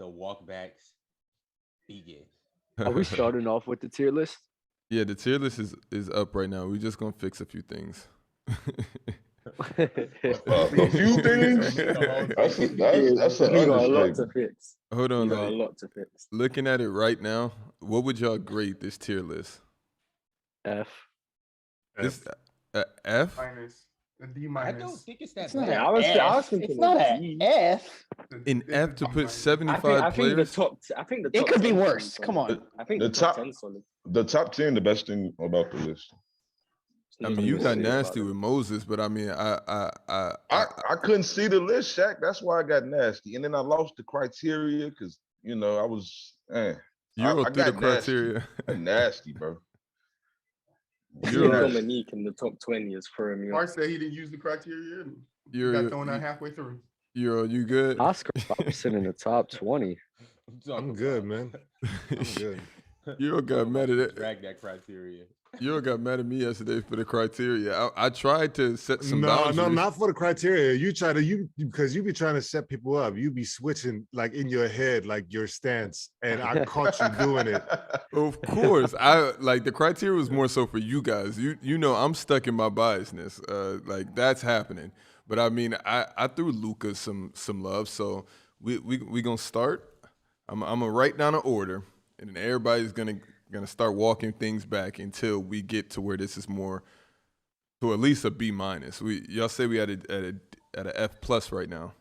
the walkbacks begin. Are we starting off with the tier list? Yeah, the tier list is up right now. We're just gonna fix a few things. A few things. That's an You got a lot to understatement. fix. Hold on, You got a like lot to fix. looking at it right now, what would y'all grade this tier list? F. This F? Minus. A D I minus. don't think it's that It's not bad. an I was F. thinking It's not a an D. F. In F to put I 75 think the players? top. I think the It top could be 10 worse. solid. Come on. I think The the top top- 10 solid. The top 10, the best thing about the list. I mean, you got nasty with Moses, but I mean, I couldn't see the list, Shaq. That's why I got nasty. And then I lost the criteria because, I was, Euro I through the got criteria. nasty, bro. Euro, Dominique in the top 20 is throwing me Mark off. said he didn't use the criteria. And he Euro, got thrown out halfway through. Euro, you good? Oscar Robertson in the top 20. I'm good, man. I'm good. Euro got mad at it. Drag that criteria. Euro got mad at me yesterday for the criteria. I tried to set some No, boundaries. not for the criteria. Because you be trying to set people up. You be switching like in your head, like your stance, and I caught you doing it. Of course, I like the criteria was more so for you guys. You know, I'm stuck in my biasness. Like that's happening. But I mean, I threw Luka some love, so we gonna start. I'm gonna write down an order, and then everybody's gonna start walking things back until we get to where this is more to at least a B minus. Y'all say we at a F plus right now.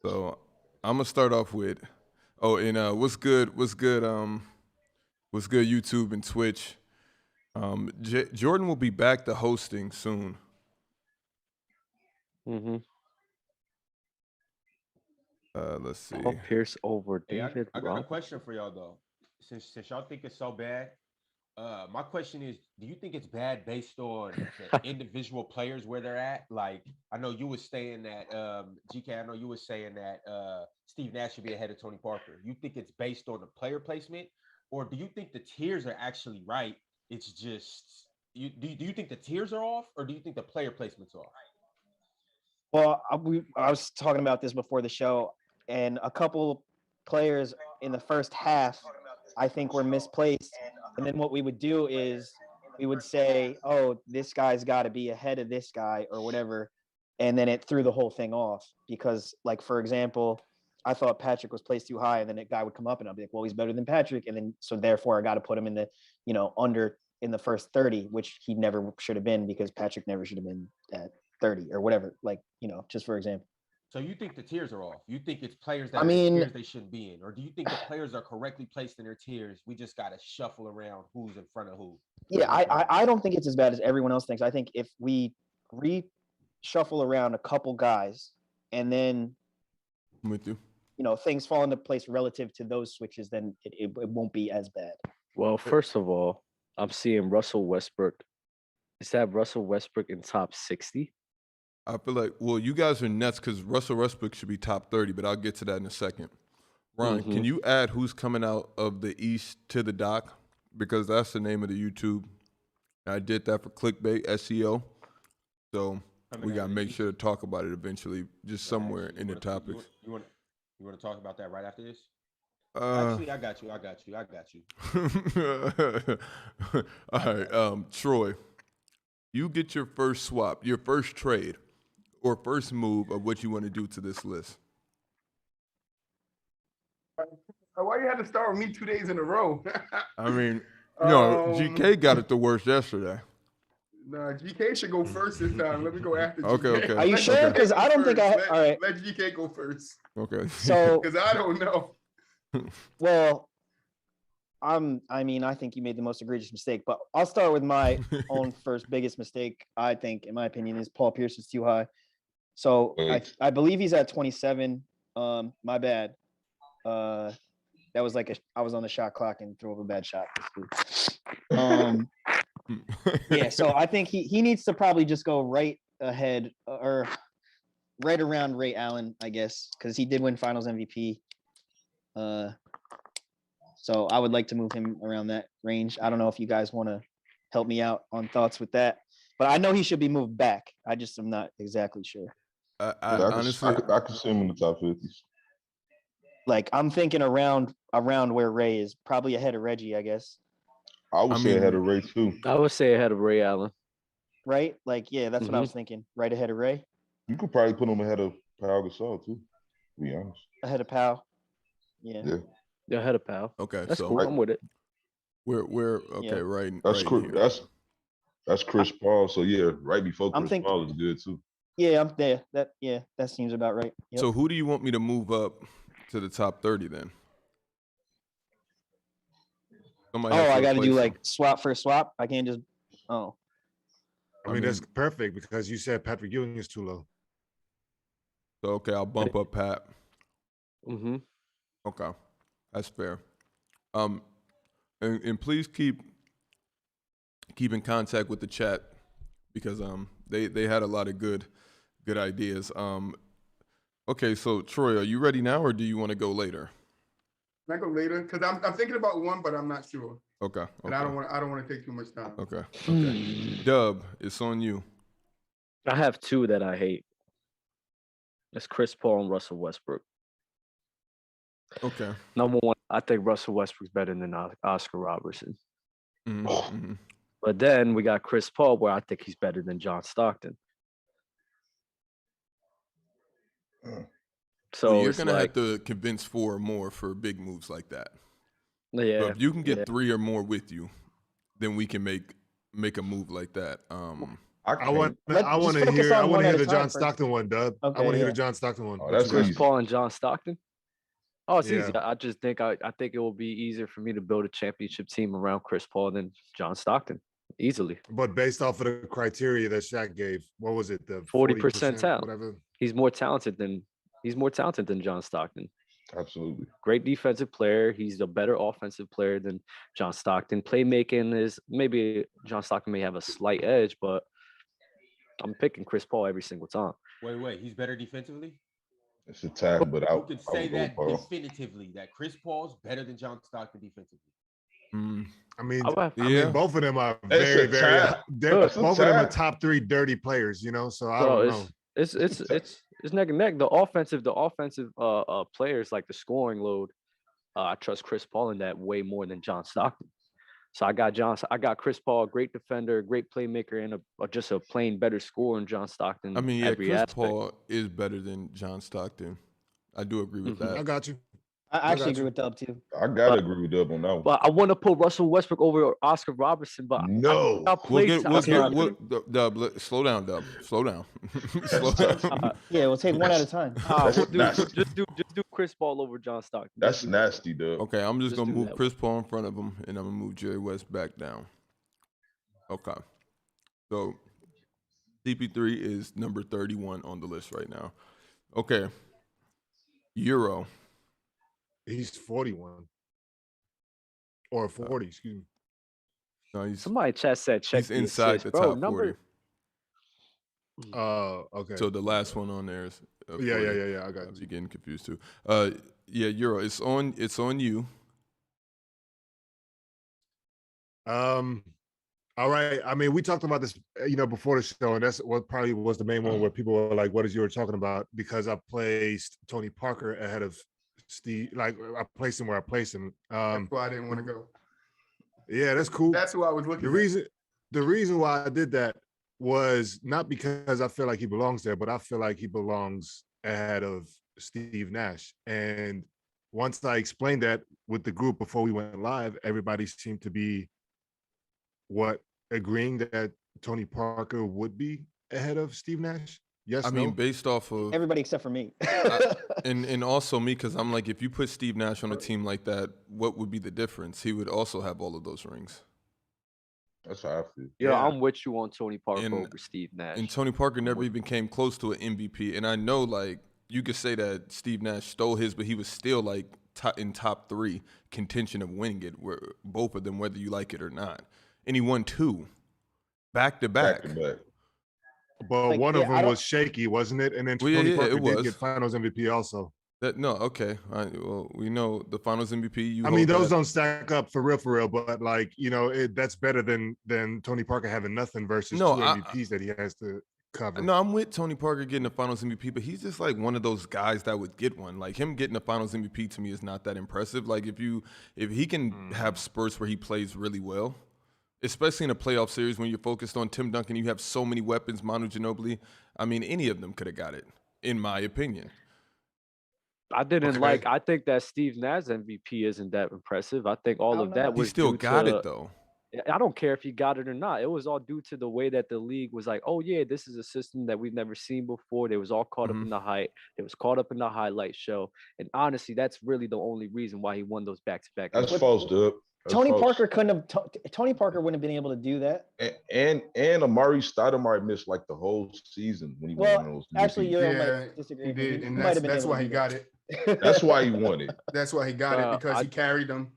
So I'm gonna start off with what's good YouTube and Twitch. Jordan will be back to hosting soon. Mm-hmm. Let's see. Paul Pierce over Hey, David I got a Robinson. question for y'all though. Since y'all think it's so bad, my question is, do you think it's bad based on the individual players where they're at? Like, I know you was saying that GK. I know you was saying that Steve Nash should be ahead of Tony Parker. You think it's based on the player placement, or do you think the tiers are actually right? It's just do you think the tiers are off, or do you think the player placement's off? Well, I was talking about this before the show, and a couple players in the first half, I think, were misplaced. And then what we would do is we would say, oh, this guy's got to be ahead of this guy or whatever. And then it threw the whole thing off because, like, for example, I thought Patrick was placed too high, and then a guy would come up and I'd be like, well, he's better than Patrick. And then so therefore I got to put him in the, under in the first 30, which he never should have been because Patrick never should have been at 30 or whatever, like, just for example. So you think the tiers are off? You think it's players that I are mean- in tiers they shouldn't be in? Or do you think the players are correctly placed in their tiers? We just got to shuffle around who's in front of who. Yeah, I don't think it's as bad as everyone else thinks. I think if we reshuffle around a couple guys and then, I'm with you. things fall into place relative to those switches, then it won't be as bad. Well, first of all, I'm seeing Russell Westbrook. Is that Russell Westbrook in top 60? I feel like, well, you guys are nuts because Russell Westbrook should be top 30, but I'll get to that in a second. Ron, can you add who's coming out of the East to the doc? Because that's the name of the YouTube. I did that for clickbait, SEO. So we got to make sure to talk about it eventually, just somewhere in the topics. You want to talk about that right after this? Actually, I got you. All right, Troy, you get your first swap, your first trade, or first move of what you want to do to this list. Why you had to start with me 2 days in a row? I mean, GK got it the worst yesterday. Nah, GK should go first this time. Let me go after GK. Okay. Are you sure? Because I don't think all right. Let GK go first. Okay. So, Because I don't know. well, I think you made the most egregious mistake, but I'll start with my own first biggest mistake. I think, in my opinion, is Paul Pierce is too high. So I believe he's at 27. My bad. That was I was on the shot clock and threw up a bad shot. Yeah, so I think he needs to probably just go right ahead or right around Ray Allen, I guess, because he did win Finals MVP. So I would like to move him around that range. I don't know if you guys want to help me out on thoughts with that, but I know he should be moved back. I just am not exactly sure. Honestly, I can see him in the top 50s. Like I'm thinking around where Ray is, probably ahead of Reggie, I guess. I would say ahead of Ray too. I would say ahead of Ray Allen. Right? Like, yeah, that's what I was thinking. Right ahead of Ray. You could probably put him ahead of Pau Gasol too. To be honest. Ahead of Powell. Yeah. Yeah, ahead of Powell. Okay, That's so cool. I'm with it. We're okay. Yeah. Right. That's right that's Chris Paul. So yeah, right before I'm Chris Paul is good too. Yeah, I'm there. That seems about right. Yep. So who do you want me to move up to the top 30 then? Somebody has to I got to replace do him. like swap for swap. I can't just. Oh, I mean, that's perfect because you said Patrick Ewing is too low. So okay, I'll bump up Pat. Mm-hmm. Okay, that's fair. And please keep in contact with the chat because they had a lot of good ideas. Okay, so Troy, are you ready now, or do you want to go later? Can I go later? Because I'm thinking about one, but I'm not sure. Okay. And I don't want to take too much time. Okay. Dub, it's on you. I have two that I hate. It's Chris Paul and Russell Westbrook. Okay. Number one, I think Russell Westbrook's better than Oscar Robertson. Mm-hmm. But then we got Chris Paul, where I think he's better than John Stockton. So well, you're it's gonna like, have to convince 4 or more for big moves like that. yeah. So if you can get 3 or more with you, then we can make a move like that. I want Let's to just focus hear. on I want one to at hear a the John time first. Stockton one, Dub. I Okay, want to hear yeah. the John Stockton one. Oh, that's Chris easy. Paul and John Stockton. Oh, it's Yeah. easy. I just think I think it will be easier for me to build a championship team around Chris Paul than John Stockton, easily. But based off of the criteria that Shaq gave, what was it? The 40% talent. whatever. He's more talented than John Stockton. Absolutely. Great defensive player. He's a better offensive player than John Stockton. Playmaking is maybe John Stockton may have a slight edge, but I'm picking Chris Paul every single time. Wait. He's better defensively? It's a tag, but I You can say would go that Paul. definitively, that Chris Paul's better than John Stockton defensively. I mean, Yeah. both of them are It's very, a very. tag. Both It's a of them are tag. top 3 dirty players. You know, so I So don't know. it's neck and neck. The offensive players, like the scoring load, I trust Chris Paul in that way more than John Stockton. So I got Chris Paul, great defender, great playmaker, and just a plain better scorer than John Stockton. I mean, yeah, every Chris aspect. Paul is better than John Stockton. I do agree with I that. got you. I actually got agree you. with Dub too. I gotta agree with Dub on that one. But I want to put Russell Westbrook over Oscar Robertson. But No. We'll Dub, slow down, Dub. Slow down. Slow down. Yeah, we'll take one at a time. Just do Chris Paul over John Stockton. That's nasty, Dub. Okay, I'm just Just gonna do move that Chris Paul in front of him, and I'm gonna move Jerry West back down. Okay, so CP3 is number 31 on the list right now. Okay, Euro. He's 41 or 40. Excuse me. No, he's Somebody chat said check. he's the inside assists. the Bro, top 40. Okay. So the last one on there is yeah. 40. I got I'm you. getting confused too. Yeah, Euro. It's on you. All right. I mean, we talked about this, before the show, and that's what probably was the main one where people were like, "What is you were talking about?" Because I placed Tony Parker ahead of Steve. Like I placed him where I placed him. That's why I didn't want to go. Yeah, that's cool. That's who I was looking The reason why I did that was not because I feel like he belongs there, but I feel like he belongs ahead of Steve Nash. And once I explained that with the group before we went live, everybody seemed to be agreeing that Tony Parker would be ahead of Steve Nash. Yes, I mean, based off of Everybody except for me. and also me, because I'm like, if you put Steve Nash on a team like that, what would be the difference? He would also have all of those rings. That's how I feel. Yeah, I'm with you on Tony Parker And- over Steve Nash. And Tony Parker never even came close to an MVP. And I know, like, you could say that Steve Nash stole his, but he was still like in top 3 contention of winning it, where both of them, whether you like it or not. And he won 2 back to back. But Like, one yeah, of I them don't- was shaky, wasn't it? And then Well, yeah, Tony yeah, Parker it did was. get Finals MVP also. No, okay. Well, we know the Finals MVP. I mean, those don't. don't stack up for real. But like, that's better than Tony Parker having nothing versus No, 2 I- MVPs that he has to. cover. No, I'm with Tony Parker getting the Finals MVP, but he's just like one of those guys that would get one. Like him getting the Finals MVP to me is not that impressive. Like if he can have spurts where he plays really well, especially in a playoff series when you're focused on Tim Duncan, you have so many weapons, Manu Ginobili. I mean, any of them could have got it, in my opinion. I think that Steve Nash MVP isn't that impressive. I think all of that was he still got it though. I don't care if he got it or not. It was all due to the way that the league was like, oh yeah, this is a system that we've never seen before. They was all caught up in the hype. They was caught up in the highlight show. And honestly, that's really the only reason why he won those back-to-back. That's false, dude. Tony Parker Tony Parker wouldn't have been able to do that. And Amari Stoudemire missed like the whole season when he won those. Actually, you might disagree. He did, and that's why he got it. That's why he won it. That's why he got it, because he carried them.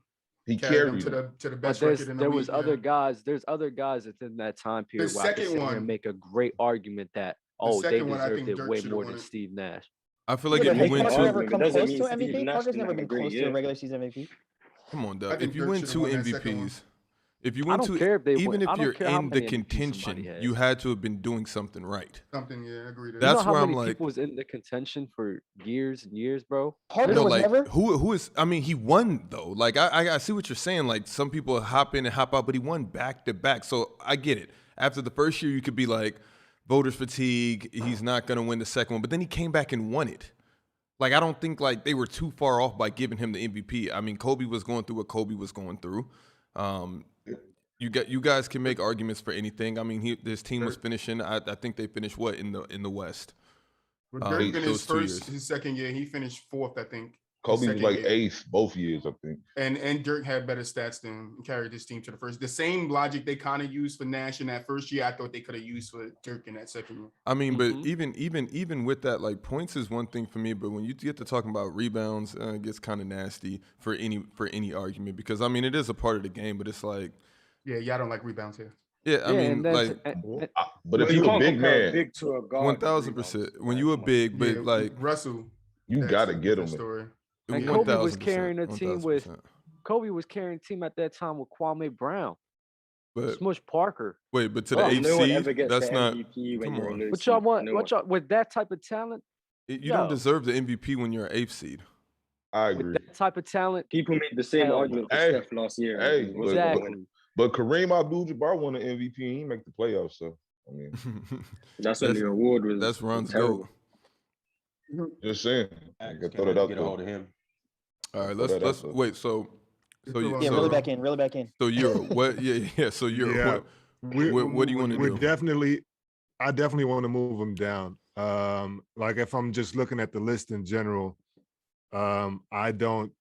He carried them to the best record in the league. There was other guys. There's other guys within that time period where I can sit here and make a great argument that they deserved it way more than Steve Nash. I feel like if you win never come close to MVP. Parker's never been close to a regular season MVP. Come on, Doug. If you win 2 MVPs, if you win two, even if you're in the contention, you had to have been doing something right. I agree. That's where I'm like, people was in the contention for years and years, bro. Parker was never. Who is? I mean, he won though. Like I see what you're saying. Like some people hop in and hop out, but he won back to back. So I get it. After the first year, you could be like, voters fatigue. He's not gonna win the second one. But then he came back and won it. Like I don't think like they were too far off by giving him the MVP. I mean, Kobe was going through what Kobe was going through. You guys can make arguments for anything. I mean, his team was finishing. I think they finished what in the West. Dirk in his second year, he finished 4th, I think. Kobe was like 8th both years, I think. And Dirk had better stats than carried his team to the first. The same logic they kind of used for Nash in that first year, I thought they could have used for Dirk in that second year. I mean, but even with that, like points is one thing for me, but when you get to talking about rebounds, it gets kind of nasty for any argument, because I mean it is a part of the game, but it's like y'all don't like rebounds here. Yeah, I mean, like, but if you're a big man, 1,000%. When you a big, but like Russell, you gotta get him. And Kobe was carrying a team with Kobe was carrying a team at that time with Kwame Brown, Smush Parker. Wait, but to the HC, that's not. Come on. What y'all want? What y'all with that type of talent? You don't deserve the MVP when you're an 8th seed. I agree. With that type of talent, people made the same argument for Steph last year. Exactly. But Kareem Abdul-Jabbar won the MVP. He didn't make the playoffs, so I mean, that's when the award was. That's Ron's goal. Just saying. I can throw that out there. Hold of him. All right, let's wait. So reel it back in. So Euro, what? Yeah. So Euro, what do you want to do? I definitely want to move him down. Like if I'm just looking at the list in general, I don't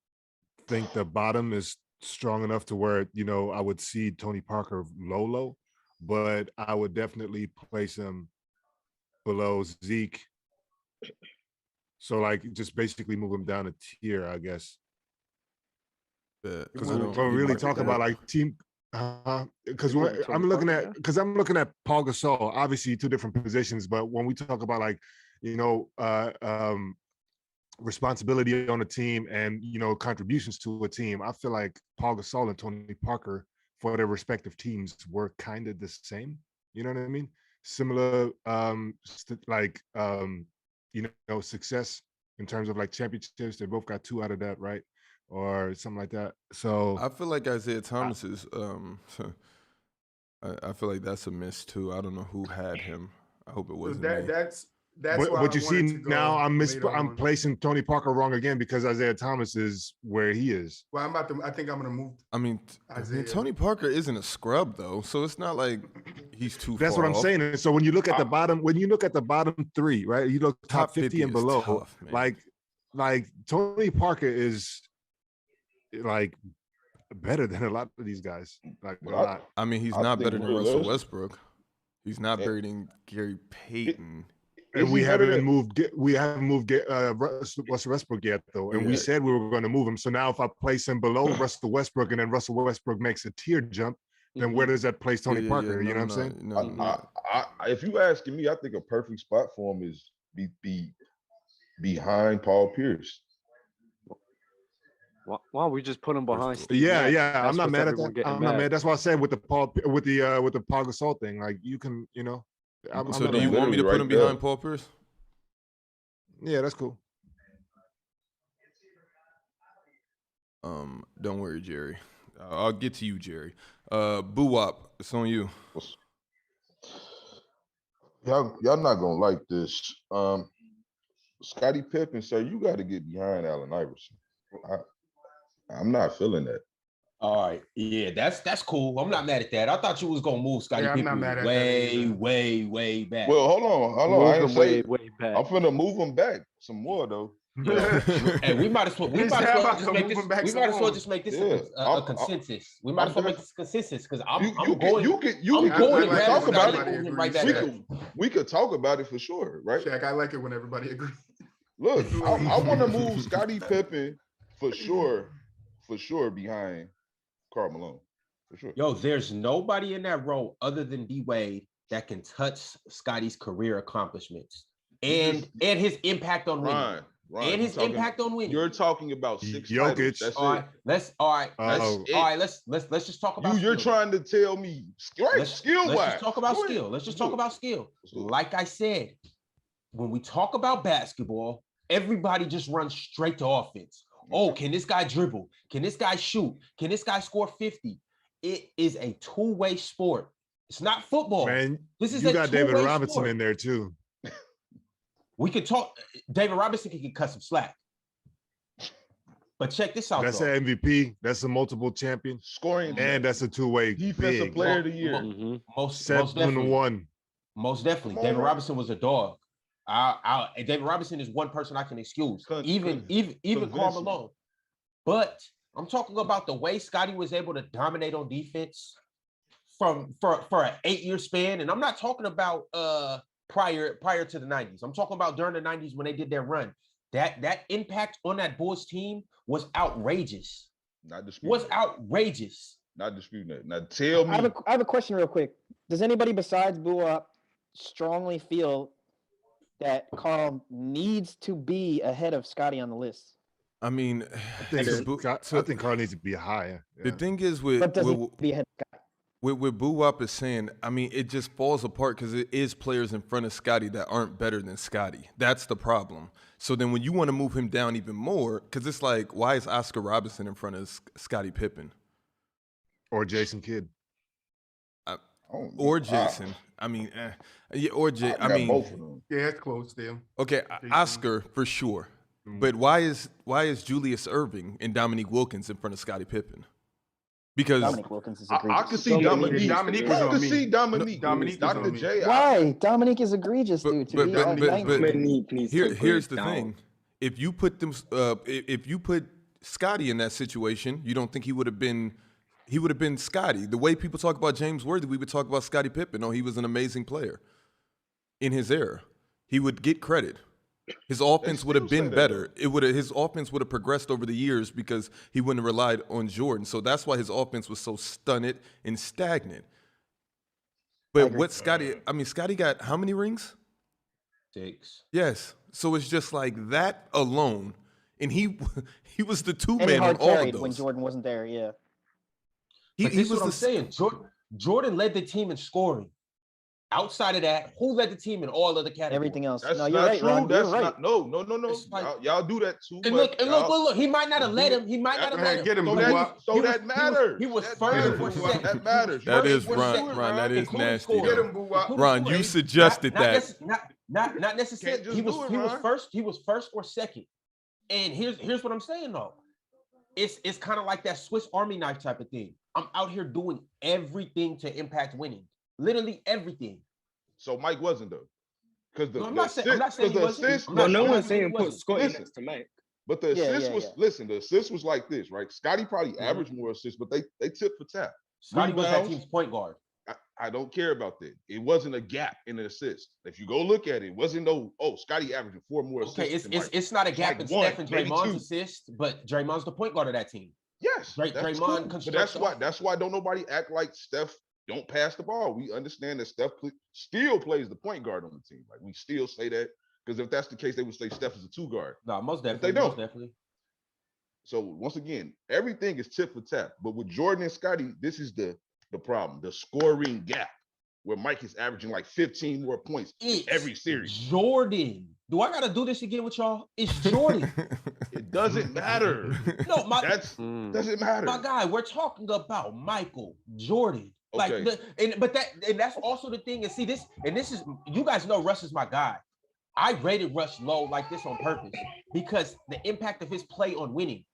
think the bottom is strong enough to where I would see Tony Parker low, but I would definitely place him below Zeke. So like just basically move him down a tier, I guess. Because we're really talking about like team. Because I'm looking at Paul Gasol. Obviously, 2 different positions, but when we talk about like responsibility on a team and contributions to a team, I feel like Paul Gasol and Tony Parker for their respective teams were kind of the same. You know what I mean? Similar, success in terms of like championships. They both got 2 out of that, right? Or something like that. So I feel like Isaiah Thomas is. I feel like that's a miss too. I don't know who had him. I hope it wasn't me. That's what you see now. I'm placing Tony Parker wrong again because Isaiah Thomas is where he is. Well, I think I'm gonna move. I mean, Tony Parker isn't a scrub though, so it's not like he's too. That's far what I'm off. saying. And so when you look at the bottom, bottom 3, right? You look top 50 and below. Tough, like Tony Parker is like better than a lot of these guys. Like a lot. I mean, he's not better than Russell Westbrook. He's not better than Gary Payton. And we haven't moved Russell Westbrook yet, though. And we said we were going to move him. So now if I place him below Russell Westbrook and then Russell Westbrook makes a tier jump, then where does that place Tony Parker? You know what I'm saying? If you asking me, I think a perfect spot for him is be behind Paul Pierce. Why don't we just put him behind Steve? Yeah. I'm not mad at that. I'm not mad. That's why I said with the Paul Gasol thing, like you can, So do you want me to put him behind Paul Pierce? Yeah, that's cool. Don't worry, Jerry. I'll get to you, Jerry. Boo Wop, it's on you. Y'all not gonna like this. Scottie Pippen, sir, you got to get behind Allen Iverson. I'm not feeling that. All right, yeah, that's cool. I'm not mad at that. I thought you was gonna move Scottie Pippen way back. Well, hold on. I ain't way back. I'm finna move him back some more though. Hey, we might as well just make this a consensus. We might as well make this consensus because I'm going to talk about it right back. We could talk about it for sure, right? Shaq, I like it when everybody agrees. Look, I want to move Scottie Pippen for sure behind Carmelo, for sure. Yo, there's nobody in that row other than D Wade that can touch Scottie's career accomplishments and his impact on winning. Ryan, and his impact on winning. You're talking about 6 Jokic. That's all it. right. Let's just talk about you're trying to tell me skill wise. Let's just talk about skill. Let's just talk about skill. Like I said, when we talk about basketball, everybody just runs straight to offense. Oh, can this guy dribble? Can this guy shoot? Can this guy score 50? It is a two-way sport. It's not football. Man, this is you got David Robertson sport. in there too. We could talk. David Robinson can cut some slack. But check this out. That's an MVP. That's a multiple champion. Scoring. And that's a two-way. Defensive player of the year. Most 7-1. Most definitely. David Robinson was a dog. David Robinson is one person I can excuse. Even Carmelo. But I'm talking about the way Scottie was able to dominate on defense for an 8-year span. And I'm not talking about prior to the 90s. I'm talking about during the 90s when they did their run. That impact on that Bulls team was outrageous. Not disputing. Not disputing that. Now tell me. I have a question real quick. Does anybody besides Boo Up strongly feel that Carl needs to be ahead of Scottie on the list? I mean, I think Carl needs to be higher. Yeah. The thing is with be ahead of Scottie? What Boo Wop is saying, I mean, it just falls apart because it is players in front of Scottie that aren't better than Scottie. That's the problem. So then when you want to move him down even more, because it's like, why is Oscar Robertson in front of Scottie Pippen? Or Jason Kidd. Or Jason. I mean, or Jay. I mean, both of them. Yeah, it's close still. Okay, Oscar for sure. But why is Julius Erving and Dominique Wilkins in front of Scottie Pippen? Because Dominique Wilkins is I could see Dominique. I could see Dominique. Dr. J. Why? Dominique is egregious, dude. Here's the thing: if you put them, if you put Scottie in that situation, you don't think he would have been Scottie. The way people talk about James Worthy, we would talk about Scottie Pippen. Oh, he was an amazing player in his era. He would get credit. His offense would have been better. His offense would have progressed over the years because he wouldn't have relied on Jordan. So that's why his offense was so stunted and stagnant. But what Scottie got how many rings? 6. Yes. So it's just like that alone. And he was the two-man on all of those. When Jordan wasn't there, yeah. This is what I'm saying. Jordan led the team in scoring. Outside of that, who led the team in all of the categories? Everything else. That's no, you're not right, true. Ron. That's right. not. No. Like, y'all do that too and much. Look. He might not have led him. He might not have led him. Get him. So that matters. He was first or second. That matters. That is Ron. That is nasty. Get him, Boo Wop. Ron, you suggested that. Not necessarily. He was first. He was first or second. And here's what I'm saying though. It's kind of like that Swiss Army knife type of thing. I'm out here doing everything to impact winning. Literally everything. So Mike wasn't though, because I'm not saying he wasn't. No one's saying put Scottie next to Mike. But the assist was listen. The assist was like this, right? Scottie probably averaged more assists, but they tip for tap. Scottie was that team's point guard. I don't care about that. It wasn't a gap in the assist. If you go look at it, it wasn't Scottie averaging 4 more assists. Okay, it's not a gap in Steph and Draymond's assist, but Draymond's the point guard of that team. Yes, Draymond. Cool. But that's why don't nobody act like Steph don't pass the ball. We understand that Steph still plays the point guard on the team. Like we still say that because if that's the case, they would say Steph is a 2 guard. No, most definitely. They don't. Most definitely. So once again, everything is tip for tap. But with Jordan and Scottie, this is the problem: the scoring gap. where Mike is averaging like 15 more points in every series. Jordan. Do I gotta do this again with y'all? It's Jordan. It doesn't matter. No, doesn't matter. My guy, we're talking about Michael Jordan. Okay. Like that's also the thing. And see this, and this is, you guys know Russ is my guy. I rated Russ low like this on purpose because the impact of his play on winning.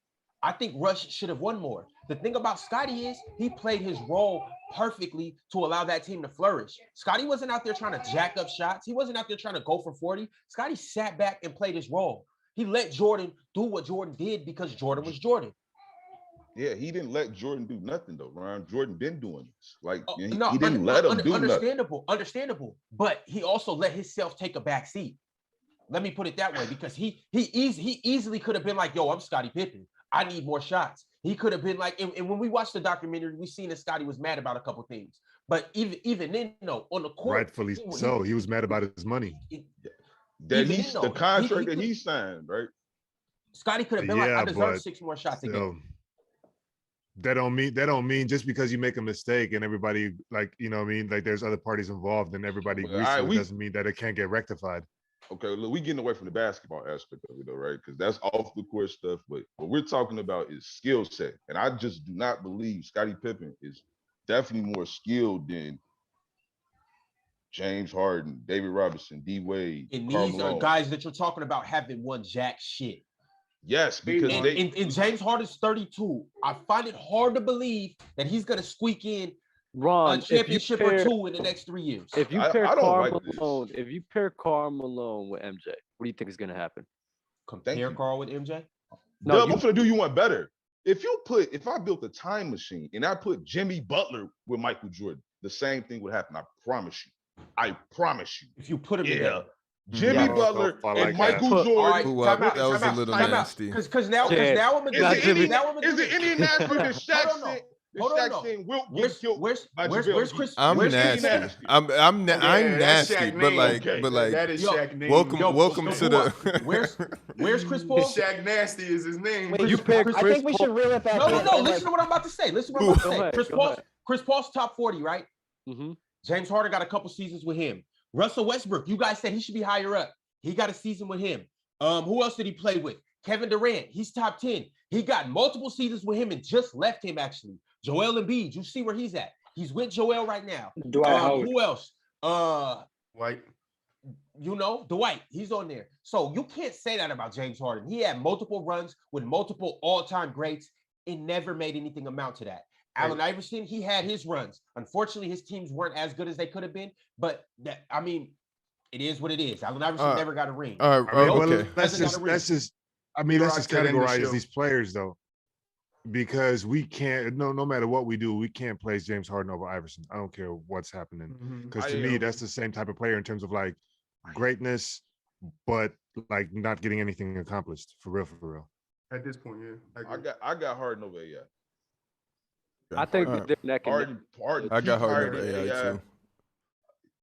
I think Russ should have won more. The thing about Scottie is he played his role perfectly to allow that team to flourish. Scottie wasn't out there trying to jack up shots. He wasn't out there trying to go for 40. Scottie sat back and played his role. He let Jordan do what Jordan did because Jordan was Jordan. Yeah, he didn't let Jordan do nothing though, Ryan. Jordan been doing this. Like he no, didn't let him do understandable, nothing. Understandable. But he also let himself take a back seat. Let me put it that way, because he easily could have been like, yo, I'm Scottie Pippen. I need more shots. He could have been like, and when we watched the documentary, we seen that Scottie was mad about a couple things. But even then, on the court, rightfully so, he was mad about his money. The contract that he signed, right? Scottie could have been like, I deserve 6 more shots again. That don't mean just because you make a mistake and everybody, like, you know what I mean, like there's other parties involved and everybody agrees to it, doesn't mean that it can't get rectified. Okay, look, we getting away from the basketball aspect of it though, right? Because that's off the court stuff. But what we're talking about is skill set. And I just do not believe Scottie Pippen is definitely more skilled than James Harden, David Robinson, D Wade. And these are guys that you're talking about haven't won jack shit. Yes, because and James Harden's 32. I find it hard to believe that he's gonna squeak in Ron, a championship or 2 in the next 3 years. If you pair Carmelo, if you pair Carmelo with MJ, what do you think is gonna happen? Compare Carl with MJ? No, I'm gonna do you one better. If I built a time machine and I put Jimmy Butler with Michael Jordan, the same thing would happen. I promise you. If you put him together. Jimmy Butler and Michael Jordan. That was a little nasty. Because now I'm gonna is it any nasty that Shaq said? Where's Chris? I'm nasty. I'm nasty, but like that is Shaq name. Welcome to the. Where's Chris Paul? Shaq Nasty is his name. Wait, I think we should reel it back. No. Listen to what I'm about to say. Chris Paul's top 40, right? Mm-hmm. James Harden got a couple seasons with him. Russell Westbrook, you guys said he should be higher up. He got a season with him. Who else did he play with? Kevin Durant, he's top 10. He got multiple seasons with him and just left him, actually. Joel Embiid, you see where he's at. He's with Joel right now. Who else? White. You know, Dwight, he's on there. So you can't say that about James Harden. He had multiple runs with multiple all-time greats and never made anything amount to that. Allen Iverson, he had his runs. Unfortunately, his teams weren't as good as they could have been. But it is what it is. Allen Iverson never got a ring. All right, okay. Let's just categorize these players though, because we can't. No matter what we do, we can't place James Harden over Iverson. I don't care what's happening, because to me, that's the same type of player in terms of like greatness, but like not getting anything accomplished for real. At this point, yeah. I got Harden over AI. I think they're neck and neck. I got Harden over AI too.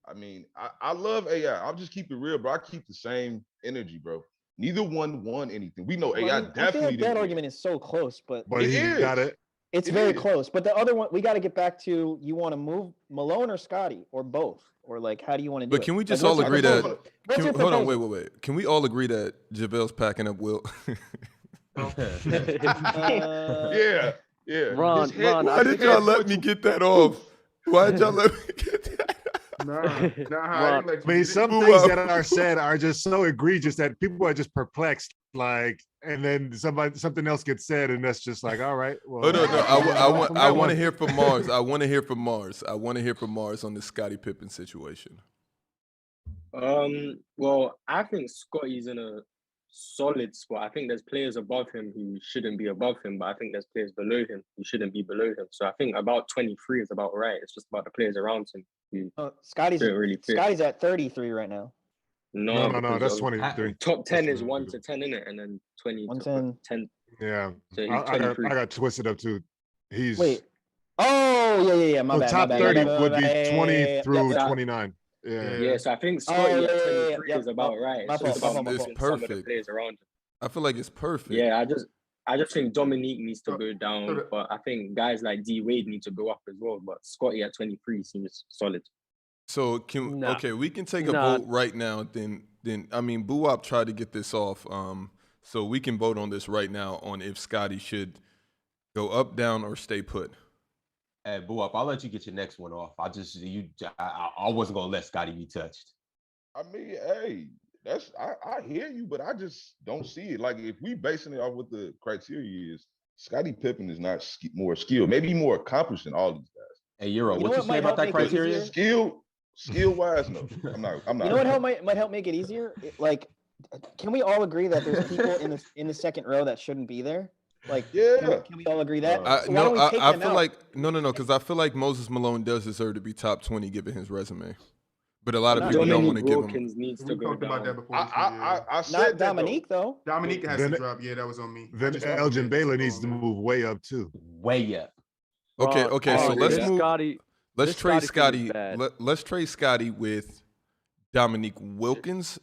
I mean, I love AI. I'll just keep it real, bro. I keep the same energy, bro. Neither one won anything. We know AI definitely. I feel like that argument is so close, but it got it. It's very close. But the other one, we got to get back to: you want to move Malone or Scottie or both, or like how do you want to do it? But can we just all agree that? Hold on, wait. Can we all agree that JaVale's packing up Wilt? Yeah. Ron, why did y'all let me get that off? Why did y'all let me get that? I mean, some things that are said are just so egregious that people are just perplexed. Like, and then something else gets said, and that's just like, all right. Well, no. I want to hear from Mars. I want to hear from Mars on the Scottie Pippen situation. Well, I think Scottie's in a solid spot. I think there's players above him who shouldn't be above him, but I think there's players below him who shouldn't be below him. So I think about 23 is about right. It's just about the players around him who Scottie's really fit. Scottie's at 33 right now. No, that's 23. Top 10 is 1 to 10 in it, and then 20 to 10. Yeah, so I got twisted up too. He's yeah. My bad. Top 30 would be 20 through 29. Yeah, so I think Scottie at 23 is about right. It's just about it's moving perfect. some of the players around him. I feel like it's perfect. Yeah, I just think Dominique needs to go down, but I think guys like D Wade need to go up as well. But Scottie at 23 seems solid. So Nah. okay, we can take a Nah. vote right now. Then I mean, Boo-Wop tried to get this off. So we can vote on this right now on if Scottie should go up, down, or stay put. Hey, Boo Up, I'll let you get your next one off. I wasn't gonna let Scottie be touched. I mean, hey, I hear you, but I just don't see it. Like if we basing it off what the criteria is, Scottie Pippen is not more skilled, maybe more accomplished than all these guys. Hey, Euro, You know what you what say might about help that make it criteria? easier? Skill wise, no. I'm not. You know what might help make it easier? Like, can we all agree that there's people in the second row that shouldn't be there? Like, Yeah. can we all agree that? I So why don't we take them feel out? like no, because I feel like Moses Malone does deserve to be top 20 given his resume, but a lot of people don't want to Dominique give him. Wilkins needs to We go talked about that down. before. I said Not that, Dominique though. Dominique has Then to it- drop. Yeah, that was on me. Then I just want Elgin to Baylor get needs to on. move way up too. Way up. Okay, Ron, okay, I so agree let's with that. move. Scottie. Let's this trade Scottie thing is Scottie. bad. Let's trade Scottie with Dominique Wilkins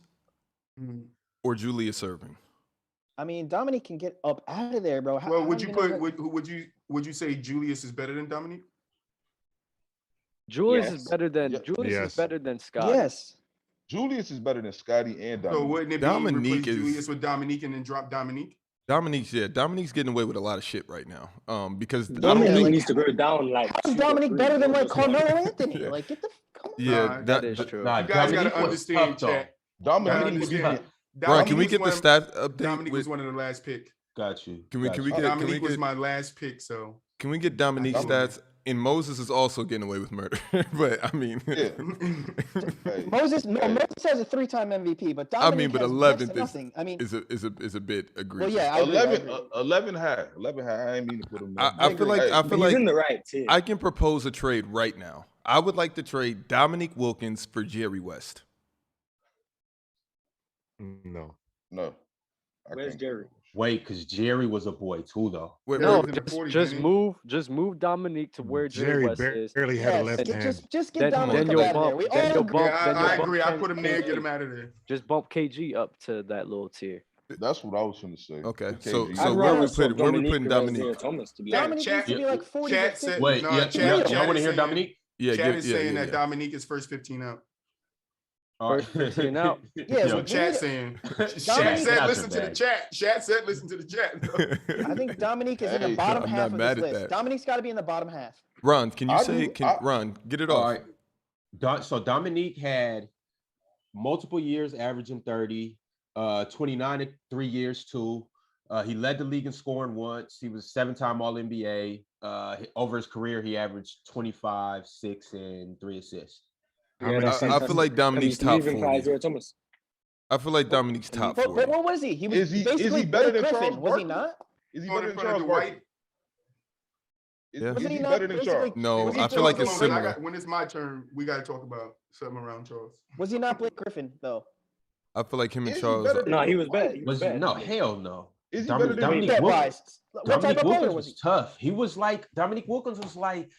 Mhm. or Julius Erving. I mean, Dominique can get up out of there, bro. Well, how would do you know put that- would you say Julius is better than Dominique? Julius Yes. is better than Yeah. Julius Yes. is better than Scottie. Yes. Julius is better than Scottie and Dominique. So wouldn't it be Dominique replace is- Julius with Dominique and then drop Dominique? Dominique's getting away with a lot of shit right now. Because I don't Dominique think. needs to go down like. How's 2 or Dominique 3, better than like just like- Carmelo Anthony? Yeah. Like, get the come on. Yeah, Nah, That is true. Nah, You guys Dominique gotta was understand, tough, though. chat. Dominique Gotta was understand. tough. Ron, can we Dominique get the was stat update? Dominique was with- one of the last pick. Got you. Can we Got can you. we get Dominique was my last pick, so can we get Dominique Dominique. stats? And Moses is also getting away with murder, but I mean, Yeah. Hey, Moses hey, has a 3-time MVP, but I Dominique mean, but has 11th next to nothing. I mean, is a bit well, egregious. yeah, I agree, 11 high. 11 high. I ain't mean to put him there. I feel like Hey, I feel He's like in the right tier. I can propose a trade right now. I would like to trade Dominique Wilkins for Jerry West. No. no. I Where's can't. Jerry? Wait, because Jerry was a boy too, though. Wait, Yeah, No, he's in the 40s, just isn't move Dominique to where Jerry West is. barely had a yes, left get, hand. just get Then Dominique you'll up out of there. bump- We then all you'll agree. bump- yeah, then you'll I bump agree. I Ken- put him there, get him out of there. Just bump KG up to that little tier. That's what I was going to say. Okay, The so KG. so I'd where rather we swap putting where we putting and Dominique? Isaiah Thomas, to be Yeah, honest. Dominique needs to be like 40 Chat to said, 50. Wait, no, yeah, Chat, yeah. Chat I want to is hear saying- Dominique. Yeah, Chat is saying yeah. that Dominique is first 15 out. First 15 out. Yeah, That's we what Chat need- saying. Dominique- Chat said Not listen so to the bad. chat. Chat said listen to the chat. I think Dominique is in Hey, the bottom I'm half not of mad this at list. that. Dominique's got to be in the bottom half. Ron, can you I say? do- I- Ron, get it All off? right. So Dominique had multiple years averaging 30, 29 in 3 years too. He led the league in scoring once. He was 7-time All-NBA. Over his career, he averaged 25, 6, and 3 assists. Yeah, I that's feel fantastic. like Dominique's And top he's leaving for 40. Isaiah Thomas. I feel like Dominique's top But 40. what was he? He was Is he basically better Blake than Griffin, Charles was he Barkley? not? Is he Going better in than front of Charles Dwight. Barkley? Wasn't Is he he not better than basically- Charles? No, Was he I feel like it's Hold on, similar. when it's my turn, we got to talk about something around Charles. Was he not Blake Griffin though? I feel like him and Is he Charles. better than- No, he was better. He was Was better. no hell no. Is he Dominique- better than Dominique That Wilkins- wise. What type Dominique of player Wilkins was was he? tough. He was like Dominique Wilkins was like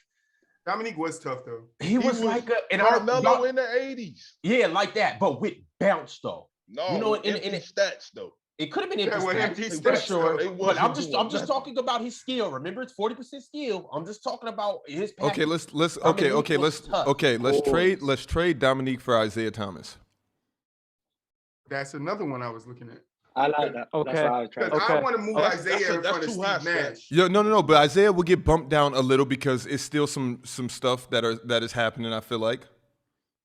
Dominique was tough though. he was like a and I don't- Carmelo y'all- in the 80s. yeah, like that, but with bounce though. No, You know, with in- empty in- stats though. It could have been Yeah, empty with stats, empty for stats, sure. though. It But I'm wasn't just doing nothing. talking about his skill. Remember, it's 40% skill. I'm just talking about his package. Okay, let's Dominique was tough. let's trade Dominique for Isaiah Thomas. That's another one I was looking at. I like that. Okay. That's what I was trying Because to I Okay. want to move That's- Isaiah in that's front of too Steve high, Stan. Nash. Yeah, no, but Isaiah will get bumped down a little because it's still some stuff that is happening. I feel like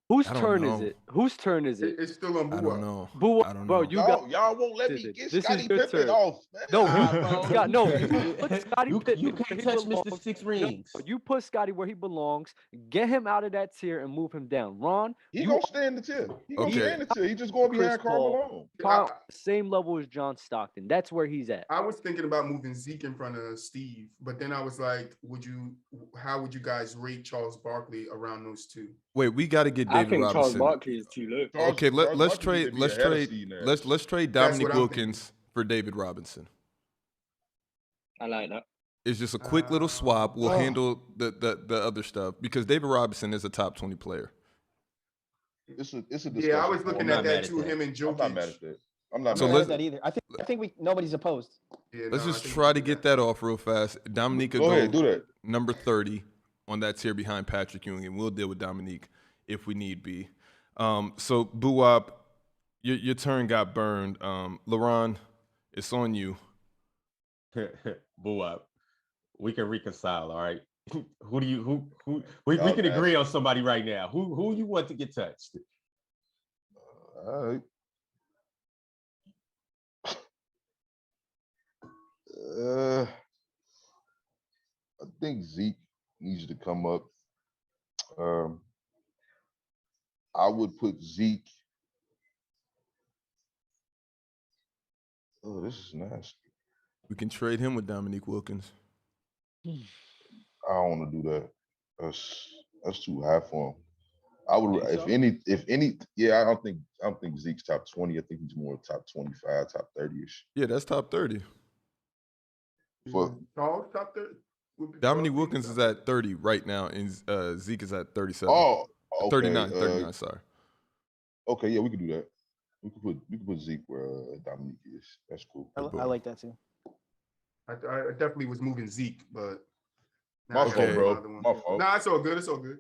Whose I don't turn is know. it? Whose turn is it? It's still on I Boo don't Up. know. Boo, I don't bro, know. you got Y'all won't let me This get is Scottie your Pippen turn. off, man. no, Nah, bro. no. You put Scottie You Pippen can't where he touch Mr. belongs. 6 No, rings. you put Scottie where he belongs. Get him out of that tier and move him down. Ron, He you gonna stay in the tier. He gonna Okay. stay in the tier. He just going Chris behind Paul. Carmelo. are same level as John Stockton. That's where he's at. I was thinking about moving Zeke in front of Steve, but then I was like, how would you guys rate Charles Barkley around those two? Wait, we got to get I David think Charles Robinson. Barkley is too low. Charles- Okay, let's Barkley trade should be let's ahead of trade Steve Nash. let's trade That's Dominique what I'm Wilkins for David Robinson. I like that. It's just a quick little swap. We'll Oh. handle the other stuff because David Robinson is a top 20 player. It's a discussion. Yeah, I was point. looking not at mad that at too. that. Him and I'm not mad Jokic. at that. I'm not So mad I at don't let's- like that either. I think nobody's opposed. Yeah, Let's no, I just think try we to do get that off real fast. Dominique could Go ahead, do that. number 30 on that tier behind Patrick Ewing, and we'll deal with Dominique. if we need be. So Buwap, your turn got burned. LeBron, it's on you. Boo up. We can reconcile, all right? We can agree on somebody right now. Who you want to get touched? All right. I think Zeke needs to come up. I would put Zeke. Oh, this is nasty. We can trade him with Dominique Wilkins. I don't want to do that. That's too high for him. I would, if any, yeah. I don't think Zeke's top 20. I think he's more top 25, top 30ish. Yeah, that's top 30. For top 30. Dominique Wilkins is at 30 right now, and Zeke is at 37. Oh, okay. 39, sorry. Okay, yeah, we could do that. We could put Zeke where Dominique is. That's cool. I like that too. I definitely was moving Zeke, but my fault, bro. My fault. Nah, it's all good. It's all good.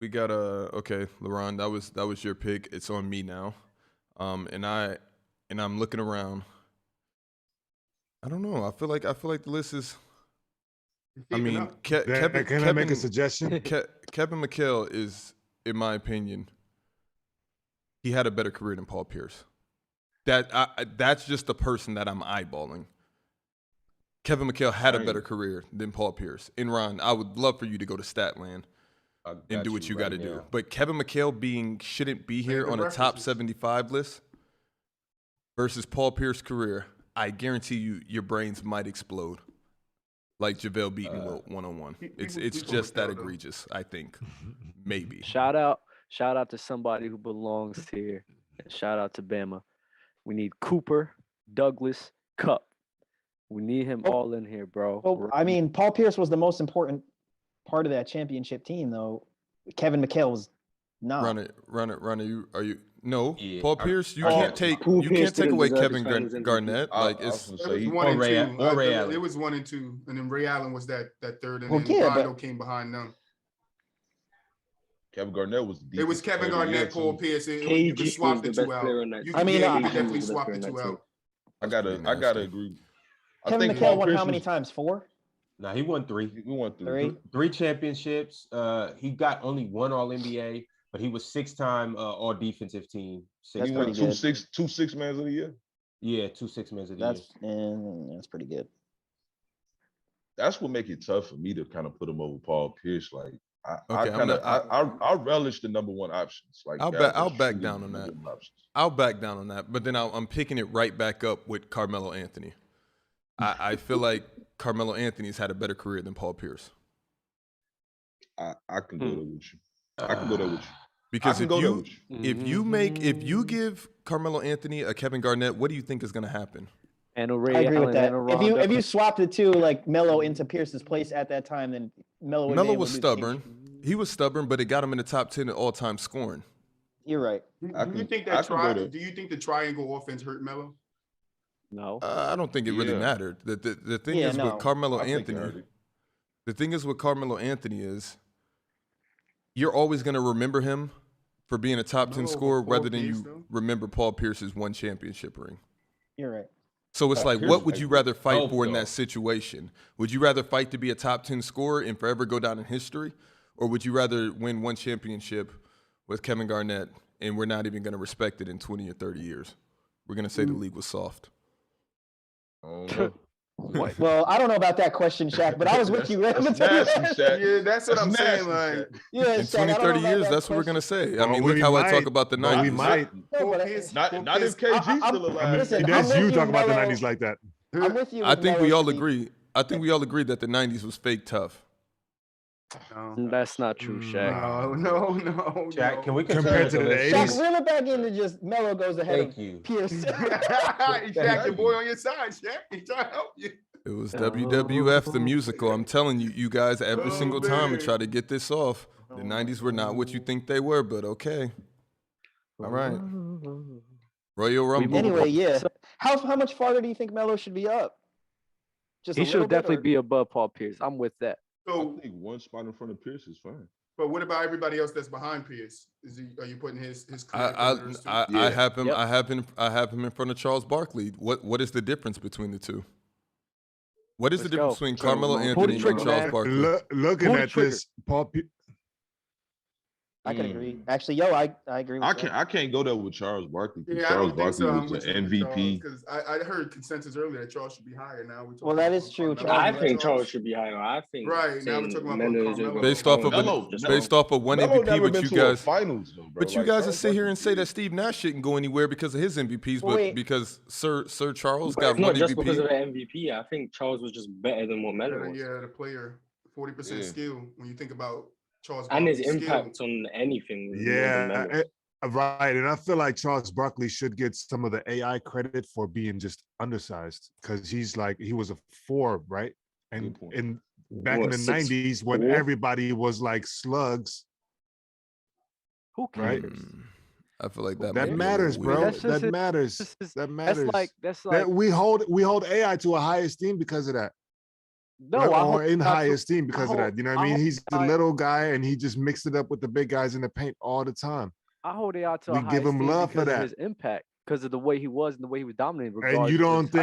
We got okay, LeBron, that was your pick. It's on me now. And I'm looking around. I don't know. I feel like the list is. I mean, Kevin. Can I make a suggestion? Kevin Mchale is, in my opinion, he had a better career than Paul Pierce. That's just the person that I'm eyeballing. Kevin Mchale had a better career than Paul Pierce. And Ron, I would love for you to go to Statland and do what you got to do. But Kevin Mchale shouldn't be here on a top 75 list versus Paul Pierce's career. I guarantee you, your brains might explode. Like JaVale beating Wilt one-on-one. It's just that egregious, I think. Maybe. Shout out to somebody who belongs here. Shout out to Bama. We need Cooper, Douglas, Cup. We need him all in here, bro. Well, I mean, Paul Pierce was the most important part of that championship team, though. Kevin Mchale was not. Run it. Are you? No, Yeah, Paul Pierce. You can't take away Kevin Garnett. Like it's It was 1 and 2. It was 1 and 2, and then Ray Allen was that third, and then Rondo came behind them. Kevin Garnett was the It was Kevin Garnett, Paul Pierce. You could swap the two out. You could definitely swap the two out. I gotta agree. Kevin Mchale won how many times? 4? Nah, he won 3. He won 3. 3 championships. He got only 1 All-NBA, but he was 6-time All Defensive Team. He won 2 six-mans of the year. Yeah, 2 6-mans of the year. That's pretty good. That's what makes it tough for me to kind of put him over Paul Pierce. Like I relish the number 1 options. Like I'll back down on that. I'll back down on that, but then I'm picking it right back up with Carmelo Anthony. I feel like Carmelo Anthony's had a better career than Paul Pierce. I can go there with you. I can go there with you. Because if you give Carmelo Anthony a Kevin Garnett, what do you think is going to happen? And I agree with that. If you swap the two, like Melo into Pierce's place at that time, then Melo was stubborn. He was stubborn, but it got him in the top 10 in all-time scoring. You're right. Do you think the triangle offense hurt Melo? No, I don't think it really mattered. The thing is with Carmelo Anthony. The thing is with Carmelo Anthony is you're always going to remember him for being a top 10 scorer rather than you remember Paul Pierce's 1 championship ring. You're right. So it's like, what would you rather fight for in that situation? Would you rather fight to be a top 10 scorer and forever go down in history? Or would you rather win 1 championship with Kevin Garnett and we're not even going to respect it in 20 or 30 years? We're going to say the league was soft. Well, I don't know about that question, Shaq, but I was with you. That's nasty, Shaq. Yeah, that's what I'm saying. Like, yeah, in 20, 30 years, that's what we're going to say. I mean, look how I talk about the 90s. We might. Not if KG's still alive. Listen, That's you talking about the 90s like that. I'm with you. I think we all agree. I think we all agree that the 90s was fake tough. That's not true, Shaq. No. Shaq, can we compare to the 80s? Shaq, reel it back into just Melo goes ahead of Pierce. Shaq, your boy on your side, Shaq. He's trying to help you. It was WWF, the musical. I'm telling you guys, every single time I try to get this off. The 90s were not what you think they were, but okay. All right. Royal Rumble. Anyway, yeah. How much farther do you think Melo should be up? He should definitely be above Paul Pierce. I'm with that. I think 1 spot in front of Pierce is fine. But what about everybody else that's behind Pierce? Are you putting his career I competitors too? I have him. Yep. I have him in front of Charles Barkley. What is the difference between the two? What is Let's the difference go. between Carmelo Pull the Anthony and trigger, Charles man. Barkley? Looking Pull the at trigger. this, I can agree. Actually, I agree with that. I can't go there with Charles Barkley. Yeah, I Charles don't think so. Barkley I'm was with an MVP. because I heard consensus earlier that Charles should be higher. Now we're talking Well, that about is true. Carmelo. I think Charles should be higher. I think Right, now we're talking about Melo's Carmelo. over Based off of Melo- based off of one Melo MVP, never but been you to a guys. finals, though, bro. But you Like, guys will Charles sit here and say Barkley- that Steve Nash shouldn't go anywhere because of his MVPs, but Wait. because Sir Charles But got it's one not just because of MVP. the MVP. I think Charles was just better than what Melo was. Yeah, the player, 40% Yeah. skill. When you think about Charles And his Barkley's skill. impact on anything. was more than Melo's. right. And I feel like Charles Barkley should get some of the AI credit for being just undersized because he was a 4, right? And Good point. back in What, the 90s when 6'4"? everybody was like slugs, Who right? cares? I feel like that. That might be a matters, little bro. weird. That's just That it. matters. That's That matters. that's That like we hold AI to a high esteem because of that. no. Right? I Or hope in not high to- esteem because of hope- that. You know what I I mean? hope He's the AI little guy and he just mixed it up with the big guys in the paint all the time. I hold AI to We a high give him esteem love for because of that. his impact, because of the way he was and the way he was dominating. And regardless you of don't his height.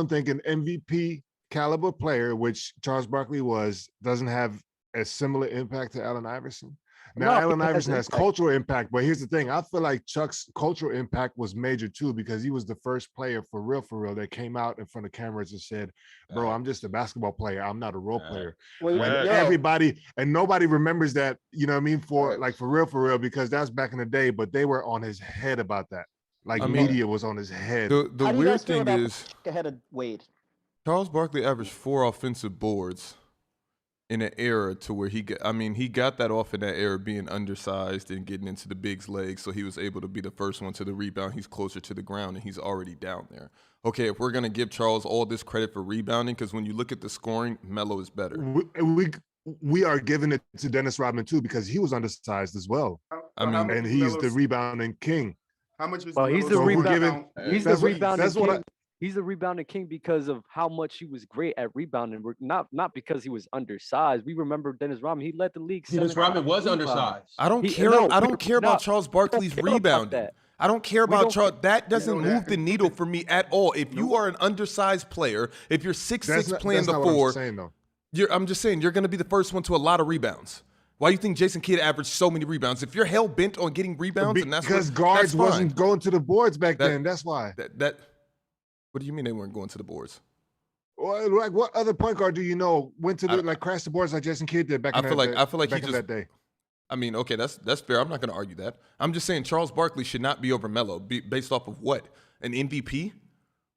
think an MVP caliber player, which Charles Barkley was, doesn't have a similar impact to Allen Iverson? Now, No, Allen he has Iverson has impact. cultural impact, but here's the thing. I feel like Chuck's cultural impact was major too, because he was the first player for real, that came out in front of cameras and said, bro, I'm just a basketball player. I'm not a role player. Wait, When yo, everybody and nobody remembers that, you know what I mean, for Facts. like for real, because that's back in the day, but they were on his head about that. Like I mean, media was on his head. The how do you weird guys feel thing about is Chuck ahead of Wade? Charles Barkley averaged 4 offensive boards in an era to where he got that off in that era being undersized and getting into the big's legs, so he was able to be the first one to the rebound. He's closer to the ground and he's already down there. Okay, if we're gonna give Charles all this credit for rebounding, because when you look at the scoring, Melo is better. We are giving it to Dennis Rodman too, because he was undersized as well, I mean, and he's the rebounding king. How much was Well, he's Melo's the rebound rebound. count? He's the That's what- rebounding that's what I- king. He's the rebounding king because of how much he was great at rebounding. Not because he was undersized. We remember Dennis Rodman. He led the league. Dennis 7 Rodman times was rebounding. undersized. I don't He- care. no, I we don't care about not- Charles we don't Barkley's care about rebounding. that. I don't care We about don't Charles. That doesn't know move that. the needle for me at all. If you are an undersized player, if you're 6'6" playing That's the not what I'm 4, saying though. I'm just saying you're going to be the first one to a lot of rebounds. Why do you think Jason Kidd averaged so many rebounds? If you're hell bent on getting rebounds, and that's Because what, guards that's wasn't fine. going to the boards back That- then. That's why. That. What do you mean they weren't going to the boards? Well, like what other point guard do you know went to I- the like crash the boards like Jason Kidd did back I in feel that like- I feel like he back in just- that day? I mean, okay, that's fair. I'm not going to argue that. I'm just saying Charles Barkley should not be over Melo based off of what? An MVP?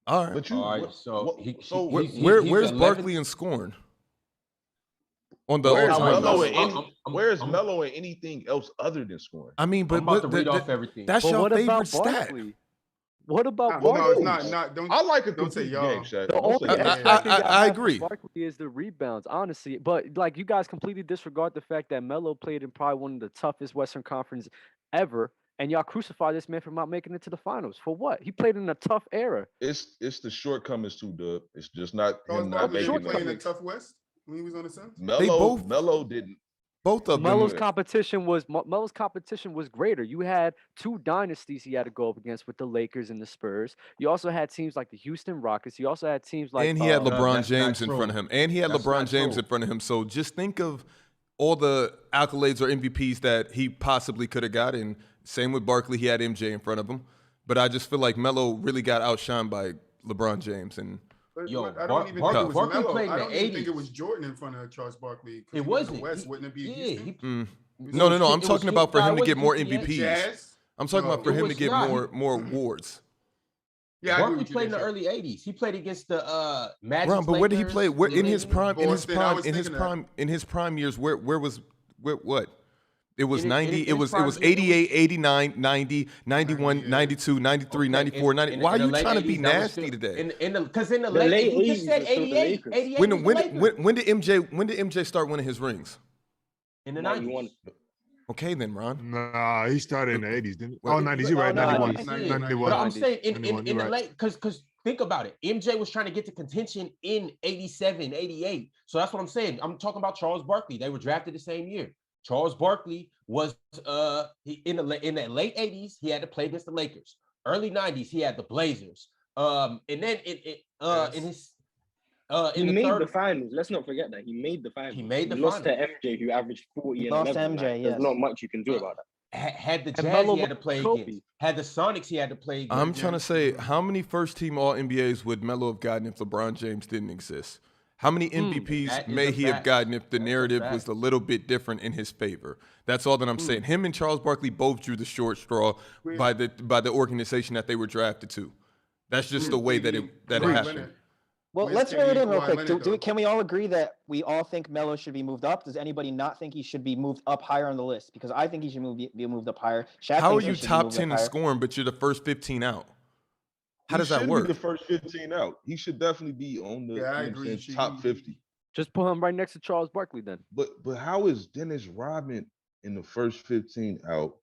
All right. But you, All right, what- so what- he- so he's- Where's 11th. Barkley in scoring? On the where's all-time Melo list? in where's Melo in anything else other than scoring? I mean, but I'm about to what- read that- off everything. that's But your what favorite about stat. Barkley? What about No, Barkley? it's not. Don't. I like a Don't say complete y'all. game, Shaq. The Don't only say I- y'all. X factor y'all I have for agree. Barkley is the rebounds, honestly. But like you guys completely disregard the fact that Melo played in probably one of the toughest Western Conference ever, and y'all crucify this man for not making it to the finals. For what? He played in a tough era. It's the shortcomings too, Dub. It's just not Charles him not Barkley making didn't play in it. the tough West when he was on the Suns. Melo didn't. Both of Melo's them. competition was greater. You had 2 dynasties he had to go up against with the Lakers and the Spurs. You also had teams like the Houston Rockets. You also had teams like And he had No, LeBron that's not James in true. front of him. And he had That's LeBron not James true. in front of him. So just think of all the accolades or MVPs that he possibly could have gotten. Same with Barkley. He had MJ in front of him. But I just feel like Melo really got outshined by LeBron James. And But Yo, I don't Bar- even Bar- think it was Barkley Melo. played in I the don't even think it 80s. was Jordan in front of Charles Barkley. 'cause It he was the wasn't. West, wouldn't it be Houston? no, It I'm was talking his- about for nah, him it to get wasn't more 58. MVPs. Jazz. I'm talking about for it him to was get not. more awards. Yeah, I agree Barkley with you played in the there, Shaq. early '80s. He played against the Magic. Ron, but where did he play? Where in his Lakers, prime? In his Boston, I prime? was In his thinking that. prime? In his prime years? Where was? What? It was In his- 90. in It his was prime, 88, 89, 90, 91, Yeah. 92, 93, 94, 90. Why are you trying to be nasty today? Because in the The late, late you just 80s said was still the 88. Lakers. 88 When was the Lakers. when did MJ start winning his rings? In the 91. 90s. Okay then, Ron. Nah, he started in the 80s, didn't he? Well, Oh, 90s, you're right. no, 91. 90s. 91. But I'm saying in 91, the you're right. late, because think about it. MJ was trying to get to contention in 87, 88. So that's what I'm saying. I'm talking about Charles Barkley. They were drafted the same year. Charles Barkley was in that late 80s, he had to play against the Lakers. Early 90s, he had the Blazers. And then in his he in the made third, the finals. Let's not forget that he made the finals. He made the lost finals. to MJ, who averaged 40 He and lost 11. to MJ, Like, there's yes. not much you can do about that. had the And Jazz Melo he had to play Kobe. against. Had the Sonics he had to play against. I'm trying to say, how many first-team All-NBAs would Melo have gotten if LeBron James didn't exist? How many MVPs That is may a he have fact. gotten if the That's a narrative fact. was a little bit different in his favor? That's all that I'm saying. Him and Charles Barkley both drew the short straw by the organization that they were drafted to. That's just the way that it happened. Well, Where's let's Kenny reel it in and real Kawhi quick. Leonard, though? Can we all agree that we all think Melo should be moved up? Does anybody not think he should be moved up higher on the list? Because I think he should be moved up higher. Shaq How are thinks he you should be top moved 10 up in higher. scoring, but you're the first 15 out? How does that He work? should be the first 15 out. He should definitely be on the Yeah, I you know what I'm agree. saying, She- top 50. Just put him right next to Charles Barkley then. But how is Dennis Rodman in the first 15 out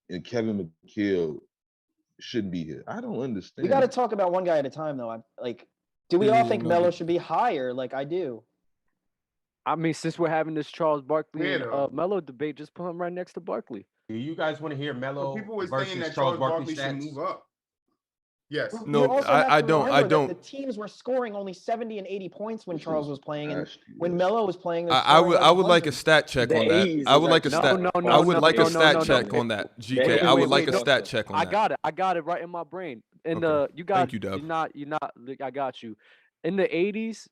and Kevin McHale shouldn't be here? I don't understand. We got to talk about one guy at a time, though. Do we all think no, Melo but- should be higher? Like I do. I mean, since we're having this Charles Barkley Yeah, and though. Melo debate, just put him right next to Barkley. Do you guys want to hear So Melo people were versus saying that Charles Charles Barkley Barkley should stats? move up. Yes. No, You also I- have to I don't- remember that don't. The teams were scoring only 70 and 80 points when This Charles is was playing, and nasty, when man. Melo was playing, they were I would scoring like a 100. stat check The on that. 80s I would is like a actually- stat. No, I would like a no, stat no, check no. on that. Wait, GK, wait, I would wait, like a wait, stat no. check on I that. got it right in my brain. And Okay. you got Thank you, Dub. you're not I got you. In the 80s,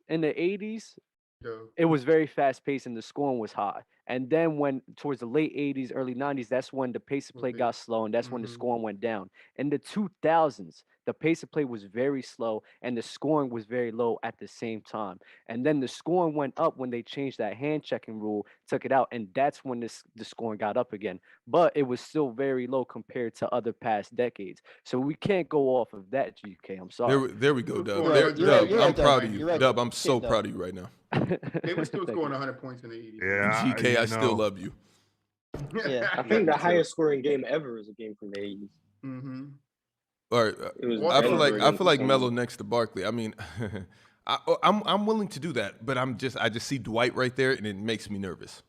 Yo. it was very fast paced and the scoring was high. And then when towards the late 80s, early 90s, that's when the pace of play Okay. got slow and that's when the Mhm. scoring went down. In the 2000s, the pace of play was very slow and the scoring was very low at the same time. And then the scoring went up when they changed that hand checking rule, took it out, and that's when the scoring got up again. But it was still very low compared to other past decades. So we can't go off of that, GK. I'm sorry. There we go, Dub. You're There- right, Dub, you're I'm right, proud Dub. of you. You're right. Dub, I'm so Dub. proud of you right now. They were still Thank scoring you. 100 points in the 80s. Yeah, GK, I still know. love you. Yeah. I think the highest scoring game ever is a game from the 80s. Mm-hmm. All right, It was Well, I feel like Denver Melo against next to Barkley. I mean, I'm willing to do that, but I just see Dwight right there, and it makes me nervous.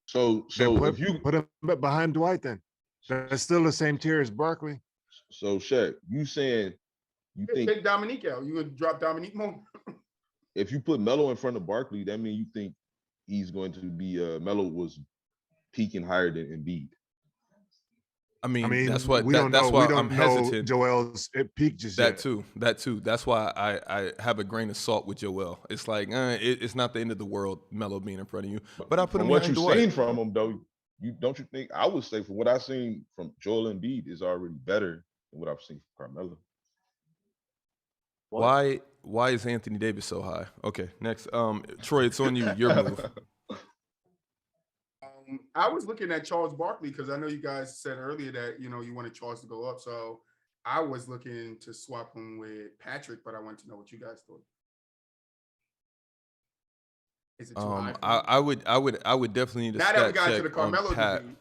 So Then if you put him behind Dwight, then that's still the same tier as Barkley. so Shaq, you saying you think Take Dominique out. You gonna drop Dominique more? if you put Melo in front of Barkley, that means you think he's going to be Melo was peaking higher than Embiid. I mean, I mean, that's what we don't that's know. why We don't I'm know hesitant. Joel's peak just That yet. too. That's why I have a grain of salt with Joel. It's like it's not the end of the world, Melo being in front of you. But I put From him what behind you've Dwight. seen from him, though, you don't you think? I would say from what I've seen from Joel Embiid is already better than what I've seen from Carmelo. Why is Anthony Davis so high? Okay, next. Troy, it's on you. Your move. I was looking at Charles Barkley because I know you guys said earlier that you wanted Charles to go up. So I was looking to swap him with Patrick, but I wanted to know what you guys thought. Is it too high? for you? I would definitely need a Now that we stat got to the check on Carmelo Pat. debate,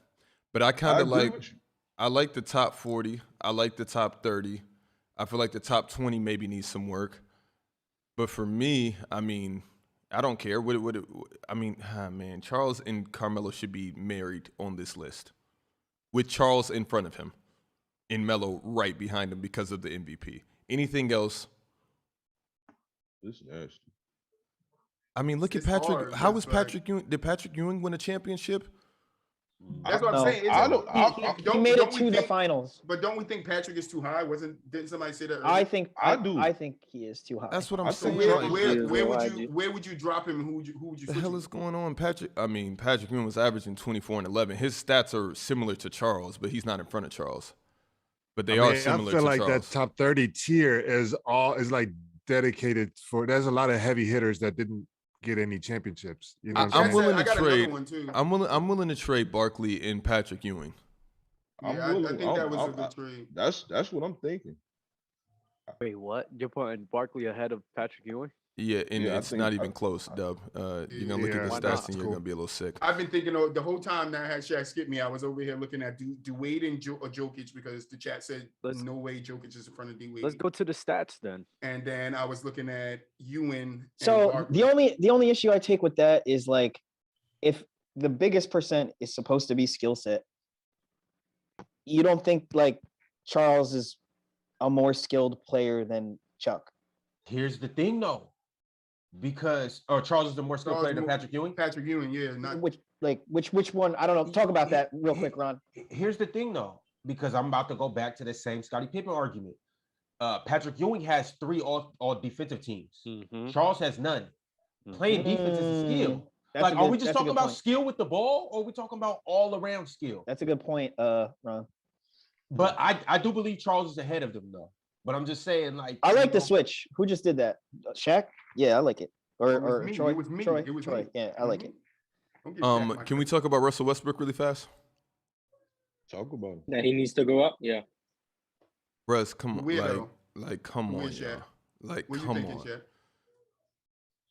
But I kind of agree like with you. I like the top 40. I like the top 30. I feel like the top 20 maybe needs some work. But for me, I mean, I don't care. Man, Charles and Carmelo should be married on this list, with Charles in front of him, and Melo right behind him because of the MVP. Anything else? This is nasty. I mean, look It's at Patrick. hard, How but was it's like- Patrick Ewing? Did Patrick Ewing win a championship? that's what I'm No. saying. Is I it- don't- He made it don't we to the think- finals. But don't we think Patrick is too high? Didn't somebody say that? I earlier? think I I do. I think he is too high. That's what I'm I So think saying. where, Like, where, He is where low would IG. you where would you drop him? And who would you what the switch hell him? is going on? Patrick Ewing was averaging 24 and 11. His stats are similar to Charles, but he's not in front of Charles. But they are similar I feel to like Charles. that top 30 tier is like dedicated for. There's a lot of heavy hitters that didn't get any championships. You know, what I'm I'm saying? willing I to got another trade. one too. I'm willing to trade Barkley and Patrick Ewing. Yeah, I'm I willing- think that was I'm- a good trade. That's what I'm thinking. Wait, what? You're putting Barkley ahead of Patrick Ewing? Yeah, and Yeah, I it's think not even close, Dub. You're gonna look at the Yeah, stats that's and you're cool. gonna be a little sick. I've been thinking the whole time that I had Shaq skip me. I was over here looking at do Wade and Jokic because the chat said no way Jokic is in front of D Wade. Let's go to the stats then. And then I was looking at Ewing. So and the only issue I take with that is like, if the biggest percent is supposed to be skill set, you don't think like Charles is a more skilled player than Chuck? Here's the thing, though, because Charles is the more skilled player than Patrick Ewing. Patrick Ewing, yeah, not Which one? I don't know. Talk about that real quick, Ron. Here's the thing, though, because I'm about to go back to the same Scottie Pippen argument. Patrick Ewing has 3 all defensive teams. Charles has none. Playing defense is a skill. Like, are we just talking about skill with the ball, or are we talking about all around skill? That's a good point, Ron. But I do believe Charles is ahead of them, though. But I'm just saying, like, I like the switch. Who just did that? Shaq? Yeah, I like it. Or me. Troy? It was me. Troy? It was Troy. me. Yeah, I like it. Can we talk about Russell Westbrook really fast? Talk about it. That he needs to go up. Yeah. Russ, come on, Weirdo. like come on, Weird, y'all. Shaq. Like, What you come thinking, on. Shaq?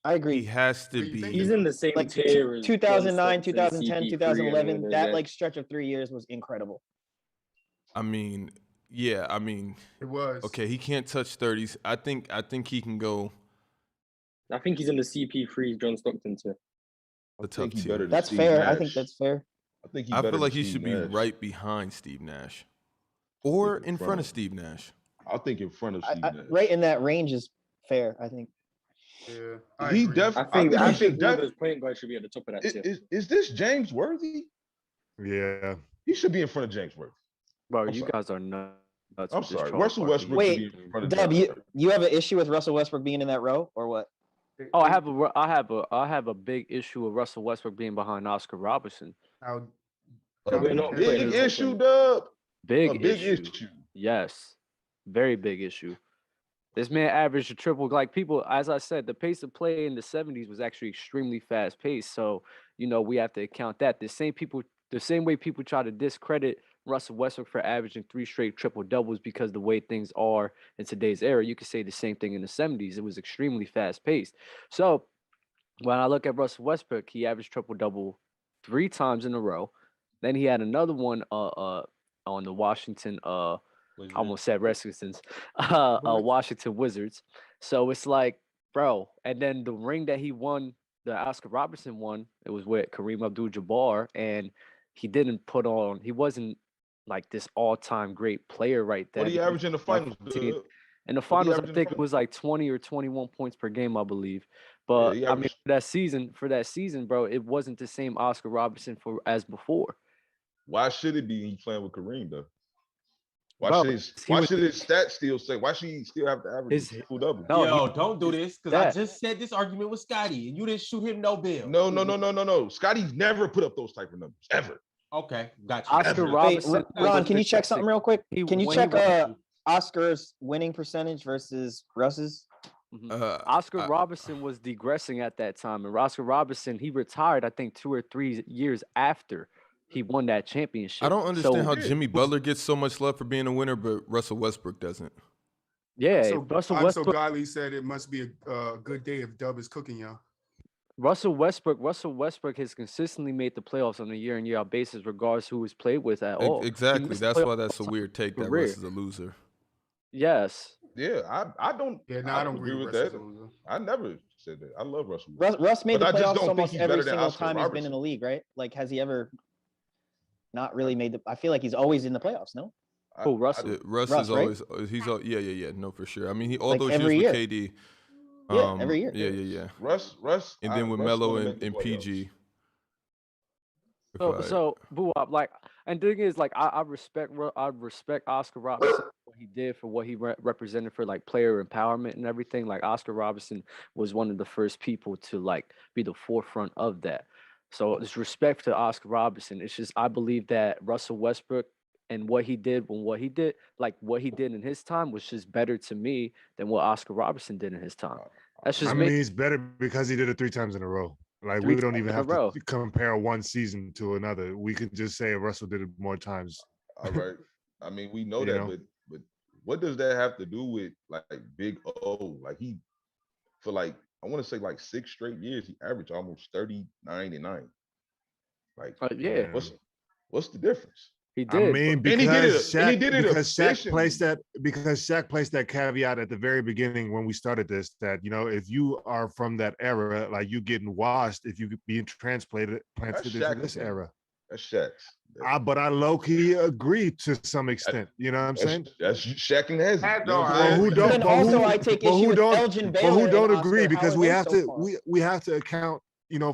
I agree. He has to What you be. thinking? He's in the same Like tier as 2009, John Stockton, 2010, CP3 2011, and that all like stretch of 3 years was incredible. I mean, yeah. I mean, It was. okay. He can't touch 30s. I think he can go I think he's in the CP3 John Stockton tier. the I top think he tier. better than That's Steve fair. Nash. I think that's fair. I think I better feel like than he should Steve be Nash. right behind Steve Nash, or think in front of Steve Nash. I think in front of Steve Nash. Right in that range is fair, I think. Yeah, I He agree. definitely. I think all those point guards should be at the top of that tier. Is this James Worthy? Yeah. He should be in front of James Worthy. Bro, I'm you sorry. guys are nuts. I'm with this sorry. Charles Russell Barkley. Westbrook Wait, should be in front of Dub, James Worthy. you have an issue with Russell Westbrook being in that row or what? Oh, I have a big issue with Russell Westbrook being behind Oscar Robertson. How We're not Big putting Big him issue, top Dub. Big, A big issue. issue. Yes, very big issue. This man averaged a triple. Like people, as I said, the pace of play in the 70s was actually extremely fast paced. So, we have to account that. The same way people try to discredit Russell Westbrook for averaging 3 straight triple doubles because the way things are in today's era, you could say the same thing in the 70s. It was extremely fast paced. So when I look at Russell Westbrook, he averaged triple double 3 times in a row. Then he had another one on the Washington I almost said Redskins, Washington Wizards. So it's like, bro, and then the ring that he won, the Oscar Robertson won, it was with Kareem Abdul-Jabbar, and he wasn't like this all-time great player right there. What do you average in the finals? In the finals, I think it was like 20 or 21 points per game, I believe. But he I mean, averaged- for that season, bro, it wasn't the same Oscar Robertson as before. Why should it be he playing with Kareem though? Why Bro, should his stats still say? Why should he still have to average triple double? No, Yo, don't do this because I that. just said this argument with Scotty and you didn't shoot him no bill. No. Scotty's never put up those type of numbers ever. Okay, got you. Oscar Wait, Robertson. Wait, Ron, can you check something real quick? Can you check won- Oscar's winning percentage versus Russ's? Oscar Robertson was degressing at that time, and Oscar Robertson, he retired, I think 2 or 3 years after he won that championship. I don't understand how Jimmy Butler gets so much love for being a winner, but Russell Westbrook doesn't. Yeah, So Russell I'm so Westbrook. godly said it must be a good day if Dub is cooking, y'all. Russell Westbrook has consistently made the playoffs on a year in year out basis, regardless who he's played with at all. He Exactly. missed the That's why playoffs that's a all weird take that career. Russ is a loser. Yes. Yeah, I don't. Yeah, no, I don't agree with that. Russ's loser. I never said that. I love Russell. Russ made But the I just playoffs don't think almost he's every better than single Oscar time he's been in the league, right? Like, has he ever not really made the? I feel like he's always in the playoffs. No. Oh, Russell. Russ Russ, is always yeah. No, for sure. I mean, all Like those every years year. with KD. Yeah, every year. Yeah. Russ. And then with Russ Melo gonna make the and playoffs. PG. So Boo-Wop, like, and the thing is, like, I respect Oscar Robertson for what he did, for what he represented for like player empowerment and everything. Like, Oscar Robertson was one of the first people to like be the forefront of that. So there's respect to Oscar Robertson. It's just I believe that Russell Westbrook and what he did in his time was just better to me than what Oscar Robertson did in his time. That's just I mean, he's better because he did it 3 times in a row. Like, we don't even have to compare one season to another. We could just say Russell did it more times. All right. I mean, we know that, but what does that have to do with like Big O? Like, he for like I want to say like 6 straight years, he averaged almost 39 and 9. Like, Yeah, what's the difference? he I did. mean, And he did it. And he did it because Shaq efficiently. placed that caveat at the very beginning when we started this, that if you are from that era, like you getting washed if you being transplanted That's into Shaq's this opinion. era. That's Shaq's. But I low-key agree to some extent. You know what I'm saying? That's Shaq and Hezzy. Had You know what I'm no, saying? Who But don't? then But also who, I take but issue who with don't? Elgin But Baylor who and don't Oscar, agree? how Because it we went have so to. far. We have to account.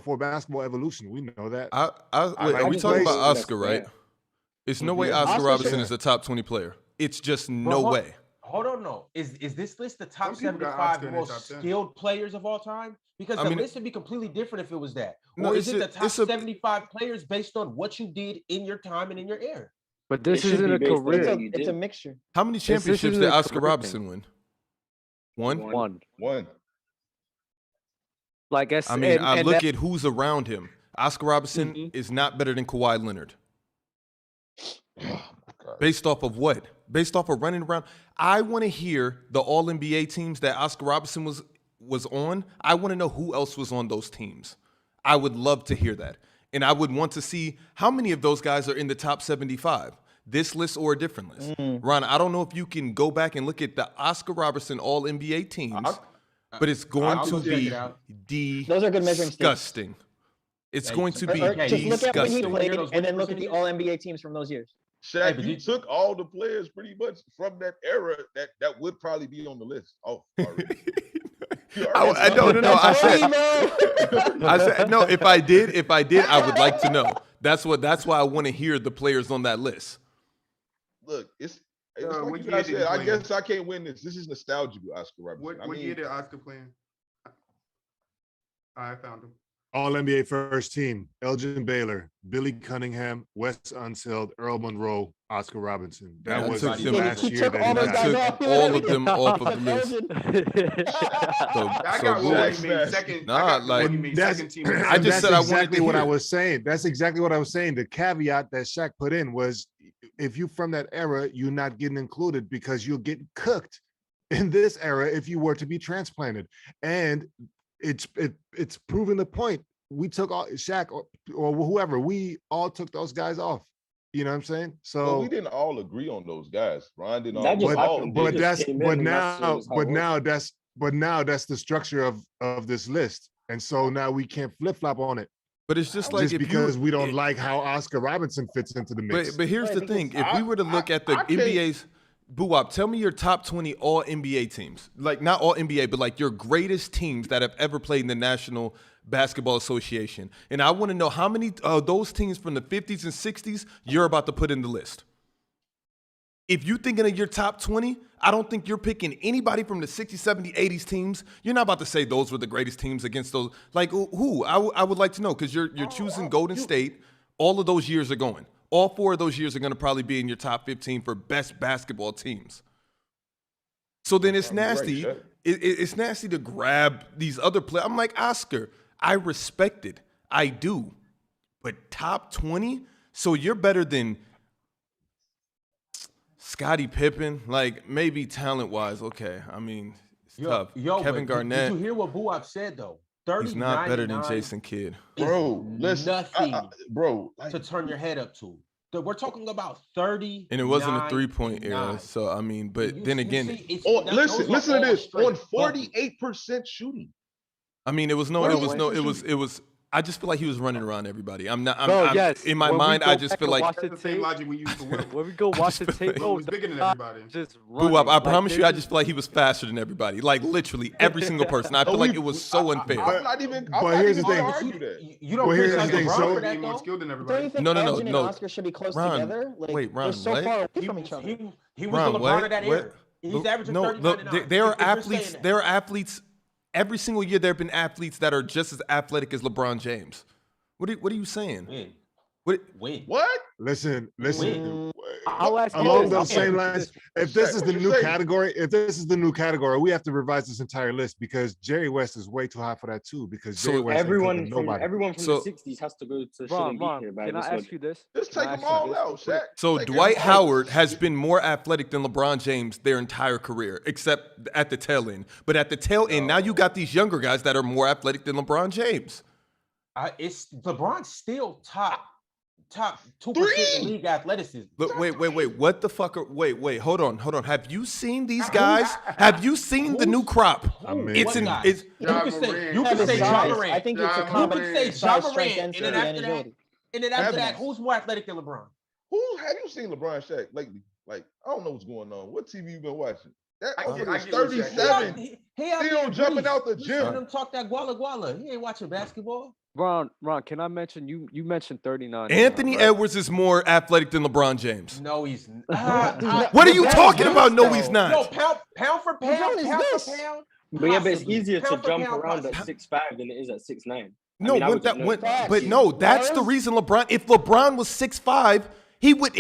For basketball evolution. We know that. Wait, I are we can talking place- about Oscar, right? It's no way Yeah. Oscar Oscar Robertson should- is a top 20 player. It's just Bro, no way. Hold on, no. Is this list the top Some people got 75 Oscar in their top most 10. skilled players of all time? Because I the mean, list would be completely different if it was that. No, Or is it's it the a- top it's a- 75 players based on what you did in your time and in your era? But this It should isn't be a based on career. what you It's a did. mixture. How many This championships isn't did a Oscar career Robertson thing. win? One. One. One. Like I mean, I and look that- at who's around him. Oscar Robertson Mhm. is not better than Kawhi Leonard. God. Based off of what? Based off of running around. I want to hear the All NBA teams that Oscar Robertson was on. I want to know who else was on those teams. I would love to hear that, and I would want to see how many of those guys are in the top 75. This list or a different list. Ron, I don't know if you can go back and look at the Oscar Robertson All NBA teams, but it's going I'll to go check be it out. Those are good measuring sticks. disgusting. It's Hey, going to or- be or Just look at when he disgusting. played, Those and then look at percentages? the All NBA teams from those years. Shaq, but you you- took all the players pretty much from that era that would probably be on the list. Oh, already. No. I said no. If I did, I would like to know. That's why I want to hear the players on that list. Look, it's what like you year guys did he said. I play guess I can't win this. This is nostalgia with Oscar Robertson. What I mean, year did Oscar play in? I found him. All NBA first team: Elgin Baylor, Billy Cunningham, Wes Unseld, Earl Monroe, Oscar Robinson. That Yeah, was took the them- last He year took that all he those I guys had. took off. all of them off of the list. I So got one when he made Shaq, second. nah, I got like- when he made That's, second team. I just that's said I wanted exactly to what I hear. was saying. That's exactly what I was saying. The caveat that Shaq put in was, if you from that era, you're not getting included because you'll get cooked in this era if you were to be transplanted. And it's proven the point. We took all Shaq or whoever. We all took those guys off. You know what I'm saying? but So, we didn't all agree on those guys. Ron didn't That just all. happened. but They just came in and that's just how it was. now that's the structure of this list. And so now we can't flip flop on it. But it's just like Just if because you, we don't like how Oscar Robinson fits into the mix. But here's Right, the because thing: if we were to look at the I can't- NBA's, Boo-Wop, tell me your top 20 All NBA teams. Like not All NBA, but like your greatest teams that have ever played in the National Basketball Association. And I want to know how many of those teams from the 50s and 60s you're about to put in the list. If you're thinking of your top 20, I don't think you're picking anybody from the 60s, 70s, 80s teams. You're not about to say those were the greatest teams against those. Like who? I would like to know because you're choosing Golden State. All of those years are going. All 4 of those years are going to probably be in your top 15 for best basketball teams. So then it's nasty. Shaq. It's nasty to grab these other players. I'm like, Oscar, I respect it. I do. But top 20? So you're better than Scottie Pippen? Like, maybe talent-wise, okay. I mean, it's tough. Kevin Garnett, Did you hear what Boo-Wop said, though? he's not better than 39 Jason Kidd. is Bro, listen, nothing bro. Like, to turn your head up to. We're talking about 30. And it wasn't a three-point era. So, I mean, but then again, listen to this. On 48% shooting. I mean, it was I just feel like he was running around everybody. In my When we mind, go I just back feel and like watch That's the the same tape, logic we used to win. when we go watch the tape, Bro was bigger than everybody. just Boo-Wop, running. I Like, promise you, they're I just feel like he was faster than everybody. Like literally every single person. I feel like it was so unfair. I'm not even. but here's the thing. Argue that. You don't Well, here's the criticize thing, LeBron so- for that, Being more though? skilled than Don't you everybody. think No, Elgin and no. Oscar should be close Ron, together? Like, wait, Ron, they're so what? far away He from was each other. he was Ron, the LeBron what? of that What? era. He's averaging No, 39 look, and 9. there are If you're athletes. saying that. There are athletes. Every single year, there have been athletes that are just as athletic as LeBron James. What are you saying? Man, Win. What? Listen. I'll ask you Along this. those same lines, if this is the new Say. category, we have to revise this entire list because Jerry West is way too high for that too. Because Jerry West ain't Everyone cooking from nobody. the 60s has to go to shouldn't be here. Can I ask you this? Just Can take I them ask you all this out, real quick? Shaq. So Take Dwight them all out. Howard has been more athletic than LeBron James their entire career, except at the tail end. But at the tail end, now you got these younger guys that are more athletic than LeBron James. It's LeBron's still top 2% in league athleticism. Look, wait. What the fuck? Wait. Hold on. Have you seen these guys? Have you seen the new crop? I mean, It's in. guy? It's You can say Size. John Morant. I think it's a Ja combination. Morant. Size, Ja strength, Morant, density, and then and after that- agility. And then after that, Evidence. who's more athletic than LeBron? Who have you seen LeBron Shaq lately? Like, I don't know what's going on. What TV you been watching? That I over get- I there, get what you're 37. He out Still there in jumping Greece. out the Listen to gym. them talk that guala. He ain't watching basketball. Ron, can I mention you mentioned 39. Anthony right? Edwards is more athletic than LeBron James. No, he's Dude, not. What are you LeBron talking James, about? No, he's though. not. No, pound for pound, LeBron is pound this. for pound. But yeah, but it's possibly. easier to Pound for jump pound, around at possibly. 6'5" than it is at 6'9". No, I but Facts. no, that's the Players- reason LeBron. If LeBron was 6'5", he would.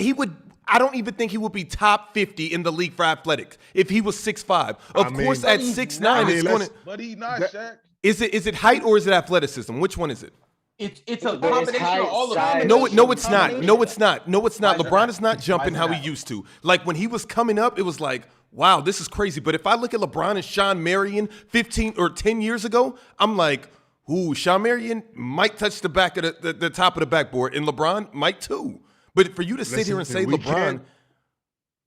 I don't even think he would be top 50 in the league for athletics if he was 6'5". Of I mean- course, But at he's 6'9", not. it's going to. But he not That- Shaq. Is it height or is it athleticism? Which one is it? It's a But it's combination height, of all of size. them. No, it's not. No, it's not. Why is it LeBron not? is not jumping Why is it how he not? used to. Like when he was coming up, it was like, wow, this is crazy. But if I look at LeBron and Sean Marion 15 or 10 years ago, I'm like, ooh, Sean Marion might touch the back of the top of the backboard, and LeBron might too. But for you to sit here and say we LeBron, can't-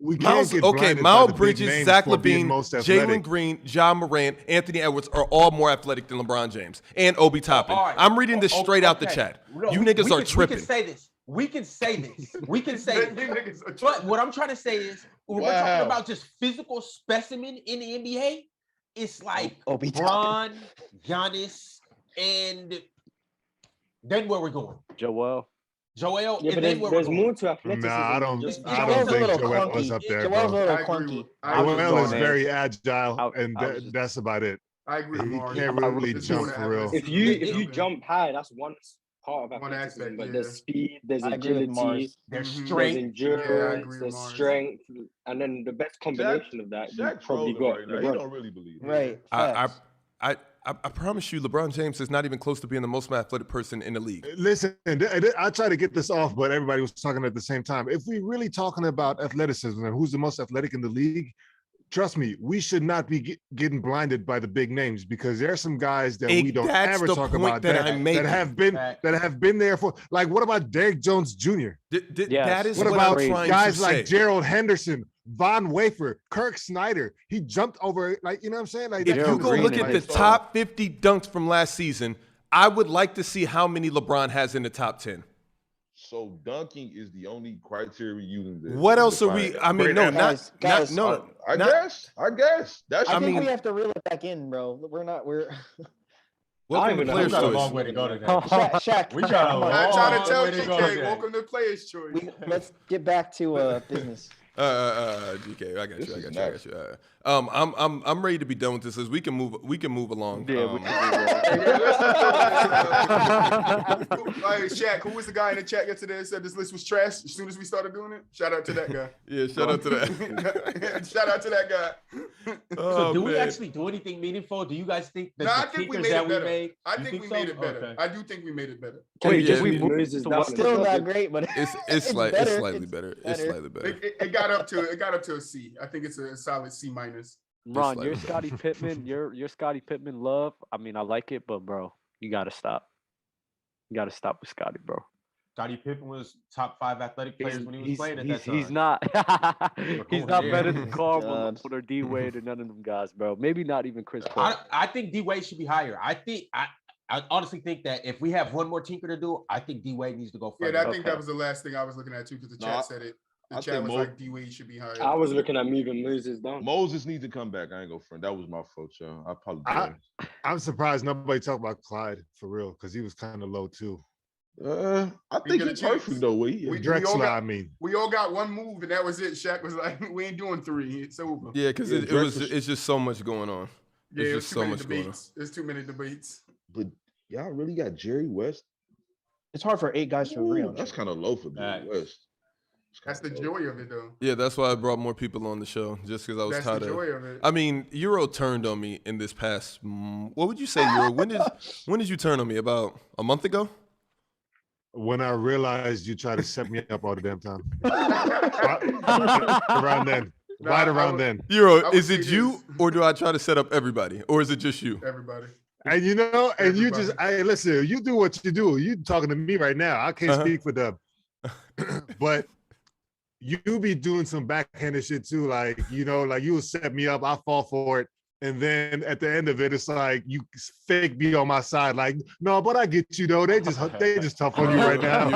We can't get blinded by Miles the big Bridges, names Zach for being LaVine, most athletic. Jalen Green, Ja Morant, Anthony Edwards are all more athletic than LeBron James and Obi Toppin. All right. I'm reading this straight out the Okay. chat. No, You we niggas are can- tripping. We can say this. We can say this. We can say You this. niggas are But tripping. what I'm trying to say is, when we're Wow. talking about just physical specimen in the NBA, it's like Obi Bron, Giannis, and then where we're going. Joel. Joel, Yeah, and but then where we're there's going. more to athleticism. Nah, I than don't. just- I Joel's don't a think little Joel clunky. was up there, Joel's a bro. little I agree clunky. with- I agree with Joel is going very agile, I and was just- that's about it. I agree with He Mars. can't really There's jump more to for real. athleticism If than you jumping. jump high, that's one part of One athleticism. aspect, But yeah. there's speed, there's I agree with agility, Mars. There's Mhm. there's strength. endurance, Yeah, I agree with there's Mars. strength, and then the best combination of that you Shaq probably trolling got right now. He LeBron. don't really believe it. Right. facts. I promise you, LeBron James is not even close to being the most athletic person in the league. Listen, I try to get this off, but everybody was talking at the same time. If we really talking about athleticism and who's the most athletic in the league, trust me, we should not be getting blinded by the big names because there are some guys that we don't That's ever the talk point about that I'm making. that have been there for. Like, what about Derrick Jones Jr.? Yes. That is What what, about I'm trying guys to like say. Gerald Henderson, Von Wafer, Kirk Snyder? He jumped over, like, you know what I'm saying? Like, If that you dude go was look like- at the top 50 dunks from last season, I would like to see how many LeBron has in the top 10. So dunking is the only criteria using this. What else are we? I mean, no, Guys, no. I not- guess. That's I I think mean- we have to reel it back in, bro. We're Welcome to even know. Players' We got a Choice. long way to go today. Shaq. We got a come on. long I'm trying to tell way to go TK, today. welcome to Players' Choice. Let's get back to business. GK, I got This you. is I nuts. got you. I'm ready to be done with this. As we can move along. Yeah, we can Hey, Shaq, who was the guy in the chat yesterday that said this list was trash as soon as we started doing it? Shout out to that guy. Yeah, shout out to that. Shout out to that guy. Oh, So do we man. actually do anything meaningful? Do you guys think that No, I the think we kickers made that it we better. made? I you think we so? made it better. Okay. I do think we made it better. Can we Yeah, just we move moved Moses to down? what? Still not great, but It's slightly better. It's better. slightly better. It got up to a C. I think it's a solid C minus. Ron, like you're that. Scottie Pippen. You're Scottie Pippen love. I mean, I like it, but bro, you gotta stop. You gotta stop with Scottie, bro. Scottie Pippen was top 5 athletic players when he was playing at that time. He's not. He's going not there. better than Carl God. Malone or D Wade or none of them guys, bro. Maybe not even Chris Paul. I think D Wade should be higher. I honestly think that if we have one more tinker to do, I think D Wade needs to go Yeah, further. I think Okay. that was the last thing I was looking at too, because the No, chat said it. The I chat think was Mo- like D Wade should be higher. I was looking at moving Moses down. Moses needs to come back. I ain't go front. That was my fault, y'all. I apologize. I'm surprised nobody talked about Clyde for real because he was kind of low too. I We think get a he's chance. perfect though. He We- is. all Drexler, got- I mean. We all got one move, and that was it. Shaq was like, "We ain't doing 3. It's over." Yeah, because Yeah, it's just so much going on. Yeah, There's it's just too so many much going on. debates. There's too many debates. But y'all really got Jerry West It's hard for 8 guys to agree on. That's kind of low for the West. That's the joy of it, though. Yeah, that's why I brought more people on the show, just because I was tired That's the joy of it. I mean, Euro turned on me in this past. What would you say, Euro? When did you turn on me? About a month ago? When I realized you tried to set me up all the damn time. Around then. Right around then. Euro, is it you or do I try to set up everybody? Or is it just you? Everybody. And you know, and everybody. You just, listen, you do what you do. You talking to me right now. I can't speak for Dub. But you be doing some backhanded shit too. Like, you know, like you will set me up, I fall for it. And then at the end of it, it's like you fake be on my side. Like, no, but I get you though. They just tough on you right now.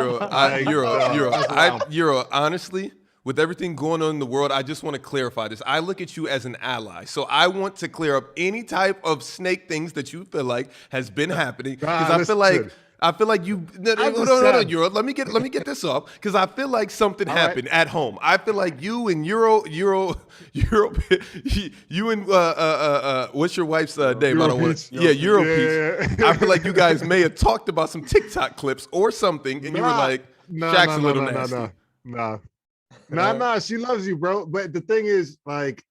Euro, honestly, with everything going on in the world, I just want to clarify this. I look at you as an ally. So I want to clear up any type of snake things that you feel like has been happening. Because I feel like you. No, Euro. Let me get this off because I feel like something happened at home. I feel like you and Euro, you and what's your wife's name? I don't want. Yeah, Euro Peach. I feel like you guys may have talked about some TikTok clips or something, and you were like, "Shaq's a little nasty." Nah. She loves you, bro. But the thing is, like,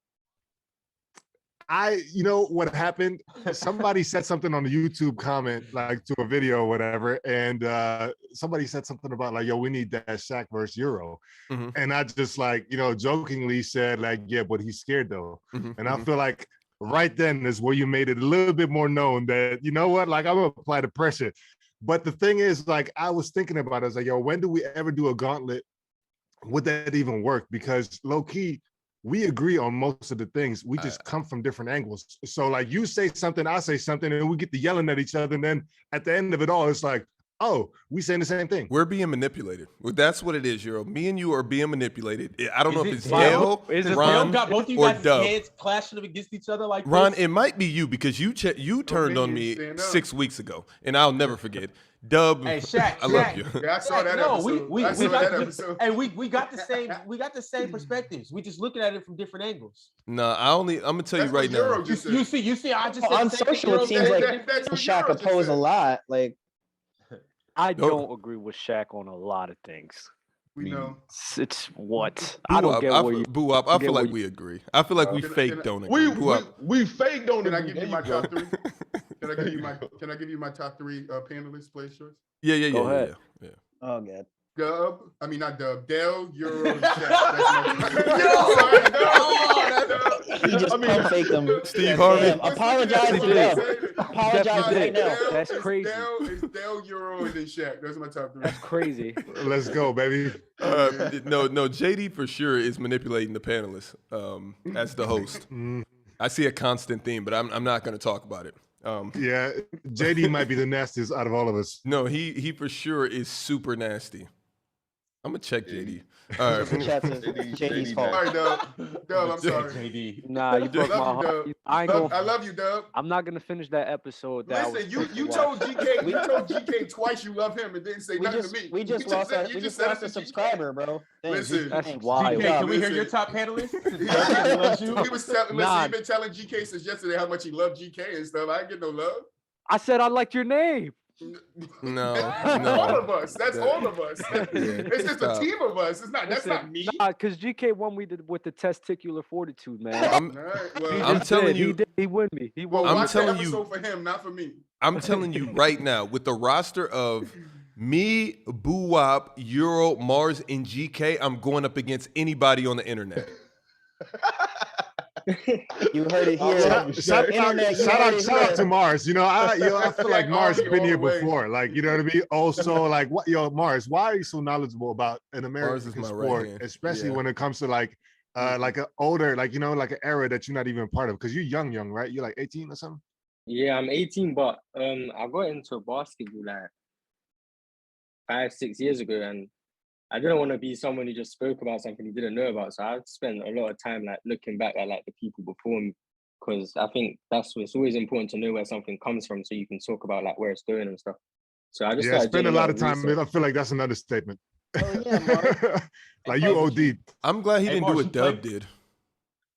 you know what happened? Somebody said something on the YouTube comment, like to a video or whatever, and somebody said something about like, "Yo, we need that Shaq versus Euro," and I just like, you know, jokingly said like, "Yeah, but he's scared though," and I feel like right then is where you made it a little bit more known that, you know what, like I'm gonna apply the pressure. But the thing is, like, I was thinking about it, I was like, "Yo, when do we ever do a gauntlet? Would that even work?" Because low key, we agree on most of the things. We just come from different angles. So like you say something, I say something, and we get to yelling at each other. And then at the end of it all, it's like, oh, we saying the same thing. We're being manipulated. Well, that's what it is, Euro. Me and you are being manipulated. I don't know if it's Yale, Ron, got both of you or guys' Dub. heads clashing against each other like Ron, this? it might be you because you turned on me 6 weeks ago, and I'll never forget. Dub, hey Shaq, I love you. Yeah, I saw that episode. We saw got that episode. Hey, we got the same perspectives. We just looking at it from different angles. No, I'm gonna tell you right now. You see, I just on social it seems like Shaq oppose a lot. Like, I don't agree with Shaq on a lot of things. We know. It's what I don't get where you. Boo up. I feel like we agree. I feel like we fake don't agree. We fake don't agree. Can I give you my top 3? Can I give you my top 3 panelists, please, Shorts? Yeah. Go ahead. Yeah. Oh god. Not Dub. Dell, Euro, Shaq. He just pump faked them. Steve Harvey. Apologize to Dub. Apologize right now. That's crazy. It's Dell, Euro, and then Shaq. Those are my top 3. That's crazy. Let's go, baby. No, JD for sure is manipulating the panelists as the host. I see a constant theme, but I'm not going to talk about it. Yeah, JD might be the nastiest out of all of us. No, he for sure is super nasty. I'm gonna check JD. All right, JD's fault. All right, Dub, I'm sorry. JD. Nah, you broke my heart. I love you, Dub. I'm not gonna finish that episode. Listen, you told GK twice you love him and didn't say nothing to me. We just lost a subscriber, bro. Listen, that's wild. GK, can we hear your top panelist? He was telling. Listen, you've been telling GK since yesterday how much he loved GK and stuff. I ain't get no love. I said I liked your name. No. All of us. That's all of us. It's just a team of us. It's not. That's not me. Nah, because GK won me with the testicular fortitude, man. I'm telling you, he won me. He won. I'm telling you, for him, not for me. I'm telling you right now, with the roster of me, Boo Wop, Euro, Mars, and GK, I'm going up against anybody on the internet. You heard it here. Shout out to Mars. You know, I feel like Mars been here before. Like, you know what I mean? Also, like, Mars, why are you so knowledgeable about an American sport, especially when it comes to like an older, like, you know, like an era that you're not even part of? Because you're young, right? You're like 18 or something. Yeah, I'm 18, but I got into basketball like 5-6 years ago, and I didn't want to be someone who just spoke about something he didn't know about. So I spent a lot of time like looking back at like the people before me, because I think it's always important to know where something comes from so you can talk about like where it's going and stuff. So I just spend a lot of time. I feel like that's an understatement. Oh yeah, Mark. Like you OD'd. I'm glad he didn't do what Dub did.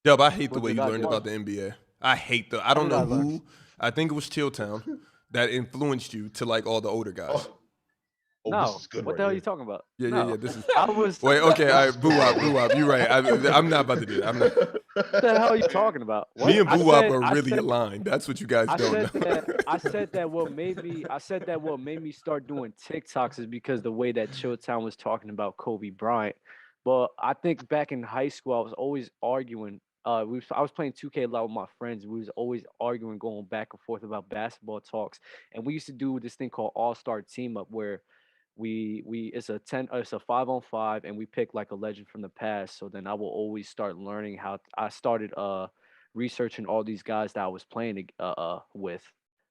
Dub, I hate the way you learned about the NBA. I don't know who. I think it was Chilltown that influenced you to like all the older guys. Oh, No, this is good what right the hell are here. you talking about? Yeah, No. yeah. This is. I was. Wait, okay, all right, boo wop. You're right. I'm not about to do that. I'm not. What the hell are you talking about? Me and I boo wop said- are I really said- aligned. That's what you guys I don't said know. that. I said that what made me start doing TikToks is because the way that Chilltown was talking about Kobe Bryant. But I think back in high school, I was always arguing. I was playing 2K a lot with my friends. We was always arguing, going back and forth about basketball talks. And we used to do this thing called All-Star Team Up, where it's a 5-on-5, and we pick like a legend from the past. So then I will always start learning how I started researching all these guys that I was playing with.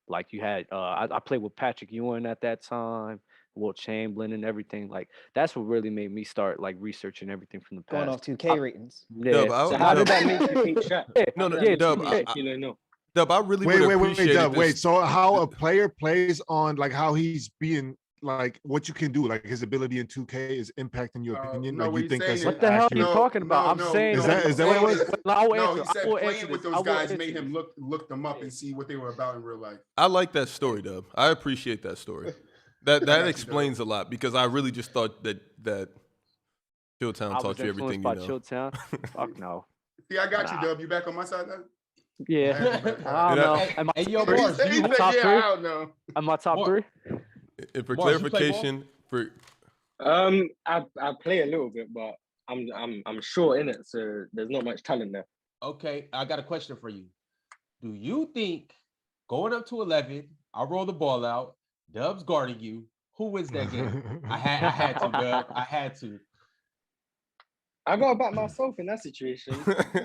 Like you had I played with Patrick Ewing at that time, Will Chamberlain and everything. Like that's what really made me start like researching everything from the past. Going off 2K ratings. Yeah. Dub, So how did that make you think Shaq? No, How no, did that make Dub, you I- think Shaquille O'Neal? Dub, I really Wait, would wait, appreciate Dub. this. Wait, so how a player plays on like how he's being like what you can do, like his ability in 2K is impacting your opinion. no, Like what you he's think that's saying What the hell are you No, talking about? no, I'm no, saying Is that- is that what it was? I will No, answer. he I said will playing answer with this. those I will guys answer made him this. look them up and see what they were about in real life. I like that story, Dub. I appreciate that story. That got you, explains a lot because I really just thought that Chilltown I was taught you everything influenced you by know. Chilltown. Fuck no. See, I got Nah. you, Dub. You back on my side now? Yeah. I don't know. Am I Hey, yo, top three? Mars, do He you said, top yeah, three? I don't know. Am I top What? three? And for Mars, you play ball? clarification, I play a little bit, but I'm short in it, so there's not much talent there. Okay, I got a question for you. Do you think going up to 11, I roll the ball out, Dub's guarding you, who wins that game? I had to, Dub. I had to. I gotta back myself in that situation.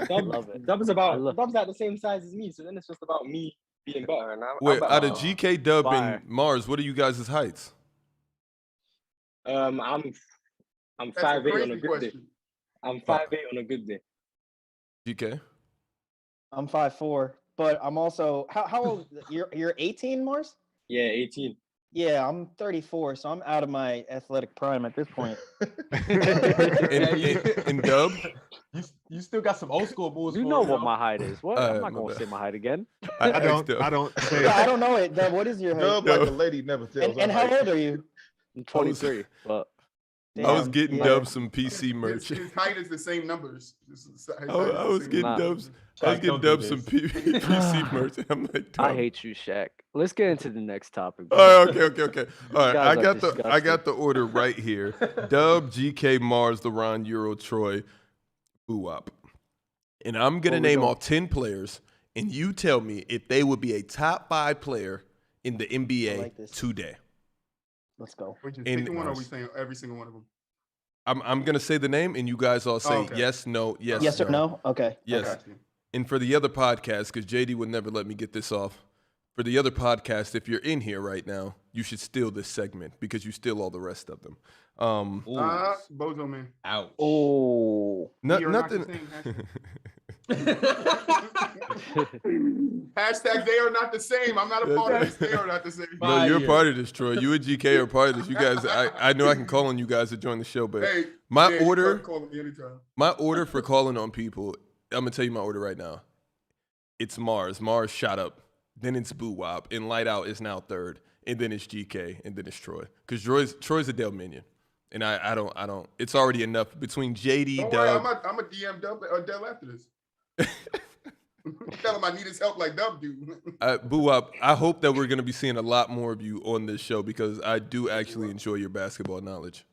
Love it. Dub's love- like the same size as me, so then it's just about me being better. And wait, back out of myself. GK, Dub, Fire. and Mars, what are you guys' heights? I'm That's a 5'8" on a crazy good day. question. I'm 5'8" on a good day. GK? I'm 5'4", but I'm also how old? You're 18, Mars? Yeah, 18. Yeah, I'm 34, so I'm out of my athletic prime at this point. And Dub? You still got some old school moves. You for know it, what though. my height is. What? I'm not my gonna bad. say my height again. I asked don't Dub. I don't say Yeah, I don't know it. Dub, what is your height? Dub like a lady never tells. And how old are you? I'm 23, but I was Damn, getting yeah. Dub some PC merch. His height is the same numbers. I was getting Nah. Dubs. I was Shaq, getting don't do Dubs some this. PC merch. I'm like, Dub. I hate you, Shaq. Let's get into the next topic. bro. Oh, okay. All right, guys I are got disgusting. the order right here. Dub, GK, Mars, LeBron, Euro, Troy, Boo-Wop. And I'm gonna What we name doing? off 10 players, and you tell me if they would be a top 5 player in the NBA I like this. today. Let's go. We're just In- picking one, or are we saying every single one of them? I'm gonna say the name, and you guys all say Okay. yes, no, yes, Yes or no? Okay. Yes. Got you. And for the other podcast, because JD would never let me get this off, for the other podcast, if you're in here right now, you should steal this segment because you steal all the rest of them. Ooh, Bozo man. ouch. Oh. We are not the nothing. same, Hashtag they are not the same. I'm not a part of this. They are not the same. No, you're a Fire. part of this, Troy. You and GK are part of this. You guys, I know I can call on you guys to join the show, but Hey, my yeah, you order, can call me anytime. my order for calling on people, I'm gonna tell you my order right now. It's Mars. Mars shot up. Then it's Boo-Wop. And Light Out is now third. And then it's GK. And then it's Troy. Because Troy's a Dell minion. And I don't. It's already enough between JD, Don't worry, Dub. I'm a DM Dell after this. Tell him I need his help like Dub do. Boo-Wop, I hope that we're gonna be seeing a lot more of you on this show because I do actually enjoy your basketball knowledge.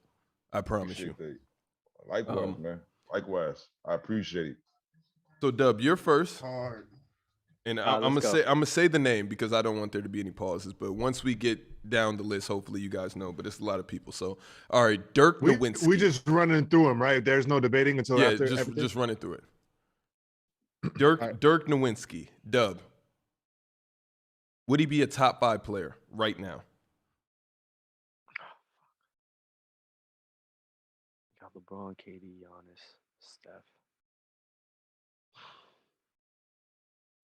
I promise you. Appreciate that. Likewise, man. Likewise. I appreciate it. So Dub, you're first. Hard. And Alright, I'm let's gonna say the name because I don't want there to be any pauses. But once we get down the list, hopefully you guys know. But it's a lot of people. So all right, Dirk Nowitzki. we just running through them, right? There's no debating until yeah, after everything? just running through it. Dirk Alright. Dirk Nowitzki, Dub. Would he be a top 5 player right now? Got LeBron, KD, Giannis, Steph.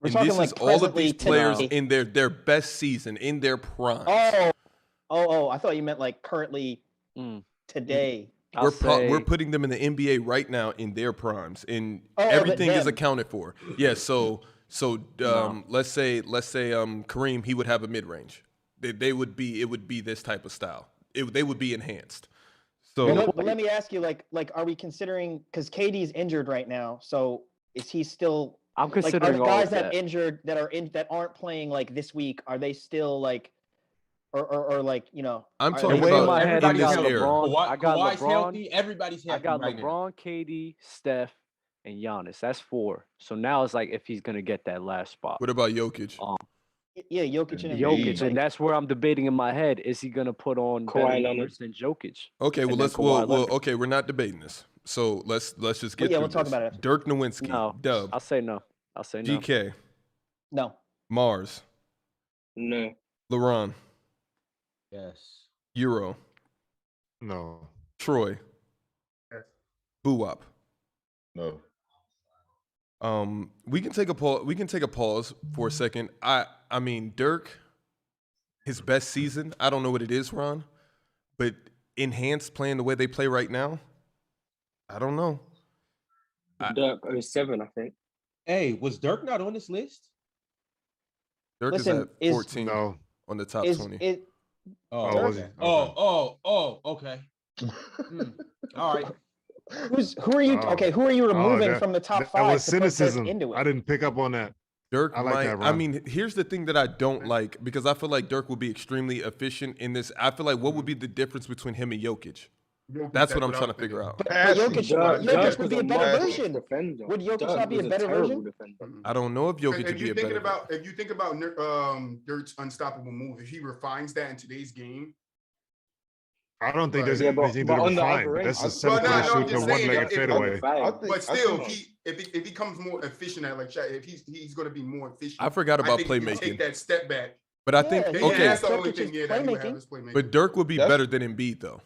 We're And talking this like is all of presently these players today. in their best season, in their prime. Oh, I thought you meant like currently Mm. today. I'll We're say- putting them in the NBA right now in their primes, and Oh, everything is them. accounted for. Yeah, so No. let's say Kareem, he would have a mid range. It would be this type of style. they would be enhanced. Well, So let me ask you, like, are we considering, because KD's injured right now, so is he still? I'm Like, are considering the all guys of that that. injured that aren't playing like this week? Are they still like, or like I'm are talking they Way in about my head, I in this got era. LeBron. I got Kawhi's LeBron. healthy. Everybody's I healthy got right now. LeBron, KD, Steph, and Giannis. That's 4. So now it's like if he's gonna get that last spot. What about Jokic? Yeah, Jokic and Embiid. Jokic, and that's where I'm debating in my head. Is he gonna put on better Kawhi Leonard. numbers than Jokic? Okay, well and then let's Kawhi Leonard. okay, we're not debating this. So let's just get yeah, through we'll talk this. about it after. Dirk Nowitzki, No, Dub, I'll say no. I'll say no. GK, No. Mars, No. LeBron, Yes. Euro, No. Troy, Yes. Buwap. No. We can take a pause. We can take a pause for a second. I mean, Dirk, his best season. I don't know what it is, Ron, but enhanced playing the way they play right now. I don't know. Dirk 07, I think. Hey, was Dirk not on this list? Dirk Listen, is at 14 No. on the top Is 20. it? Oh, Oh, was he? okay. Okay. Okay. All right. Who are you? Oh. Okay, who are you removing that- from the top That 5 was to put Dirk cynicism. into it? I didn't pick up on that. Dirk I like might. that, I Ron. mean, here's the thing that I don't like because I feel like Dirk will be extremely efficient in this. I feel like what would be the difference between him and Jokic? Jokic, That's what I'm I trying to was figure thinking. out. But Passing. Jokic would be a better passing. version. Defender. Would Jokic Dirk not be a was better terrible version? defender. I don't know if Jokic If could be you a thinking better. about if you think about Dirk's unstoppable move, if he refines that in today's game, I don't think there's Yeah, but- anything but to on the refine. other end- That's a Well, 7-footer no, I'm shooter, just saying, one-legged if- fadeaway. but still, Come on. if he becomes more efficient at like Shaq, if he's going to be more efficient. I forgot about think he can playmaking, Take that step back. but I think Yeah, Yeah, okay. that's the only Jokic's thing. Yeah, that he would have playmaking. his playmaking. But Dirk would be That's- better than Embiid though,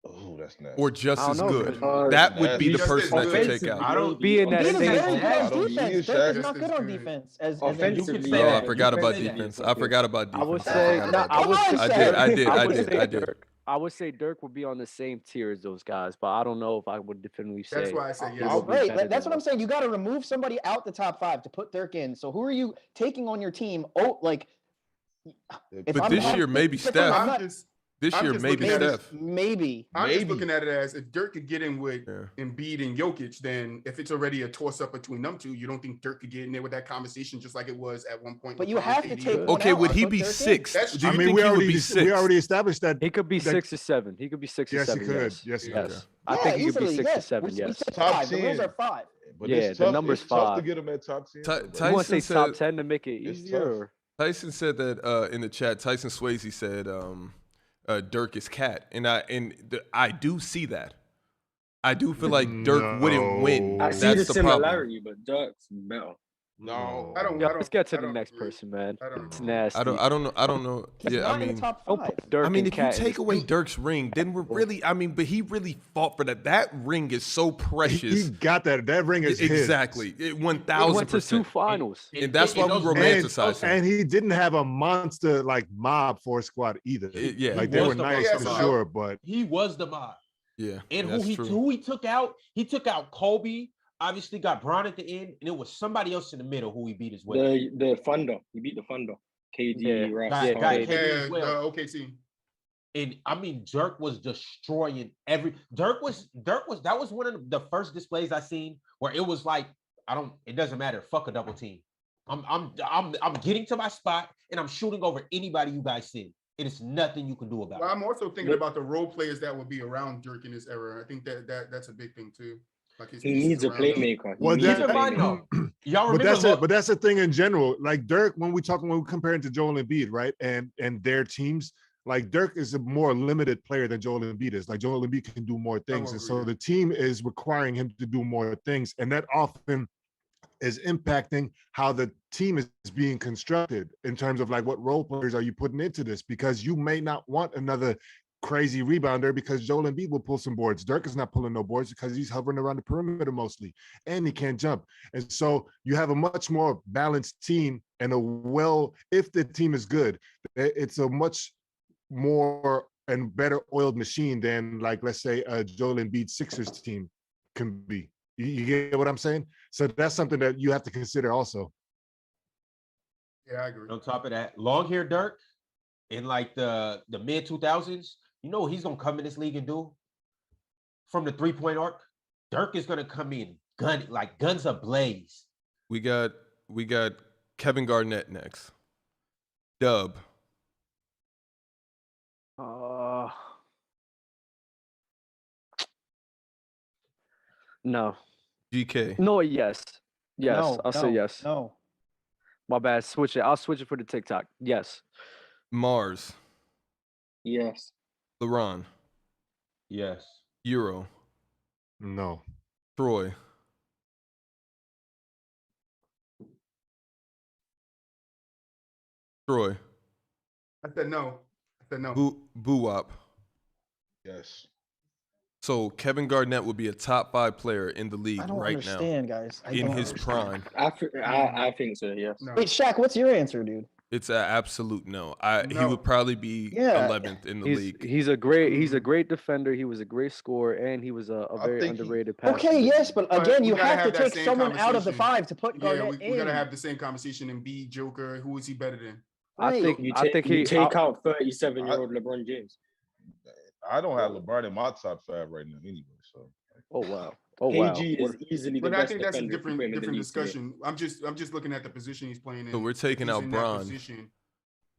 Oh, that's nasty. or just I as don't know, good. man. That would be the Just as person that good. could take out. I don't be in that Embiid is same very good I on don't defense. use Dirk is Shaq. not good on defense. As Offensively, say Oh, that. I forgot You about can say that. defense. I forgot about defense. I would I say forgot no. about I would defense. Come on, say I did. I would say I did. Dirk. I would say Dirk would be on the same tier as those guys, but I don't know if I would definitively say. That's why I say he yes. would be Right, better that's than what I'm those. saying. You got to remove somebody out the top 5 to put Dirk in. So who are you taking on your team? Oh, like. If But I'm- this I'm- year, maybe but Steph. I'm I'm not- just This I'm year, just maybe looking at it- Steph. Maybe. I'm just Maybe. looking at it as if Dirk could get in with Yeah. Embiid and Jokic, then if it's already a toss up between them two, you don't think Dirk could get in there with that conversation just like it was at one point. But with you LeBron, have to KD. take one Okay, out would and he put be Dirk in. 6? That's Do true. you I mean, think we he would already be 6? we already established that. He could be that- 6 or 7. He could be 6 or Yes, 7. he could. Yes. Yes, he Yes. could. I Yeah, think he could be easily, 6 or yes. 7. We Yes. said Top 5. The rules 10. are 5. But Yeah, it's the tough, number's it's tough to 5. get him at top 10. Ty- but- Ty- You want to say Tyson top said- 10 to make it It's easier? tough. Or? Tyson said that in the chat. Tyson Swayze said Dirk is cat, and I do see that. I do feel like Dirk wouldn't win. No. I That's see the the problem. similarity, but Dirk's better. No, I don't. Yeah, I don't let's get to I the don't next agree. person, man. I don't It's know. nasty. I don't know. He's Yeah, not I mean, in the top Don't 5. put Dirk I mean, and if you Cat in take this- away Dirk's ring, then we're really. I mean, but he really fought for that. That ring is so He precious. got that. That ring is his. Exactly. It He went to 1000%. 2 finals. And that's why we those romanticize him. And he didn't have a monster like mob force squad either. Yeah. Like He they was were the nice most for mob. sure, but He was the mob. Yeah, And that's true. who he took out? He took out Kobe. Obviously, got Bron at the end, and it was somebody else in the middle who he beat as well. The Thunder. He beat the Thunder. KD, Yeah. Russ. Got Yeah, KD Yeah, as well. the OKC. And I mean, Dirk was destroying Dirk was that was one of the first displays I seen where it was like, it doesn't matter, fuck a double team. I'm getting to my spot and I'm shooting over anybody you guys see. It is nothing you can do about Well, it. I'm also thinking about the role players that would be around Dirk in this era. I think that's a big thing too. Like his He pieces needs a around him. playmaker. He Well, needs that- a Keep in mind, playmaker. though, y'all but remember that's it. Lo- But that's the thing in general. Like Dirk, when we compare it to Joel Embiid, right? And their teams, like Dirk is a more limited player than Joel Embiid is. Like Joel Embiid can do more things, and so agree. the team is requiring him to do more things, and that often is impacting how the team is being constructed in terms of like what role players are you putting into this, because you may not want another crazy rebounder because Joel Embiid will pull some boards. Dirk is not pulling no boards because he's hovering around the perimeter mostly, and he can't jump. And so you have a much more balanced team, and if the team is good, it's a much more and better oiled machine than, like, let's say a Joel Embiid Sixers team can be. You get what I'm saying? So that's something that you have to consider also. Yeah, I agree. On top of that, long hair Dirk in like the mid 2000s, you know what he's gonna come in this league and do from the 3-point arc? Dirk is gonna come in guns ablaze. We got Kevin Garnett next. Dub. No. GK. No, yes. Yes. No, I'll say yes. No. My bad. Switch it. I'll switch it for the TikTok. Yes. Mars. Yes. LeBron. Yes. Euro. No. Troy. Troy. I said no. Boo-wop. Yes. So Kevin Garnett would be a top 5 player in the league I don't right understand, guys. now in his prime. I think so. Yes. No. Wait, Shaq, what's your answer, dude? It's an absolute no. He No. would probably be Yeah. 11th in the league. He's a great defender. He was a great scorer, and he was a I very think he- underrated passer. Okay, yes, but But again, we you gotta have to have that take same someone out of the conversation. 5 to put Yeah, Garnett we in. gotta have the same conversation and be Joker. Who is he better than? I Right. think You I think he take out 37-year-old LeBron James. I don't have LeBron in my top 5 right now anyway. So Oh wow. Oh wow. KG is easily the But I best think that's a defender. different in the league today. discussion. I'm just looking at the position he's playing in. So we're taking He's out in that Bron. position.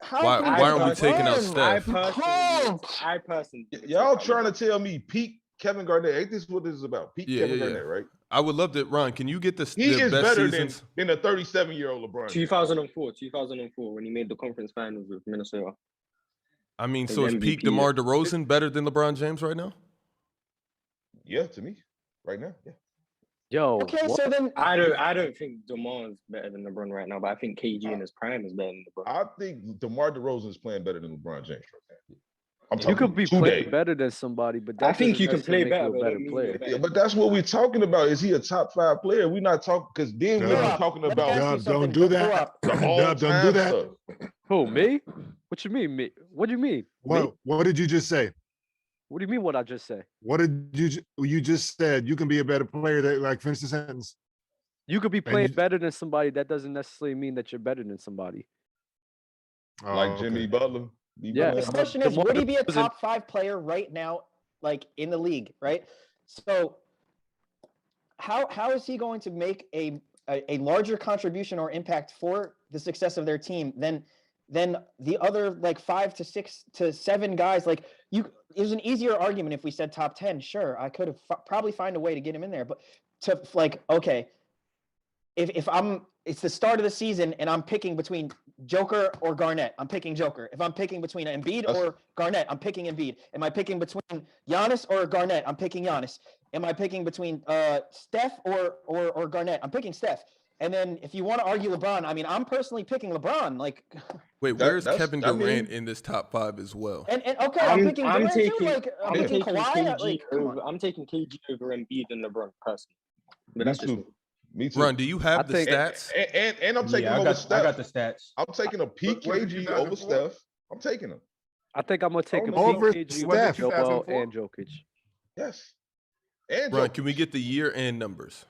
How Why- can why you aren't we taking out defend? Steph? I personally y'all trying to tell me peak Kevin Garnett? Ain't this what this is about? Peak Kevin Garnett, right? I would love to. Ron, can you get the He is best better seasons? than a 37-year-old LeBron. 2004 when he made the conference finals with Minnesota. I mean, His so is MVP, peak DeMar DeRozan better than LeBron James right now? Yeah, to me, right now. Yeah. Yo. Okay, what- so then I don't think DeMar's better than LeBron right now, but I think KG in his prime is better than LeBron. I think DeMar DeRozan is playing better than LeBron James right now. I'm you talking could be today. playing better than somebody, but that I think doesn't you can play necessarily make better, you a but better don't mean player. you're better. Yeah, but that's what we're talking about. Is he a top 5 player? We're not talking because then we're Dub. talking Let me about ask you Dub, don't something, do go that. up. the Dub, don't do all-time that. stuff. Who, me? What you mean, me? What do you mean? Me? What did you just say? What do you mean what I just said? What did you just said? You can be a better player. That like finish the sentence. You could be And playing you- better than somebody. That doesn't necessarily mean that you're better than somebody. Like Oh, Jimmy okay. Butler. Be Yeah. better The than question the is, more would he be a DeRozan- top 5 player right now, like in the league, right? So how is he going to make a larger contribution or impact for the success of their team than the other like 5 to 6 to 7 guys? Like it was an easier argument if we said top 10. Sure, I could have probably find a way to get him in there, but to like, okay, if it's the start of the season and I'm picking between Joker or Garnett, I'm picking Joker. If I'm picking between Embiid or Garnett, I'm picking Embiid. Am I picking between Giannis or Garnett? I'm picking Giannis. Am I picking between Steph or Garnett? I'm picking Steph. And then if you want to argue LeBron, I mean, I'm personally picking LeBron. Like, Wait, That- where's that's- Kevin I mean- Durant in this top 5 as well? and okay, I'm picking Durant too. Like, I'm I'm picking taking Kawhi. KG Like, come on. over. I'm taking KG over Embiid and LeBron personally. But that's just me. Me too. Ron, do you have the think- stats? And I'm taking Yeah, him I over got Steph. the stats. I'm taking a peak Was it KG over 2004? Steph. I'm taking him. I think I'm gonna take him Over KG, Steph. Joel, 2004? and Jokic. Yes. And Ron, Jokic. can we get the year and numbers?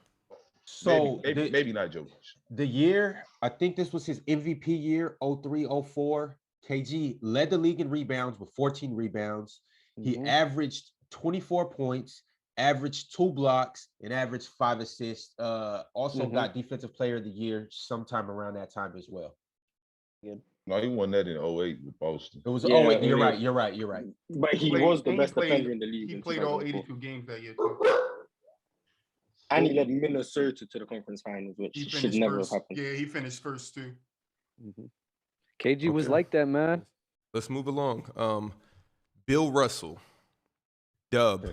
So maybe not Jokic. the year, I think this was his MVP year, 03-04. KG led the league in rebounds with 14 rebounds. He Mhm. averaged 24 points, averaged 2 blocks, and averaged 5 assists. Also Mhm. got Defensive Player of the Year sometime around that time as well. No, he won that in 08 with Boston. It was Yeah, oh wait, you're yeah. right, you're right, you're right. But he played- was the and best played- defender in the league. He in played all 2004. 82 games that year too. And he led Minnesota to the conference finals, which He should finished never first. have happened. Yeah, he finished first too. Mhm. KG was Okay. like that, man. Let's move along. Bill Russell. Dub.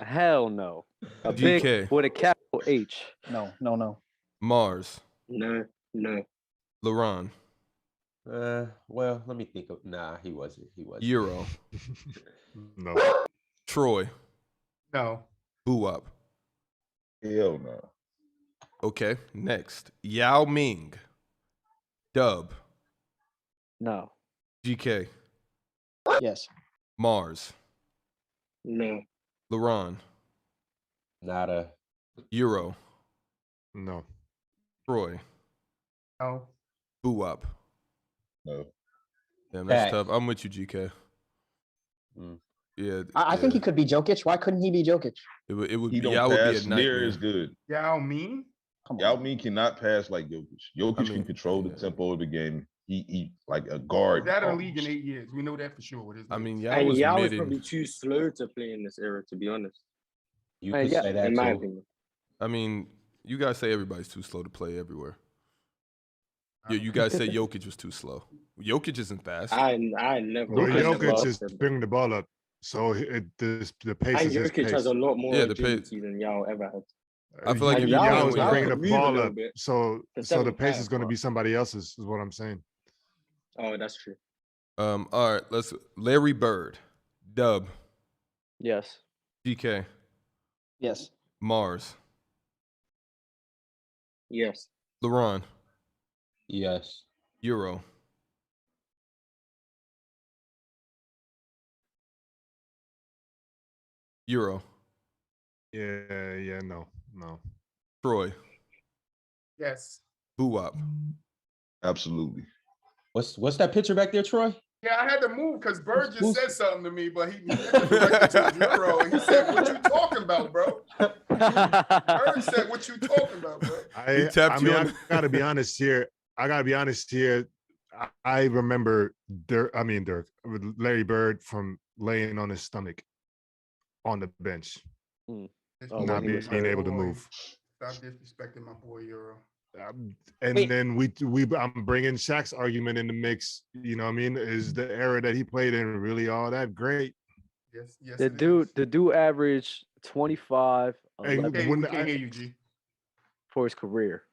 Hell no. A GK. big with a capital H. No. Mars. No. LeBron. Well, let me think of he wasn't. Euro. No. Troy. No. Boo-wop. Hell no. Okay, next. Yao Ming. Dub. No. GK. Yes. Mars. No. LeBron. Nada. Euro. No. Troy. No. Boo-wop. No. Damn, that's Facts. tough. I'm with you, GK. Mm. Yeah, I think he could be Jokic. Why couldn't he be Jokic? It would He be. don't Yao would be a pass near nightmare. as good. Yao Ming? Come on. Yao Ming cannot pass like Jokic. Jokic mean, can control the yeah. tempo of the game. He like a guard. That in the league in almost. 8 years. We know that for sure. With his I mean, legs. Yao And was Yao is mid. probably too slow to play in this era, to be honest. You Hey, could yeah, say that In my too. opinion. I mean, you guys say everybody's too slow to play everywhere. Yeah, you guys say Jokic was too slow. Jokic isn't fast. I never. Well, I never Jokic is said that. bringing the ball up, so the pace And is his Jokic pace. has a lot more Yeah, the pace. agility than Yao ever had. I feel like And if you're Yao dealing is with Yao is bringing the move a ball little up, bit so to the pace 7'5", is going to but- be somebody else's. Is what I'm saying. Oh, that's true. all right, let's Larry Bird, Dub, Yes. GK, Yes. Mars, Yes. LeBron, Yes. Euro, Euro, Yeah, no. Troy, Yes. Boo-Wop. Absolutely. What's that picture back there, Troy? Yeah, I had to move because Bird just said something to me, but he directed to Euro. He said, "What you talking about, bro?" Bird said, "What you talking about, bro?" He tapped you on- I gotta be honest here. I remember Larry Bird from laying on his stomach on the bench, Oh, not when he being was hurt. able to move. Stop disrespecting my boy Euro. And Wait. then I'm bringing Shaq's argument in the mix. You know what I mean? Is the era that he played in really all that great? Yes, yes. The dude averaged 25 Hey, 11 Hey, when we can't I- hear you, G. for his career.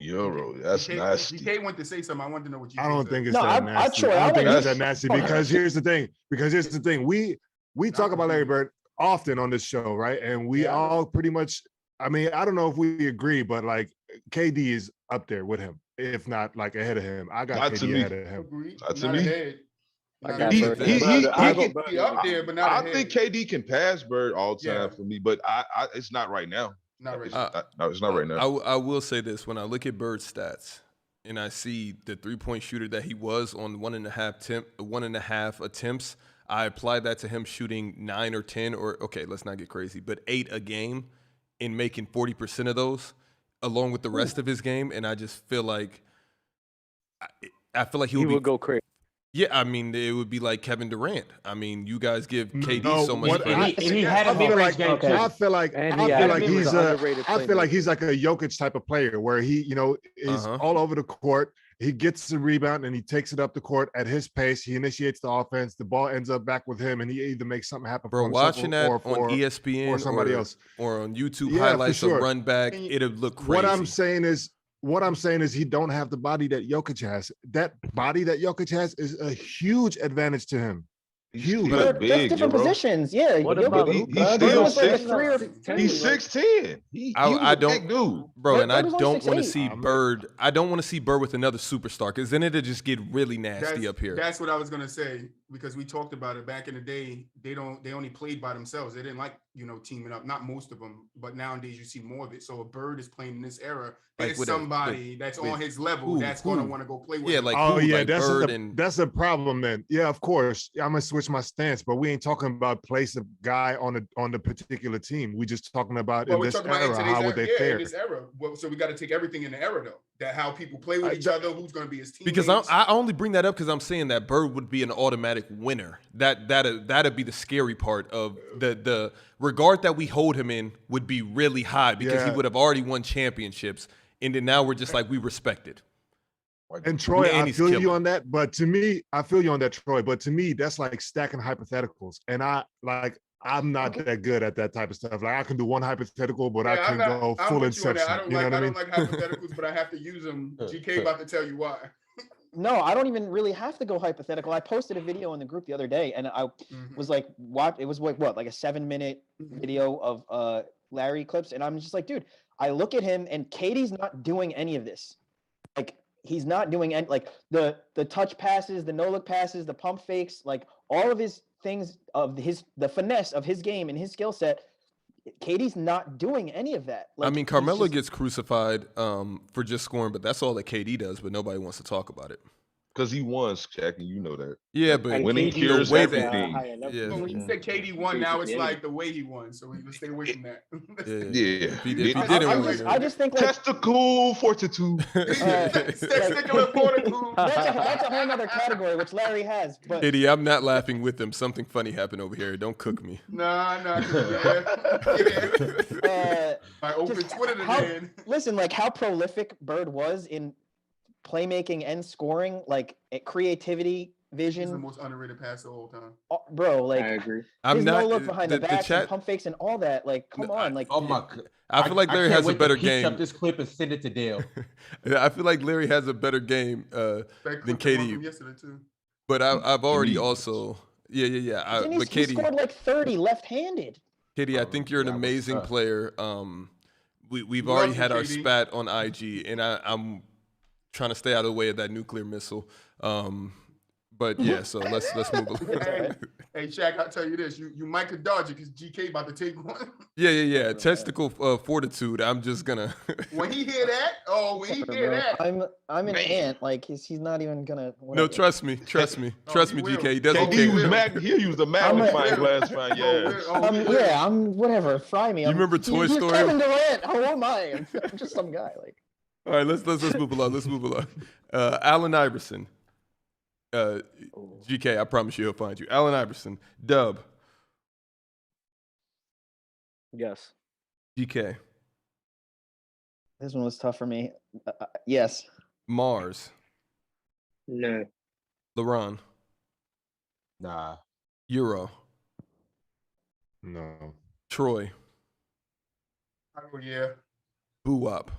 Euro. That's nasty. DK went to say something. I wanted to know what you. I don't think it's No, that I- nasty. Troy, I I don't think like- it's that nasty because here's the thing. We talk about Larry Bird often on this show, right? And we Yeah. all pretty much. I mean, I don't know if we agree, but like KD is up there with him, if not like ahead of him. I got Not to KD me. ahead of him. Agreed. To Not me. ahead. I Not got ahead. Bird he- ahead. he He can- can be up there, but not I ahead. think KD can pass Bird all time Yeah. for me, but I it's not right now. Not right It's now. no, it's not right now. I will say this: when I look at Bird's stats and I see the 3-point shooter that he was on 1.5 attempts, I apply that to him shooting 9 or 10 or okay, let's not get crazy, but 8 a game and making 40% of those, along with the rest of his game, and I just feel like I feel like he He would would be. go crazy. Yeah, I mean, it would be like Kevin Durant. I mean, you guys give KD No, so much what credit. I- And he had I a feel mid-range like- game okay. too. I feel like And I he feel had like a he's underrated I feel like playmaker. he's like a Jokic type of player where he, is Uh-huh. all over the court. He gets the rebound and he takes it up the court at his pace. He initiates the offense. The ball ends up back with him, and he either makes something happen for Bro, himself watching that or for on ESPN or somebody else. or on YouTube Yeah, for highlights sure. of run back, And it'll look crazy. What I'm saying is he don't have the body that Jokic has. That body that Jokic has is a huge advantage to him. Huge. He's That's big, different bro. positions. Yeah. What Jokic- about He- Luka? he's Bird still was like a 6'. 3 or He's 6'10". He was I a don't, big dude. bro, and I Bird was only don't want to 6'8". see Bird. I don't want to see Bird with another superstar because then it'll just get really nasty up here. That's what I was gonna say because we talked about it back in the day. They only played by themselves. They didn't like teaming up. Not most of them, but nowadays you see more of it. So a Bird is playing in this era. Like There's with somebody that's with on his level who? that's gonna Who? want to go play with. Yeah, him. like Oh who? yeah, Like Bird and that's a problem then. Yeah, of course. I'm gonna switch my stance, but we ain't talking about place a guy on the particular team. We just talking about Well, in we're this talking about era in today's how era. would they Yeah, fare. in this era. Well, so we got to take everything in the era though. That how people play with each other, who's going to be his teammates. because I only bring that up because I'm saying that Bird would be an automatic winner. That'd be the scary part of the regard that we hold him in would be really high because he Yeah. would have already won championships, and then now we're just like we respect it. And Troy, And I he's feel you killing. on that, but to me, I feel you on that, Troy. But to me, that's like stacking hypotheticals, and I'm not that good at that type of stuff. Like I can do one hypothetical, but I Yeah, can go I'm full with you on that. inception. I don't You know like what I mean? hypotheticals, but I have to use them. GK about to tell you why. No, I don't even really have to go hypothetical. I posted a video in the group the other day, and I Mhm. was like, "What?" It was like what, like a 7-minute video of Larry clips, and I'm just like, dude, I look at him, and Katie's not doing any of this. Like he's not doing any like the touch passes, the no look passes, the pump fakes, like all of his things of the finesse of his game and his skill set. Katie's not doing any of that. I Like, mean, he's Carmelo just- gets crucified for just scoring, but that's all that KD does. But nobody wants to talk about it. because he won, Shaq, and you know that. Yeah, but winning KD cures way everything. Yeah. But when you said KD won, now it's like the way he won. So we stay away from that. Yeah. If he didn't win, I just think like testicle fortitude. Testicular fortitude. that's a whole other category, which Larry has. But Kitty, I'm not laughing with him. Something funny happened over here. Don't cook me. Nah. I opened Twitter today. listen, like how prolific Bird was in playmaking and scoring, like creativity, He's the vision, most underrated passer of all time. bro. Like I agree. I'm his not no look behind the back, chat. and pump fakes, and all that. Like, come on, like Oh my god. I feel like Larry can't has a wait to better piece game. up this clip and send it to Dale. I feel like Larry has a better game That than clip came on KD. from yesterday too. But I've already Indeed. also yeah. and he But Katie, scored like 30 left-handed. Katie, I think you're an That was amazing tough. player. We've Love already you, had our KD. spat on IG, and I'm trying to stay out of the way of that nuclear missile. But yeah, so let's move along. Hey, Shaq, I'll tell you this: you might could dodge it because GK about to take one. Yeah. Testicle fortitude. I'm just gonna. When he hear that, I'm an ant. Like he's not even gonna. No, Whatever. trust me, he will. GK. He does KD okay. he'll use the magnifying glass. Fine, yeah. Yeah, I'm whatever. Fry me. You remember Toy he's Story? Kevin Durant. How am I? I'm just some guy. Like. All right, let's move along. Let's move along. Allen Iverson. GK, I promise you he'll find you. Allen Iverson. Dub. Yes. GK. This one was tough for me. Yes. Mars. No. LeBron. Nah. Euro. No. Troy. Oh yeah. Boo-Wop.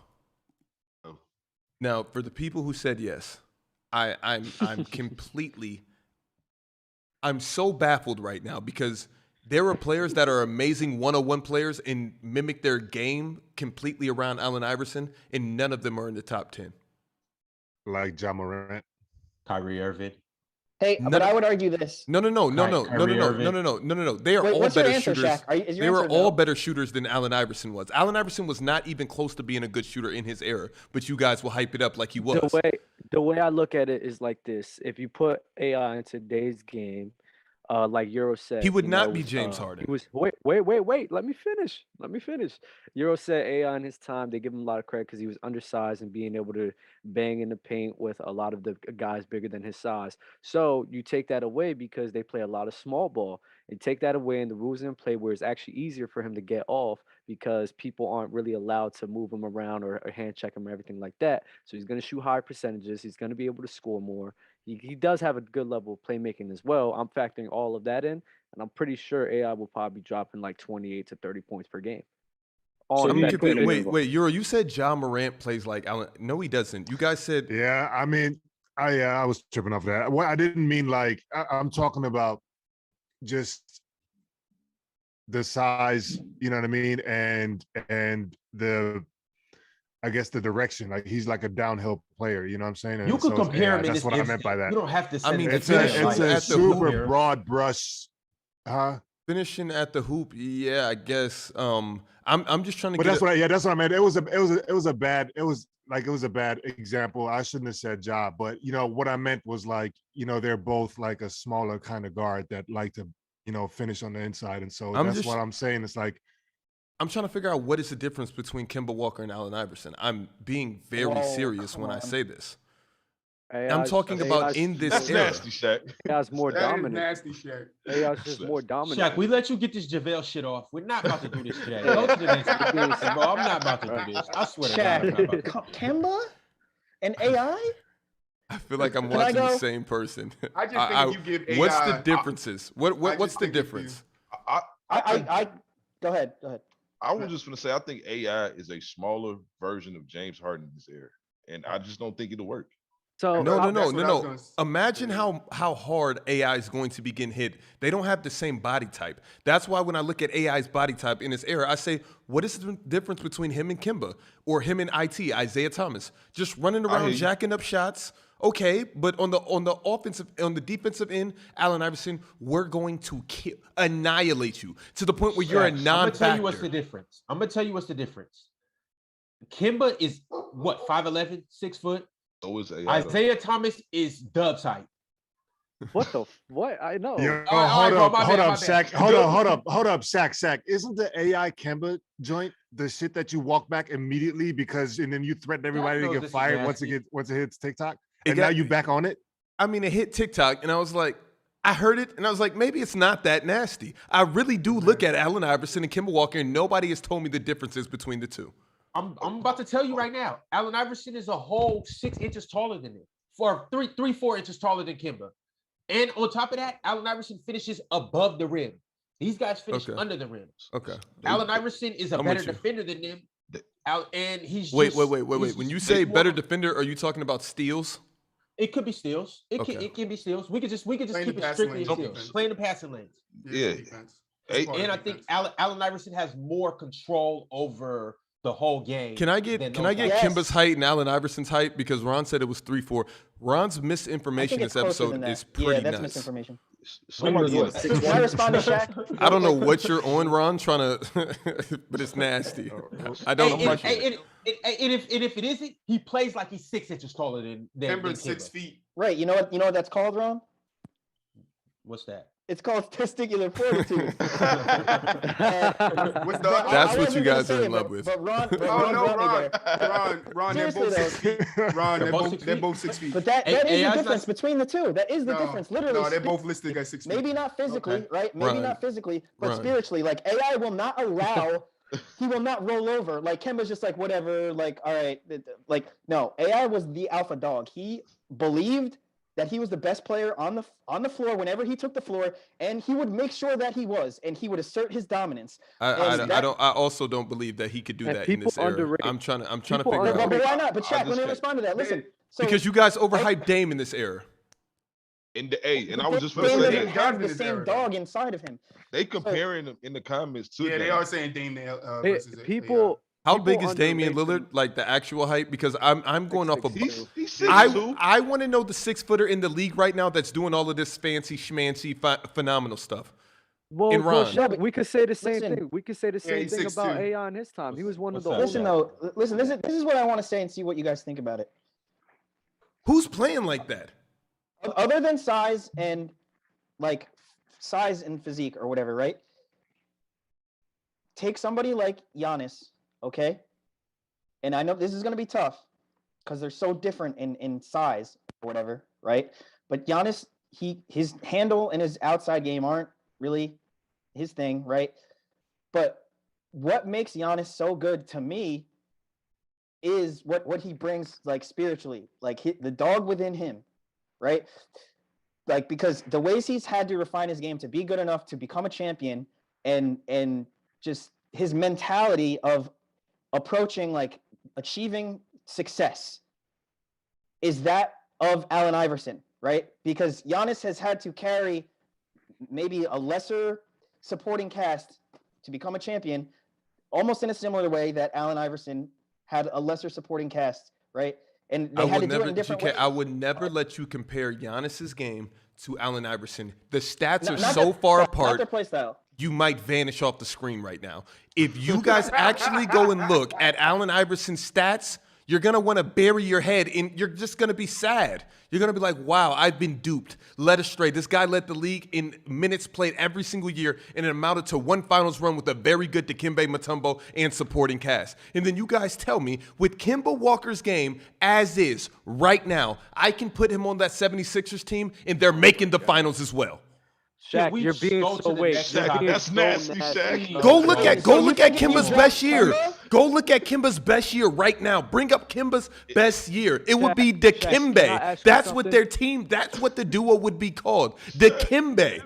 No. Now, for the people who said yes, I'm completely, I'm so baffled right now because there are players that are amazing 101 players and mimic their game completely around Allen Iverson, and none of them are in the top 10. Like Ja Morant. Kyrie Irving. Hey, but I would argue this. No. They are Wait, all what's your better answer, shooters. Shaq? Is your They were answer all no? better shooters than Allen Iverson was. Allen Iverson was not even close to being a good shooter in his era, but you guys will hype it up like he was. The way I look at it is like this: if you put AI in today's game, like Euro said, He would you not know, be James Harden. He was wait. Let me finish. Euro said AI in his time. They give him a lot of credit because he was undersized and being able to bang in the paint with a lot of the guys bigger than his size. So you take that away because they play a lot of small ball. And take that away, and the rules in play where it's actually easier for him to get off because people aren't really allowed to move him around or hand check him or everything like that. So he's going to shoot higher percentages. He's going to be able to score more. He does have a good level of playmaking as well. I'm factoring all of that in, and I'm pretty sure AI will probably be dropping like 28 to 30 points per game. So On you that could put him in individual. Wait, Euro, you said Ja Morant plays like Allen. No, he doesn't. You guys said Yeah, I mean, I was tripping off that. What I didn't mean like I'm talking about just the size, you know what I mean, and the I guess the direction. Like he's like a downhill player, you know what I'm saying? And You could so it's compare AI. him in That's this what I meant instant. by that. You don't have to send mean, it It's to Finish a him, it's at a the super hoop. broad brush, huh? finishing at the hoop. Yeah, I guess. I'm just trying to. But get that's what I meant. It was a bad example. I shouldn't have said job, but you know what I meant was like, you know, they're both like a smaller kind of guard that like to, you know, finish on the inside, and so that's what I'm saying. It's like I'm trying to figure out what is the difference between Kemba Walker and Allen Iverson. I'm being very serious when I say this. I'm talking about in this That's era. nasty, Shaq. AI's more That is dominant. nasty shit. AI's just more dominant. Shaq, we let you get this JaVale shit off. We're not about to do this today. Go to the next one. Bro, I'm not about to do this. I swear to God, I'm not about to. Kemba and AI? I feel like I'm Can I watching the go? same person. I just think if you give AI, what's the differences? What's just the think if you- difference? I go ahead. I was just gonna say I think AI is a smaller version of James Harden in this era, and I just don't think it'll work. So No. that's what I was gonna Imagine say. how hard AI is going to be getting hit. They don't have the same body type. That's why when I look at AI's body type in this era, I say, what is the difference between him and Kimba or him and IT, Isaiah Thomas? Just running I hear around, you. jacking up shots. Okay, but on the defensive end, Allen Iverson, we're going to annihilate you to the point where you're a Shaq, I'm non-factor. gonna tell you what's the difference. I'm gonna tell you what's the difference. Kimba is what, 5'11", 6 foot. So is AI. Isaiah Thomas is Dub's height. What? I know. Yo, All right, bro, my hold bad, up, my Sack. bad. Hold up, Sack. Isn't the AI Kemba joint the shit that you walk back immediately and then you threaten everybody to knows get this is fired once nasty. it hits TikTok? It And now got- you back on it? I mean, it hit TikTok, and I was like, I heard it, and I was like, maybe it's not that nasty. I really do look at Allen Iverson and Kemba Walker, and nobody has told me the differences between the two. I'm about to tell you right now. Allen Iverson is a whole 6 inches taller than him, for 4 inches taller than Kimba. And on top of that, Allen Iverson finishes above the rim. These guys finish Okay. under the rims. Okay. Allen Iverson is a I'm better with you. defender than them. And he's Wait. just, When he's you just say more- better defender, are you talking about steals? it could be steals. Okay. It can be steals. We could just Playing keep the it passing strictly lanes, as steals. defense. Playing the passing lanes. Yeah. Defense. Hey, Part of And I defense. think Allen Iverson has more control over the whole game. Can I get than can I those get guys. Yes. Kimba's height and Allen Iverson's height? Because Ron said it was 3'4". Ron's I misinformation think it's this closer episode than that. is Yeah, pretty that's nuts. misinformation. Somebody Kimba's what, get 6'1"? Can I respond to Shaq? I don't know what you're on, Ron, trying to, but it's nasty. I don't And, appreciate it. and if it isn't, he plays like he's 6 inches taller than Kimber's Kimba. 6 feet. Right. You know what that's called, Ron? What's that? It's called testicular fortitude. What's the But other? That's I what wasn't you gonna guys are say in it, love with. But Ron Oh no, brought me there. Ron, they're both Seriously, 6 feet. Ron, they're both both 6 they're feet? both 6 feet. But that is AI's the not- difference between the two. That is the No, difference. Literally, No, they're both listed at 6 feet. maybe not physically, Okay. right? Maybe Right. not physically, but Right. spiritually. Like AI will not allow. He will not roll over. Like Kemba's just like whatever. Like all right, like no. AI was the alpha dog. He believed that he was the best player on the floor whenever he took the floor, and he would make sure that he was, and he would assert his dominance. I also don't believe that he could do And that in this people era. underrate- I'm trying to people figure But, out but why not? But I Shaq, just let me can't- respond to that. Listen, so because you guys overhyped Dame in this era. and I was just Dame gonna say doesn't that have Dame the is same there, though. dog inside of him. they comparing them in the comments too. Yeah, they are saying Dame versus People. How people big is Damian underrate Lillard? Like the actual height? Because I'm going off of. 6'2". He's 6'2". I want to know the 6-footer in the league right now that's doing all of this fancy schmancy phenomenal stuff. Well, And well, Ron. Shaq, we could say the same Listen. thing. We could say the same he's thing 6'2". about AI in his time. He was one of the What's Listen older. though, listen. This is what I want to say and see what you guys think about it. Who's playing like that? Other than size and like size and physique or whatever, right? Take somebody like Giannis, okay? And I know this is going to be tough because they're so different in size or whatever, right? But Giannis, his handle and his outside game aren't really his thing, right? But what makes Giannis so good to me is what he brings like spiritually, like the dog within him, right? Like because the ways he's had to refine his game to be good enough to become a champion and just his mentality of approaching like achieving success is that of Allen Iverson, right? Because Giannis has had to carry maybe a lesser supporting cast to become a champion, almost in a similar way that Allen Iverson had a lesser supporting cast, right? And they had to do it in different ways. I would never let you compare Giannis's game to Allen Iverson. The stats No, are not so their- far not apart. their play style. You might vanish off the screen right now. If you guys actually go and look at Allen Iverson's stats, you're going to want to bury your head and you're just going to be sad. You're going to be like, wow, I've been duped, led astray. This guy led the league in minutes played every single year, and it amounted to one finals run with a very good Dikembe Mutombo and supporting cast. And then you guys tell me, with Kemba Walker's game as is right now, I can put him on that 76ers team, and they're making the finals as well. Shaq, we you're being go to so the wait. next you're Shaq, being that's so nasty, nasty. Shaq. Go look at So Kimba's you best year. Kemba? Go look at Kimba's best year right now. Bring up Kimba's best year. It would be Shaq, can I Dikembe. ask you That's what something? their team. That's what the duo would be called. Dikembe.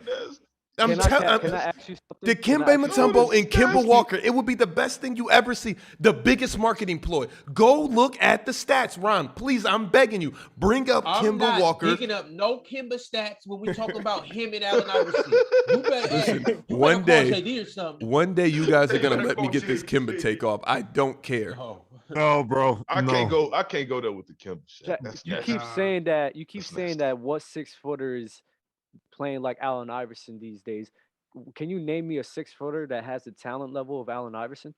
I'm Can I telling. ask you something? Dikembe Can I ask you Mutombo and Kemba Walker. It would be the best thing you ever see. The biggest marketing ploy. Go look at the stats, Ron. Please, I'm begging you. Bring up I'm Kemba not Walker. digging up no Kimba stats when we talk about him and Allen Iverson. You better, Listen, hey, you one better call day- JD or something. One day you guys are gonna let me get this Kimba take off. I don't care. Oh. No, bro. I no. can't go there with the Kimba shit. Shaq, That's you nasty. keep saying that. You keep That's saying nasty. that. What 6-footer is playing like Allen Iverson these days? Can you name me a 6-footer that has the talent level of Allen Iverson?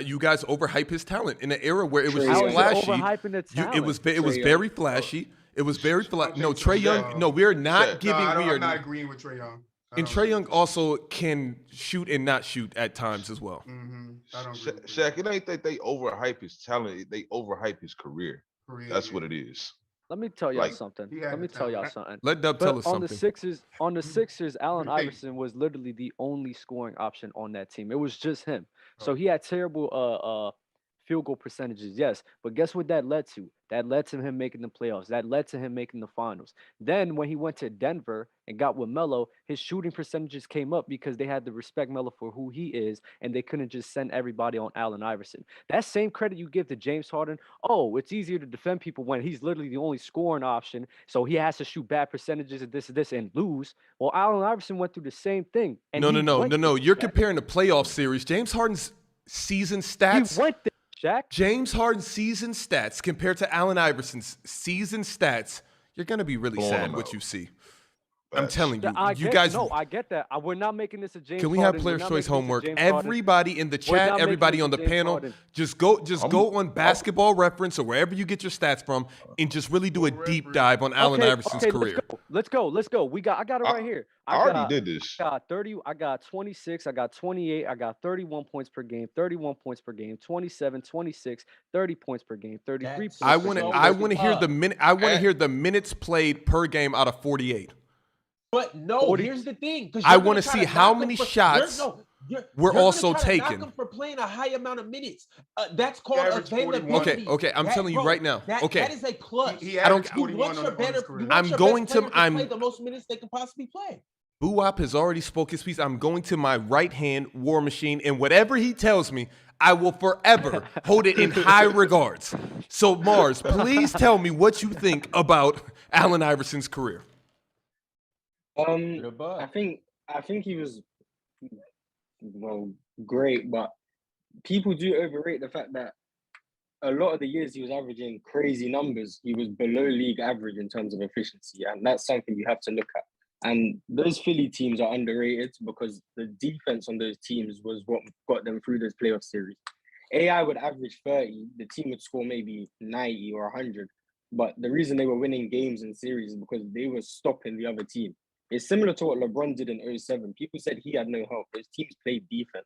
You guys overhype his talent in an era where it was How just is it flashy. overhyping the talent? It was Trae very Young. flashy. It was very flashy. No, think so. Trae Young. No, we're not Shaq. giving. I'm not agreeing with Trae Young. And Trae Young also can shoot and not shoot at times as well. I don't agree with Shaq, it ain't that they overhype his talent; they overhype his career. Trae. That's what it is. Let me tell y'all Like, something. he had Let me the tell y'all talent. something. Let Dub But tell us on something. the Sixers, Allen What do you think? Iverson was literally the only scoring option on that team. It was just him. So he had terrible field goal percentages, yes. But guess what that led to? That led to him making the playoffs. That led to him making the finals. Then when he went to Denver and got with Melo, his shooting percentages came up because they had to respect Melo for who he is, and they couldn't just send everybody on Allen Iverson. That same credit you give to James Harden, oh, it's easier to defend people when he's literally the only scoring option, so he has to shoot bad percentages of this and lose. Well, Allen Iverson went through the same thing. And No. You're comparing the playoff series. James Harden's season stats. He went there, Shaq. James Harden's season stats compared to Allen Iverson's season stats. You're gonna be really Blowing sad them what out. you see. I'm Facts. telling you, I you get, guys. no, I get that. We're not making this a James. Can we have Harden. We're players' not choice making this a homework? James Harden. Everybody in the We're chat, not everybody making on the this a James panel, Harden. just go on Basketball Reference or wherever you get your stats from, and just really do a deep dive on Allen Iverson's career. Let's go. I got it right here. I already did this. I got 30. I got 26. I got 28. I got 31 points per game. 31 points per game. 27, 26, 30 points per game. 33 points. I per want to. game. I want to hear the minute. I want to hear the minutes played per game out of 48. But no, 40. here's the thing. I want to see how many shots were also taken. Knock him for playing a high amount of minutes. That's called averaged 41. availability. Okay. I'm telling you right now. That is a plus. He I don't- averaged You 41 want on your on his better. career. You want I'm your going best to- player I'm- play the most minutes they can possibly play. Buwap has already spoke his piece. I'm going to my right hand War Machine, and whatever he tells me, I will forever hold it in high regards. So Mars, please tell me what you think about Allen Iverson's career. I think he was great, but people do overrate the fact that a lot of the years he was averaging crazy numbers. He was below league average in terms of efficiency, and that's something you have to look at. And those Philly teams are underrated because the defense on those teams was what got them through those playoff series. AI would average 30, the team would score maybe 90 or 100. But the reason they were winning games and series is because they were stopping the other team. It's similar to what LeBron did in 07. People said he had no help. Those teams played defense.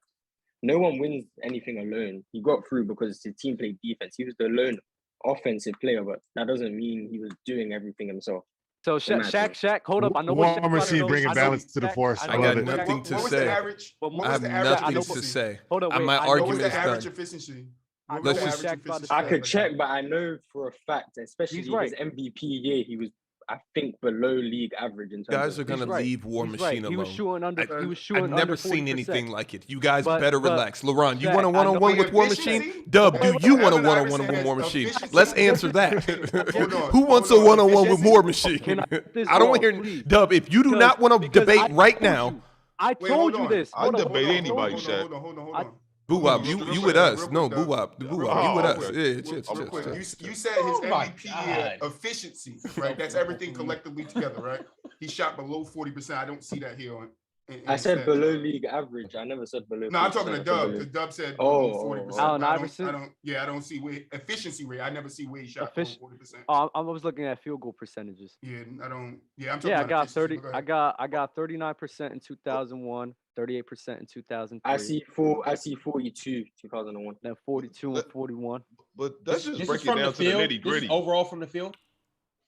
No one wins anything alone. He got through because his team played defense. He was the lone offensive player, but that doesn't mean he was doing everything himself. So Shaq, hold up. I know what War Machine bringing balance to the force. I got nothing to What was say. the average? What I was have the average nothing to efficiency? say. Hold on, wait, My I know What was argument the is average done. efficiency? I What know was the what average Shaq about to efficiency? say. I could check, but I know for a fact, especially He's right. his MVP year, he was, I think, below league average in terms Guys are of. gonna leave War He's Machine right. He was alone. shooting under. He was shooting I've under never seen 40%. anything like it. You guys But- better but- relax. LeBron, you Shaq, want a I know- one-on-one with War Efficiency? Machine? Dub, do you want a Allen one-on-one Iverson with War has Machine? efficiency. Let's answer that. Hold on, Who wants a hold on. one-on-one with War Efficiency? Machine? Can I get this I don't want to off, hear please? Dub. If you do Because- not want to because debate I right told now, you. I Wait, told hold you on. this. I'll Hold on, debate hold on, anybody, hold on. Shaq. Hold on. Buwap, you with us? No, Real Buwap, quick, you with us? real Yeah, quick. chill. Real quick. You said his Oh my MVP year God. efficiency, right? That's everything collectively together, right? He shot below 40%. I don't see that here on. I said below league average. I never said below. No, I'm talking to 40%, Dub I said because Dub said Oh, below 40%. Allen but Iverson? I don't see where efficiency rate. I never see where he shot below 40%. I was looking at field goal percentages. Yeah, I don't. Yeah, I'm talking Yeah, I about got efficiency, 30. but go ahead. I got 39% in 2001, 38% in 2003. I see 42, 2001. Then 42 and 41. But let's just This break is it from down the to the field. nitty This is gritty. overall from the field.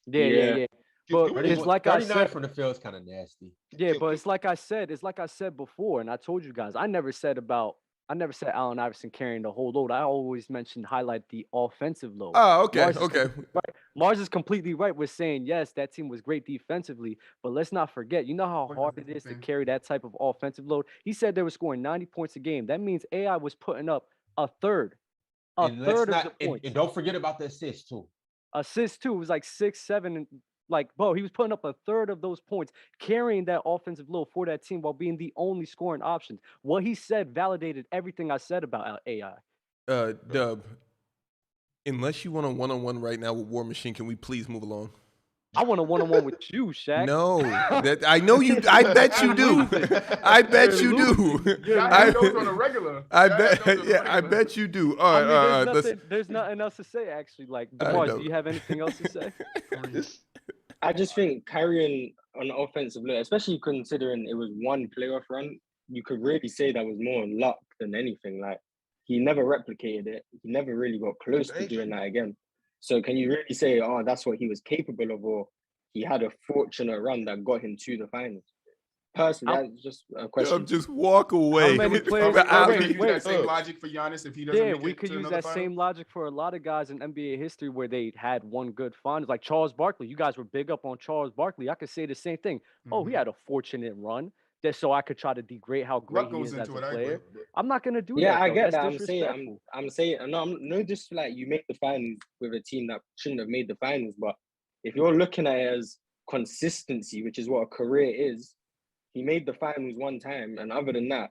Yeah. But it's like I 39 said. from the field is kind of nasty. Yeah, but it's like I said before, and I told you guys, I never said Allen Iverson carrying the whole load. I always highlight the offensive load. Oh, okay, Mars is okay. Right. Mars is completely right with saying, yes, that team was great defensively, but let's not forget, you know how hard it is to carry that type of offensive load? He said they were scoring 90 points a game. That means AI was putting up a third of the points. And don't forget about the assists too. Assists too, it was like 6, 7, and he was putting up a third of those points, carrying that offensive load for that team while being the only scoring option. What he said validated everything I said about AI. Dub, unless you want a one-on-one right now with War Machine, can we please move along? I want a one-on-one with you, Shaq. No, I know you. I bet you do. I bet you do. I knows on a regular. I bet. Yeah, I bet you do. All right, all right. There's nothing else to say, actually. Like, DeMar, do you have anything else to say? I just think carrying on the offensive look, especially considering it was one playoff run, you could really say that was more luck than anything. Like, he never replicated it. He never really got close to doing that again. So can you really say, oh, that's what he was capable of, or he had a fortunate run that got him to the finals? Personally, that's just a question. Just walk away. We could use that same logic for Giannis if he doesn't. Yeah, we could use that same logic for a lot of guys in NBA history where they had one good finals, like Charles Barkley. You guys were big up on Charles Barkley. I could say the same thing. Oh, he had a fortunate run. That so I could try to degrade how great he is as a player. I'm not gonna do that. Yeah, I get that. I'm saying, no, just like you make the finals with a team that shouldn't have made the finals. But if you're looking at it as consistency, which is what a career is, he made the finals one time, and other than that,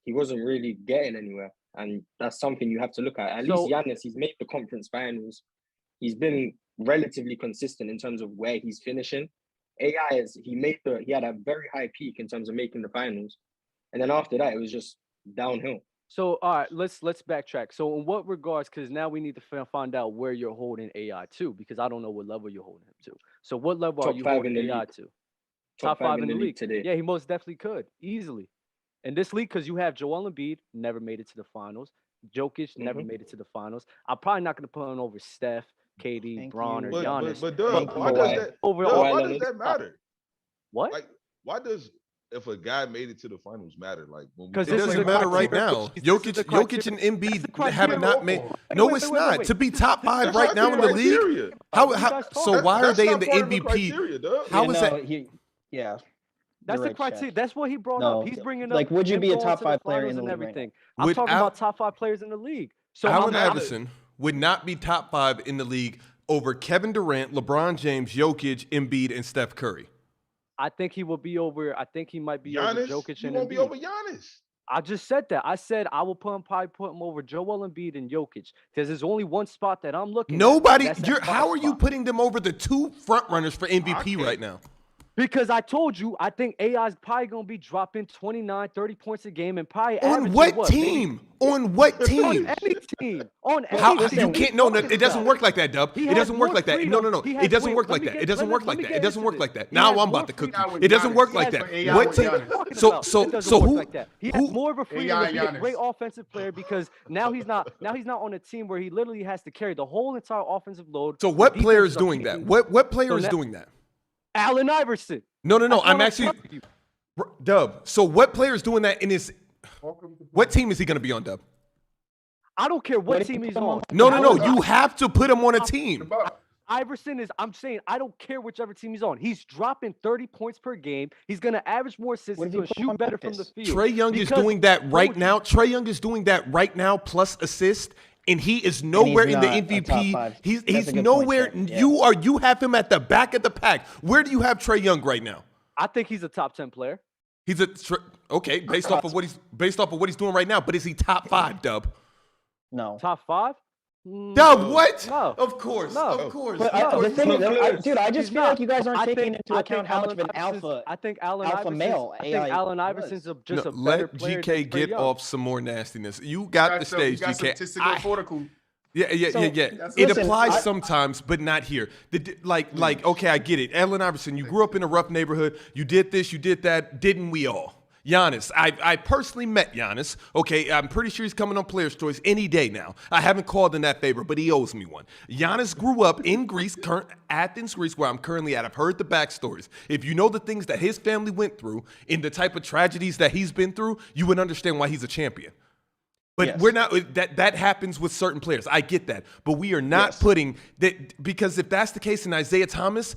he wasn't really getting anywhere. And that's something you have to look at. At least Giannis, he's made the conference finals. He's been relatively consistent in terms of where he's finishing. AI he had a very high peak in terms of making the finals, and then after that it was just downhill. So all right, let's backtrack. So in what regards? Because now we need to find out where you're holding AI to, because I don't know what level you're holding him to. So what level are you holding AI to? Top 5 in the league today. Yeah, he most definitely could easily. In this league, because you have Joel Embiid, never made it to the finals. Jokic never made it to the finals. I'm probably not going to put him over Steph, KD, Bron, or Giannis. But Doug, why does that matter? What? Like, why does if a guy made it to the finals matter? Like, because it doesn't matter right now. Jokic and Embiid have not made. No, it's not. To be top 5 right now in the league. How? So why are they in the MVP? How is that? Yeah. That's the criteria. That's what he brought up. He's bringing up. Like, would you be a top 5 player in the league? Everything. I'm talking about top 5 players in the league. So Allen Iverson would not be top 5 in the league over Kevin Durant, LeBron James, Jokic, Embiid, and Steph Curry. I think he will be over. I think he might be Giannis, over Jokic and Embiid. He won't be over Giannis. I just said that. I said I will probably put him over Joel Embiid and Jokic because there's only one spot that I'm looking at. How are you putting them over the 2 front runners for MVP right now? Because I told you, I think AI is probably going to be dropping 29, 30 points a game and probably on what team? On what team? On any team. On any team. You can't. No, it doesn't work like that, Dub. It doesn't work like that. No. It doesn't work like that. It doesn't work like that. It doesn't work like that. Now I'm about to cook you. It doesn't work like that. What team? So who? He has more of a freedom to be a great offensive player because now he's not on a team where he literally has to carry the whole entire offensive load. So what player is doing that? What player is doing that? Allen Iverson. No. I'm actually Dub. So what player is doing that in his? What team is he going to be on, Dub? I don't care what team he's on. No. You have to put him on a team. Iverson is. I'm saying I don't care whichever team he's on. He's dropping 30 points per game. He's going to average more assists. He's going to shoot better from the field. Trae Young is doing that right now. Trae Young is doing that right now plus assist. And he is nowhere in the MVP. He's nowhere. You have him at the back of the pack. Where do you have Trae Young right now? I think he's a top 10 player. He's okay based off of what he's doing right now. But is he top 5, Dub? No. Top 5? Dub, what? No. Of course. Of course. But the thing is, dude, I just feel like you guys aren't taking into account how much of an alpha. I think Allen Iverson's just a better let player. GK get off some more nastiness. You got the stage, GK. Yeah. It applies sometimes, but not here. Okay, I get it. Allen Iverson, you grew up in a rough neighborhood. You did this, you did that. Didn't we all? Giannis, I personally met Giannis. Okay, I'm pretty sure he's coming on Player's Choice any day now. I haven't called in that favor, but he owes me one. Giannis grew up in Greece, Athens, Greece, where I'm currently at. I've heard the backstories. If you know the things that his family went through and the type of tragedies that he's been through, you would understand why he's a champion. But we're not. That happens with certain players. I get that, but we are not putting that, because if that's the case in Isaiah Thomas,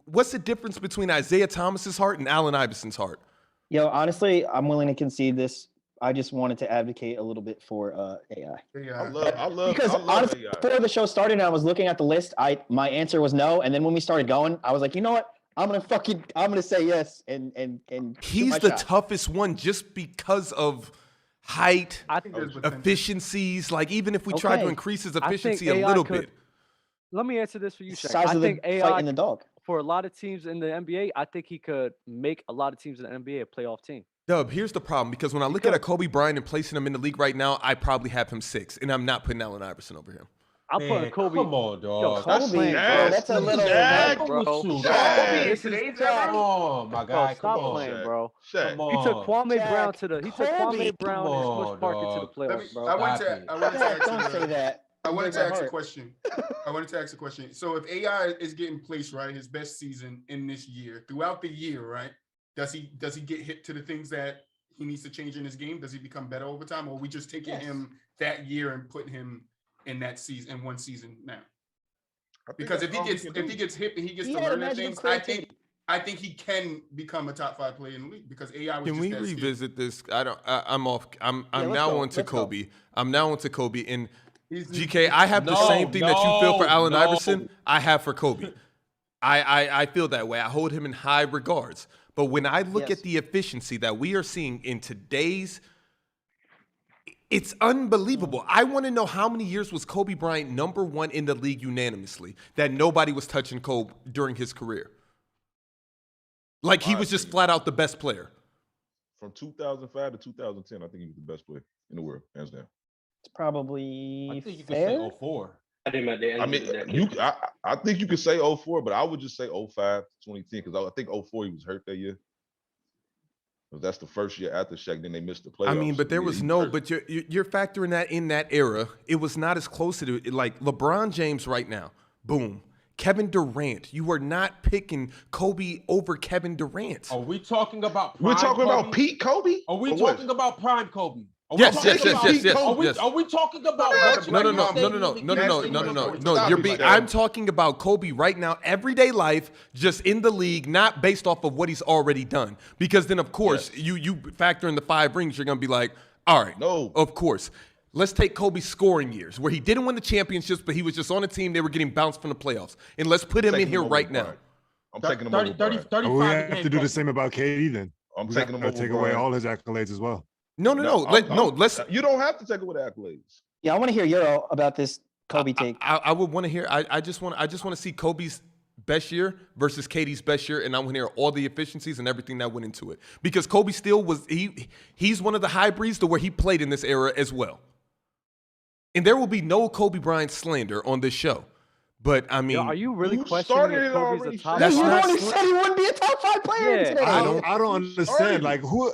what's the difference between Isaiah Thomas's heart and Allen Iverson's heart? Yo, honestly, I'm willing to concede this. I just wanted to advocate a little bit for AI. I love because honestly, AI. before the show started and I was looking at the list, my answer was no, and then when we started going, I was like, you know what? I'm gonna say yes and he's the toughest one just because of height, efficiencies. Like, even if we tried to increase his efficiency a little bit. Let me answer this for you, Shaq. Size I of the think fight AI in the dog. for a lot of teams in the NBA, I think he could make a lot of teams in the NBA a playoff team. Dub, here's the problem, because when I look at a Kobe Bryant and placing him in the league right now, I probably have him 6, and I'm not putting Allen Iverson over him. I'm putting Kobe. Come on, Yo, dog. Kobe, bro, that's a little bro. This This is come on, my Bro, guy. stop Come on. playing, bro. Shaq. Come on. He took Kwame Jack, Brown to the. He took Kobe, Kwame Brown come and on, Smush Parker to the dog. playoffs, bro. I wanted to Jack, ask don't say that. I wanted to Break my ask a heart. question. I wanted to ask a question. So if AI is getting placed, right, his best season in this year, throughout the year, right? Does he get hit to the things that he needs to change in his game? Does he become better over time? Or are we just taking Yes. him that year and putting him in that season, in one season now? I think Because that's all he can do. if he gets hit and he gets He to had learn that imaginative things, creativity. I think he can become a top 5 player in the league because AI was Can just we that skilled. revisit this? I'm off. I'm let's now go. on to Let's go. Kobe. I'm now on to Kobe. And He's- GK, I have the No, same thing that you feel for Allen no. Iverson. I have for Kobe. I feel that way. I hold him in high regards. But when I look Yes. at the efficiency that we are seeing in today's, it's unbelievable. I want to know how many years was Kobe Bryant number 1 in the league unanimously that nobody was touching Kobe during his career. Like he was just flat out the best player. From 2005 to 2010, I think he was the best player in the world, hands down. It's probably I think you could fair. say 04. I think at the end I of the mean, decade. I think you could say 04, but I would just say 05 to 2010 because I think 04 he was hurt that year. 'Cause that's the first year after Shaq. Then they missed the playoffs. I mean, but there Yeah, was he no. hurt. But you're factoring that in that era. It was not as close to like LeBron James right now. Boom. Kevin Durant. You are not picking Kobe over Kevin Durant. Are we talking about prime We're talking about Kobe? Pete Kobe. Are we or what? talking about prime Kobe? Are we Yes, talking yes, yes, about- yes, yes, Are we, yes. are we talking about Yes, No, no, no, Stadium no, no, no, and no, no, no, Yankee no, no, no, Stadium? no. Stop You're it, being. Shaq. I'm talking about Kobe right now, everyday life, just in the league, not based off of what he's already done. Because then, of course, you factor in the 5 rings. You're gonna be like, all right, No. of course. Let's take Kobe's scoring years, where he didn't win the championships, but he was just on a team. They were getting bounced from the playoffs, and let's put him in Taking here over right now. Bryant. I'm taking him over 30, Bryant. 35 We have became to do the Kobe. same about KD then. I'm We taking him gotta over take away Bryant. all his accolades as well. No. Let's. You don't have to take away the accolades. Yeah, I want to hear Euro about this Kobe take. I would want to hear. I just want to see Kobe's best year versus KD's best year, and I want to hear all the efficiencies and everything that went into it. Because Kobe still was he's one of the hybrids to where he played in this era as well. And there will be no Kobe Bryant slander on this show. But I mean, Yo, are you really who questioning started if it Kobe's already? a top? That's You're the not one who sl- said he wouldn't be a top 5 player Yeah, today. I don't- don't understand. started Like who?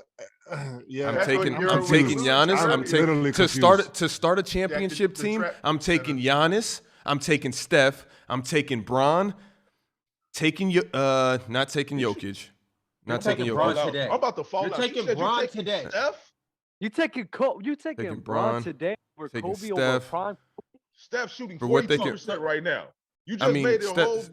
Yeah, I'm That's taking what Euro was Giannis. doing. I'm literally taking confused. to start a championship the team. trap I'm taking setter. Giannis. I'm taking Steph. I'm taking Bron. Not taking Jokic. Not taking taking Jokic. Bron today. I'm about to fall You're out. You taking said Bron taking today. Steph? You taking Taking Bron Bron, today over taking Kobe over Steph. prime? Steph shooting For what they 42% right now. You just I mean, made it a Steph- whole.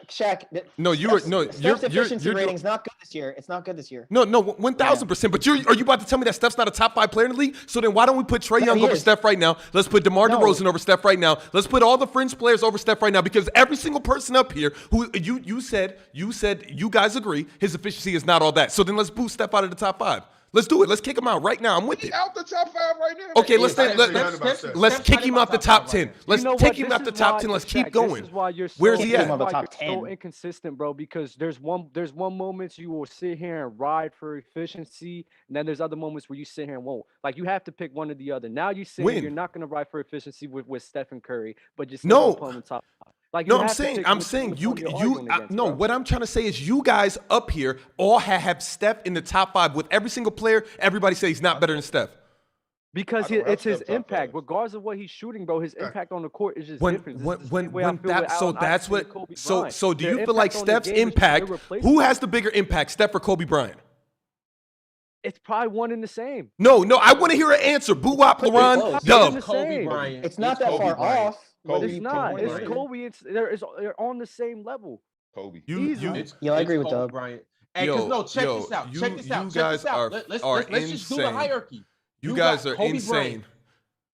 Shaq. No, you were Steph's- no. Steph's You're efficiency doing- rating's not good this year. It's not good this year. No, 1,000%. But are you about to tell me that Steph's not a top 5 player in the league? So then why don't we put Trae No, Young he over is. Steph right now? Let's put DeMar No. DeRozan over Steph right now. Let's put all the fringe players over Steph right now because every single person up here who you said you guys agree his efficiency is not all that. So then let's boost Steph out of the top 5. Let's do it. Let's kick him out right now. I'm with He's it. out the top 5 right now. Okay, let's I didn't say let's nothing about Steph. let's Steph's kick not him in out the my top top 10. five Let's You know take what? him This out the is top why- 10. Let's Shaq, keep going. This is why you're so, Where's he this at? is why Top you're 10. so inconsistent, bro. Because there's one moments you will sit here and ride for efficiency, and then there's other moments where you sit here and won't. Like you have to pick one or the other. Now you say When? you're not gonna ride for efficiency with Stephen Curry, but you're still No. gonna put him in top 5. Like No, you I'm have to saying pick I'm which saying one you you're arguing against, no. bro. What I'm trying to say is you guys up here all have Steph in the top 5 with every single player. Everybody says he's not better than Steph. Because I don't have it's his Steph top impact, 5. regardless of what he's shooting, bro. His impact on the court is just When different. This is the same way I when feel with that so Allen that's Iverson and what Kobe so Bryant. so do Their you feel like impact on the Steph's game is impact? irreplaceable. Who has the bigger impact, Steph or Kobe Bryant? It's probably one and the same. No, I want to hear an answer. Boo Wop, Pretty LeBron, close. Dub. the Kobe same. Bryant. It's not that Kobe far Bryant. off. whether It's you not. pick It's one or Kobe. They're on the same level. Kobe. Easily. Yeah, I agree with Kobe Dub. Bryant. Hey, Yo, cause no, check yo, this out. you- Check this out. you Check guys this out. are Let's just do the insane. hierarchy. You got guys are Kobe insane. Bryant.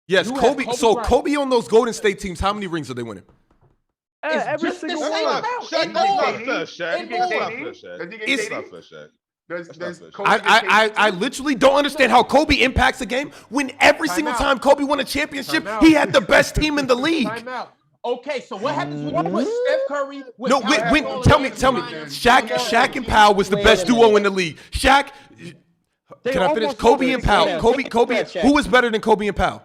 Yes, You have Kobe. Kobe So Bryant. Kobe on those Golden State teams, how many rings are they winning? It's Every just the single same one. amount. Shaq, And that's more. not fair, Shaq. And That's more. not fair, Shaq. Does he get It's That's not KD? fair, Shaq. Does not fair. Kobe get I KD? literally don't understand how Kobe impacts a game when every Time single out. time Kobe won a championship, Time out. he had the best team in the league. Time out. Okay, so what happens when you put Steph Curry with No, Powell wait, all tell in me. the lineup? Shaq and Powell was the Wait best a duo minute. in the league. Shaq, They can I finish? almost Kobe won and the Powell. game. Kobe. Go ahead, Shaq. Who was better than Kobe and Powell?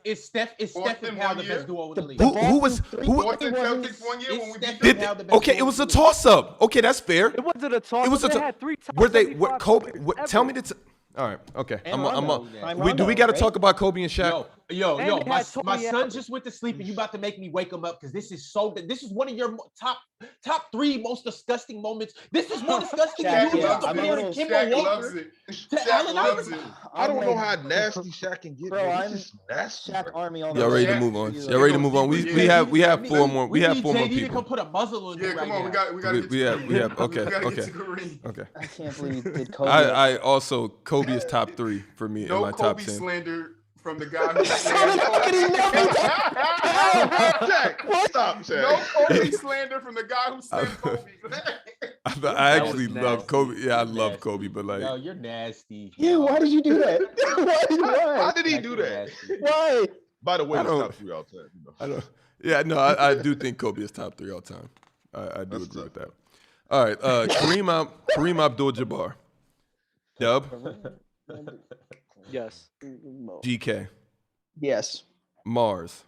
Is Steph Boston and Powell the one best year. duo in the league? Who was who? Boston Celtics 1 year when we It's beat Steph them. Did Powell the best okay? duo It was in a the league. toss up. Okay, that's fair. It wasn't a toss. It was a They toss. had 3 top Were they? 75 What Kobe? players What, ever. tell me the. All right. Okay. And I'm. Rondo. Prime Do we Rondo, got to right? talk about Kobe and Shaq? Yo, And they my had Tony son Allen. just went to sleep, and you about to make me wake him up because this is this is one of your top 3 most disgusting moments. This is more disgusting Shaq, than you yeah, just I'm a comparing little- Kemba Shaq loves Walker it. to Shaq Allen loves Iverson. it. I don't I'm know a- how nasty Shaq can get. Bro, Bro, I'm this is nasty. Shaq bro. Army on Y'all the ready to Shaq. move on? Yeah. Y'all ready to move on? We have 4 more. We have 4 more JD to people. come put a muzzle on Yeah, you right come on, now. we got to get We have. Okay. We gotta get Okay. to Kareem. Okay. I can't believe you did Kobe. I also Kobe is top 3 for me in No my top Kobe 10. slander from the guy who Shaq, stop, Shaq. No Kobe slander from the guy who slammed Kobe. I actually was love nasty. Kobe. Yeah, I love Nasty. Kobe, but like Yo, you're nasty. Yeah, why did you do that? How Why? did he Shaq, do you're that? nasty. Why? By the way, I it's don't- top 3 all time. You know. I don't. Yeah, no, I do think Kobe is top 3 all time. I do That's agree tough. with that. All right, Kareem Abdul-Jabbar, Dub, Yes. GK, Yes. Mars,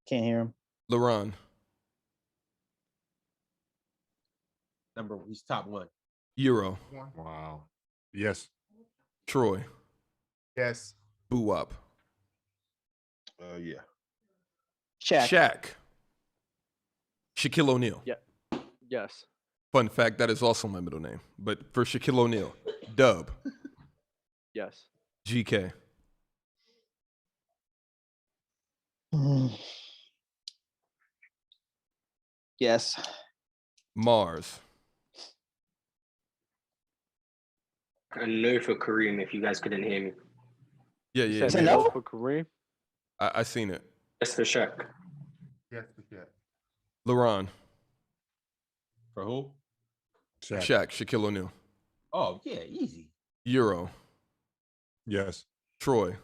Can't hear him. LeBron, He's top 1. Euro, Wow. Yes. Troy, Yes. Boo-Wop, Yeah. Shaq. Shaq, Shaquille O'Neal. Yes. Fun fact, that is also my middle name. But for Shaquille O'Neal, Dub, Yes. GK, Yes. Mars, A no for Kareem if you guys couldn't hear me. Yeah, You yeah. said no? no for Kareem. I seen it. That's for Shaq. Yes, for Shaq. LeBron, For who? Shaq, Shaquille O'Neal, Oh, yeah, easy. Euro, Yes. Troy,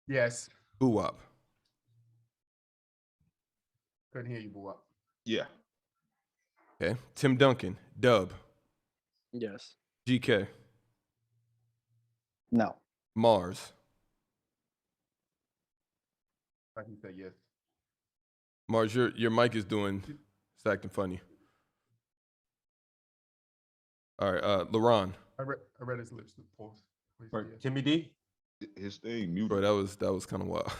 Yes. Boo-Wop, Couldn't hear you, boy. Yeah. okay, Tim Duncan, Dub, Yes. GK, No. Mars, I can say yes. Mars, your mic is doing, it's acting funny. All right, LeBron, I read his lips. Pause. Please, For yes. Timmy D? His thing muted. bro, that was kind of wild.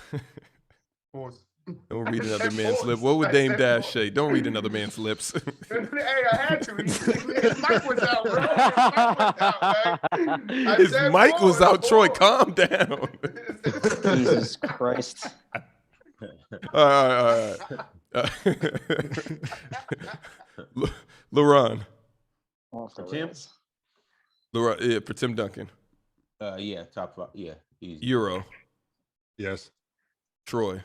Pause. Don't read I another said man's pause. lip. What would I Dame said Dash pause. say? Don't read another man's lips. Hey, I had to. His mic was out, bro. His His mic was out. Troy, calm down. Jesus Christ. All right. LeBron. Off the For Tim? rails. LeBron, yeah, for Tim Duncan. Yeah, top 5. Yeah, easy. Euro. Yes. Troy.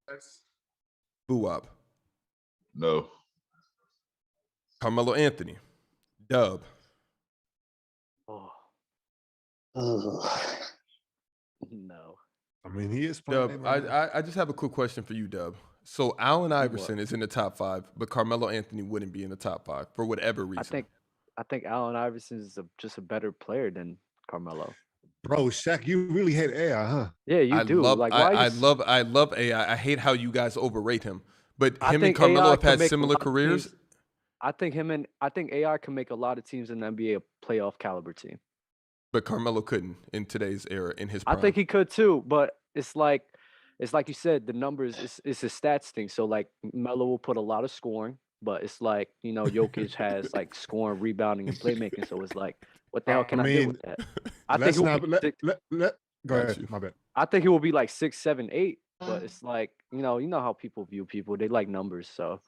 That's Boo-Wop. No. Carmelo Anthony. Dub. Oh, Ugh. no. I mean, he is Dub, playing. I just have a quick question for you, Dub. So Allen Iverson is in the top 5, but Carmelo Anthony wouldn't be in the top 5 for whatever reason. I think Allen Iverson is just a better player than Carmelo. Bro, Shaq, you really hate AI, huh? Yeah, you I do. love, Like, why I you s- love AI. I hate how you guys overrate him. But I him and think Carmelo AI have can had make a similar lot of careers. teams- I think AI can make a lot of teams in the NBA a playoff caliber team. But Carmelo couldn't in today's era in his prime. I think he could too, but it's like you said, the numbers it's a stats thing. So like Melo will put a lot of scoring, but it's like, Jokic has like scoring, rebounding, and playmaking. So it's like, what the hell can I do with that? I think Let's he'll not be let, six- let, let go Got ahead. you. My bad. I think he will be like 6, 7, 8. But it's like, you know how people view people. They like numbers. So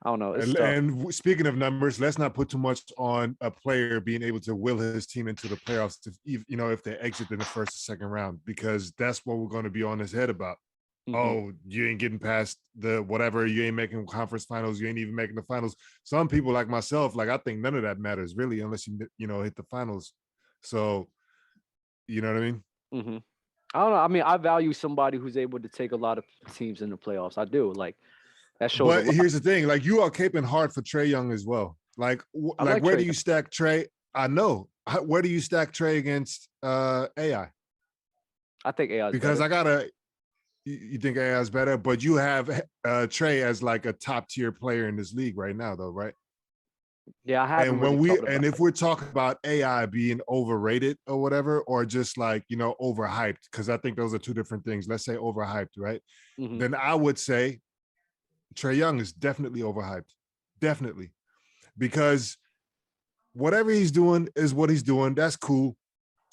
I don't know. It's tough. Speaking of numbers, let's not put too much on a player being able to will his team into the playoffs if they exit in the first or second round, because that's what we're going to be on his head about. oh, you ain't getting past the whatever, you ain't making conference finals, you ain't even making the finals. Some people like myself, like I think none of that matters really, unless you hit the finals. So, you know what I mean? I don't know. I mean, I value somebody who's able to take a lot of teams in the playoffs. I do. Like that shows. But here's the thing: like you are caping hard for Trae Young as well. Like where Trae do you stack Trae? I know. Where do you stack Trae against AI? I think AI is because better. You think AI is better, but you have Trae as like a top tier player in this league right now, though, right? Yeah, I have. And if we're talking about AI being overrated or whatever, or just like overhyped, because I think those are two different things. Let's say overhyped, right? Then I would say Trae Young is definitely overhyped, definitely, because whatever he's doing is what he's doing. That's cool.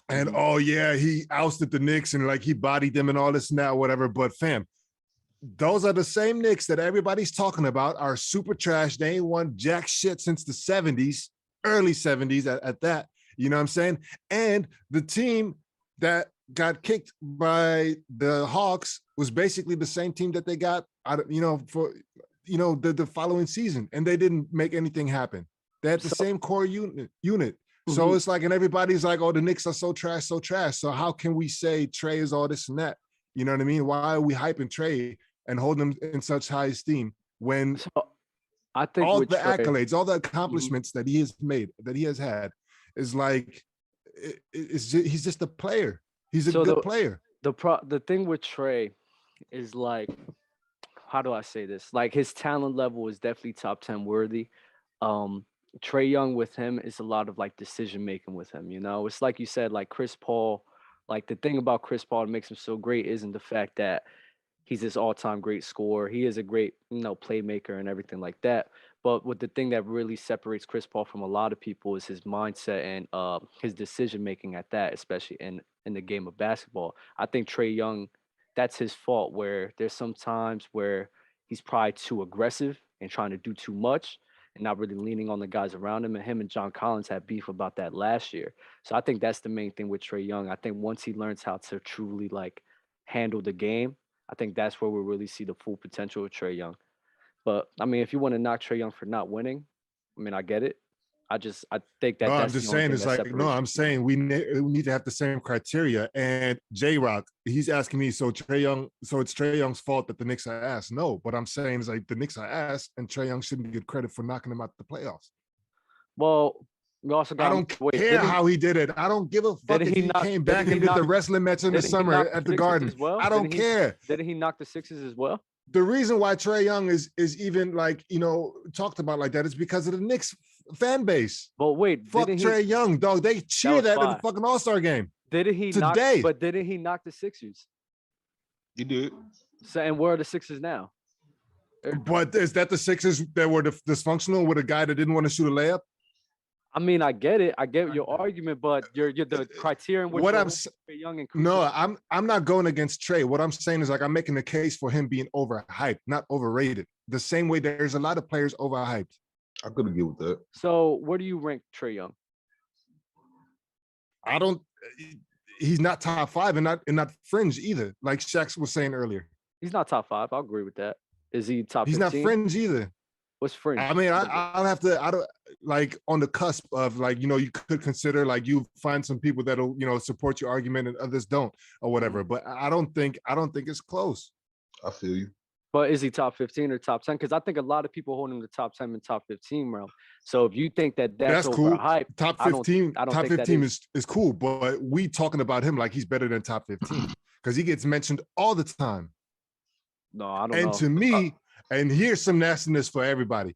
And oh yeah, he ousted the Knicks and like he bodied them and all this and that, whatever. But fam, those are the same Knicks that everybody's talking about are super trash. They ain't won jack shit since the 70s, early 70s at that. You know what I'm saying? And the team that got kicked by the Hawks was basically the same team that they got out of, the following season, and they didn't make anything happen. They had the same core unit. So it's like, and everybody's like, oh, the Knicks are so trash, so trash. So how can we say Trae is all this and that? You know what I mean? Why are we hyping Trae and holding him in such high esteem when I think all the accolades, all the accomplishments that he has made, that he has had, is like, he's just a player. He's a good player. The thing with Trae is like, how do I say this? Like his talent level is definitely top 10 worthy. Trae Young with him is a lot of like decision making with him. It's like you said, like Chris Paul. Like the thing about Chris Paul that makes him so great isn't the fact that he's this all-time great scorer. He is a great, playmaker and everything like that. But the thing that really separates Chris Paul from a lot of people is his mindset and his decision making at that, especially in the game of basketball. I think Trae Young, that's his fault, where there's some times where he's probably too aggressive and trying to do too much and not really leaning on the guys around him. And him and John Collins had beef about that last year. So I think that's the main thing with Trae Young. I think once he learns how to truly like handle the game, I think that's where we'll really see the full potential of Trae Young. But I mean, if you want to knock Trae Young for not winning, I mean, I get it. I think that. No, that's I'm just saying it's like, no, I'm saying we need to have the same criteria. And J-Rock, he's asking me, so it's Trae Young's fault that the Knicks are ass. No, but I'm saying is like the Knicks are ass, and Trae Young shouldn't get credit for knocking them out the playoffs. Well, we also got. I don't care how he did it. I don't give a fuck if he came back and did the wrestling match in the summer at the Garden. Well? I don't care. Didn't he knock the Sixers as well? The reason why Trae Young is even like, talked about like that is because of the Knicks fan base. But wait, fuck Trae Young, dog. They cheer that in the fucking All-Star game. Didn't he today? Didn't he knock the Sixers? He did. So, and where are the Sixers now? But is that the Sixers that were dysfunctional with a guy that didn't want to shoot a layup? I mean, I get it. I get your argument, but you're the criterion. What I'm Young and no, I'm not going against Trae. What I'm saying is like I'm making the case for him being overhyped, not overrated. The same way there's a lot of players overhyped. I could agree with that. So, where do you rank Trae Young? I don't. He's not top 5 and not fringe either. Like Shaq was saying earlier, he's not top 5. I'll agree with that. Is he top? He's 15? Not fringe either. What's fringe? I mean, I'll have to. I don't like on the cusp of like you could consider like you find some people that'll support your argument and others don't or whatever. But I don't think it's close. I feel you. But is he top 15 or top 10? Because I think a lot of people hold him to top 10 and top 15 realm. So if you think that's cool, overhyped, top 15, I don't top think 15 is cool. But we talking about him like he's better than top 15 because he gets mentioned all the time. No, I don't know. And to me, and here's some nastiness for everybody.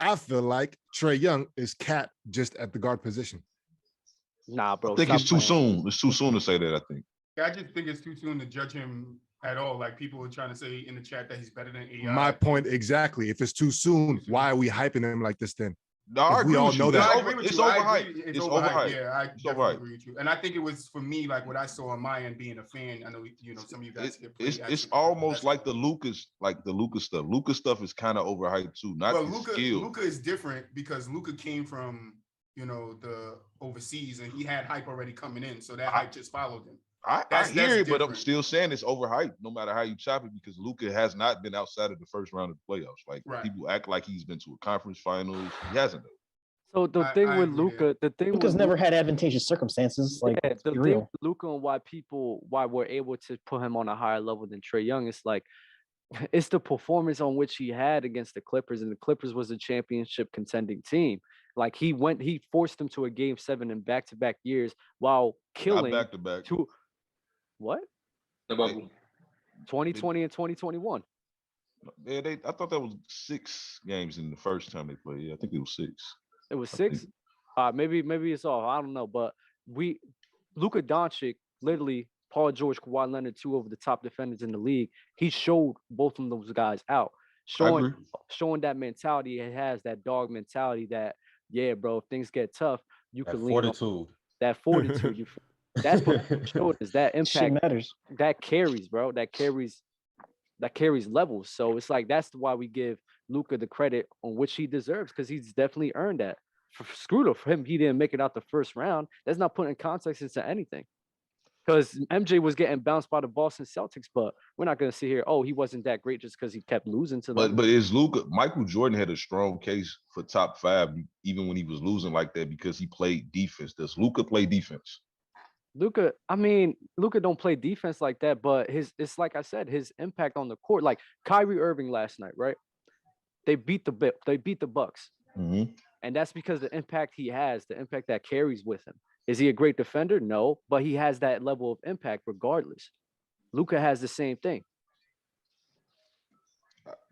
I feel like Trae Young is capped just at the guard position. Nah, bro. I think it's too soon. It's too soon to say that, I think. I just think it's too soon to judge him at all. Like people were trying to say in the chat that he's better than AI. My point exactly. If it's too soon, why are we hyping him like this then? No, we all know that. It's overhyped. It's overhyped. Yeah, I definitely agree with you. And I think it was for me, like what I saw on my end being a fan. I know some of you guys get it's almost like the Luka stuff. Luka stuff is kind of overhyped too. Not Luka is different because Luka came from the overseas and he had hype already coming in, so that hype just followed him. I That's hear it, but I'm different. still saying it's overhyped, no matter how you chop it, because Luka has not been outside of the first round of the playoffs. Like Right. people act like he's been to a conference finals. He hasn't. So the I thing with agree there. Luka, the thing Luka's with never Luka, had advantageous circumstances. Like, yeah, let's the be thing real. with Luka and why we're able to put him on a higher level than Trae Young is like it's the performance on which he had against the Clippers, and the Clippers was a championship contending team. Like he forced them to a game 7 in back-to-back years while Not killing back to back. two. What? The bubble. 2020 and 2021. Yeah, I thought that was 6 games in the first time they played. Yeah, I think it was 6. It was I 6. think. Maybe it's off. I don't know, but Luka Doncic, literally Paul George, Kawhi Leonard, 2 of the top defenders in the league. He showed both of those guys out, showing that mentality. It has that dog mentality that, yeah, bro, if things get tough, you That can lean on fortitude. that fortitude. That's what showed is that Shit impact matters. that carries, bro. That carries levels. So it's like that's why we give Luka the credit on which he deserves, because he's definitely earned that. Screwed up for him, he didn't make it out the first round. That's not putting context into anything. Because MJ was getting bounced by the Boston Celtics, but we're not going to sit here, oh, he wasn't that great just because he kept losing to them. But is Luka? Michael Jordan had a strong case for top 5, even when he was losing like that, because he played defense. Does Luka play defense? Luka don't play defense like that, but it's like I said, his impact on the court, like Kyrie Irving last night, right? They beat the Bucks. Mm-hmm. And that's because the impact he has, the impact that carries with him. Is he a great defender? No, but he has that level of impact regardless. Luka has the same thing.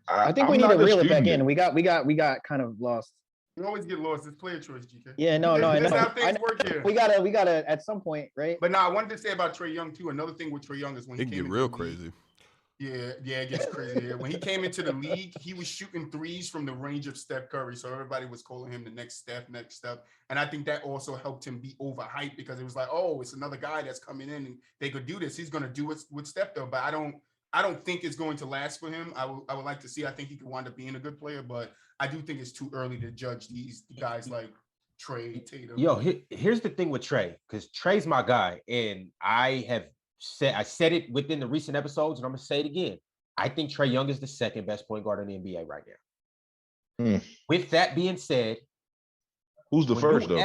I think we need to reel it back in. We got kind of lost. You always get lost. It's player choice, GK. Yeah, no, I That's know. how things work here. We gotta at some point, right? But now I wanted to say about Trae Young too. Another thing with Trae Young is when he It came get into real the crazy. league, Yeah, it gets crazy. Yeah. When he came into the league, he was shooting threes from the range of Steph Curry. So everybody was calling him the next Steph. And I think that also helped him be overhyped, because it was like, oh, it's another guy that's coming in and they could do this. He's going to do it with Steph though. But I don't think it's going to last for him. I would like to see. I think he could wind up being a good player, but I do think it's too early to judge these guys like Trae, Tatum. Yo, here's the thing with Trae, because Trae's my guy, and I said it within the recent episodes, and I'm gonna say it again. I think Trae Young is the second best point guard in the NBA right now. With that being said, who's the first though?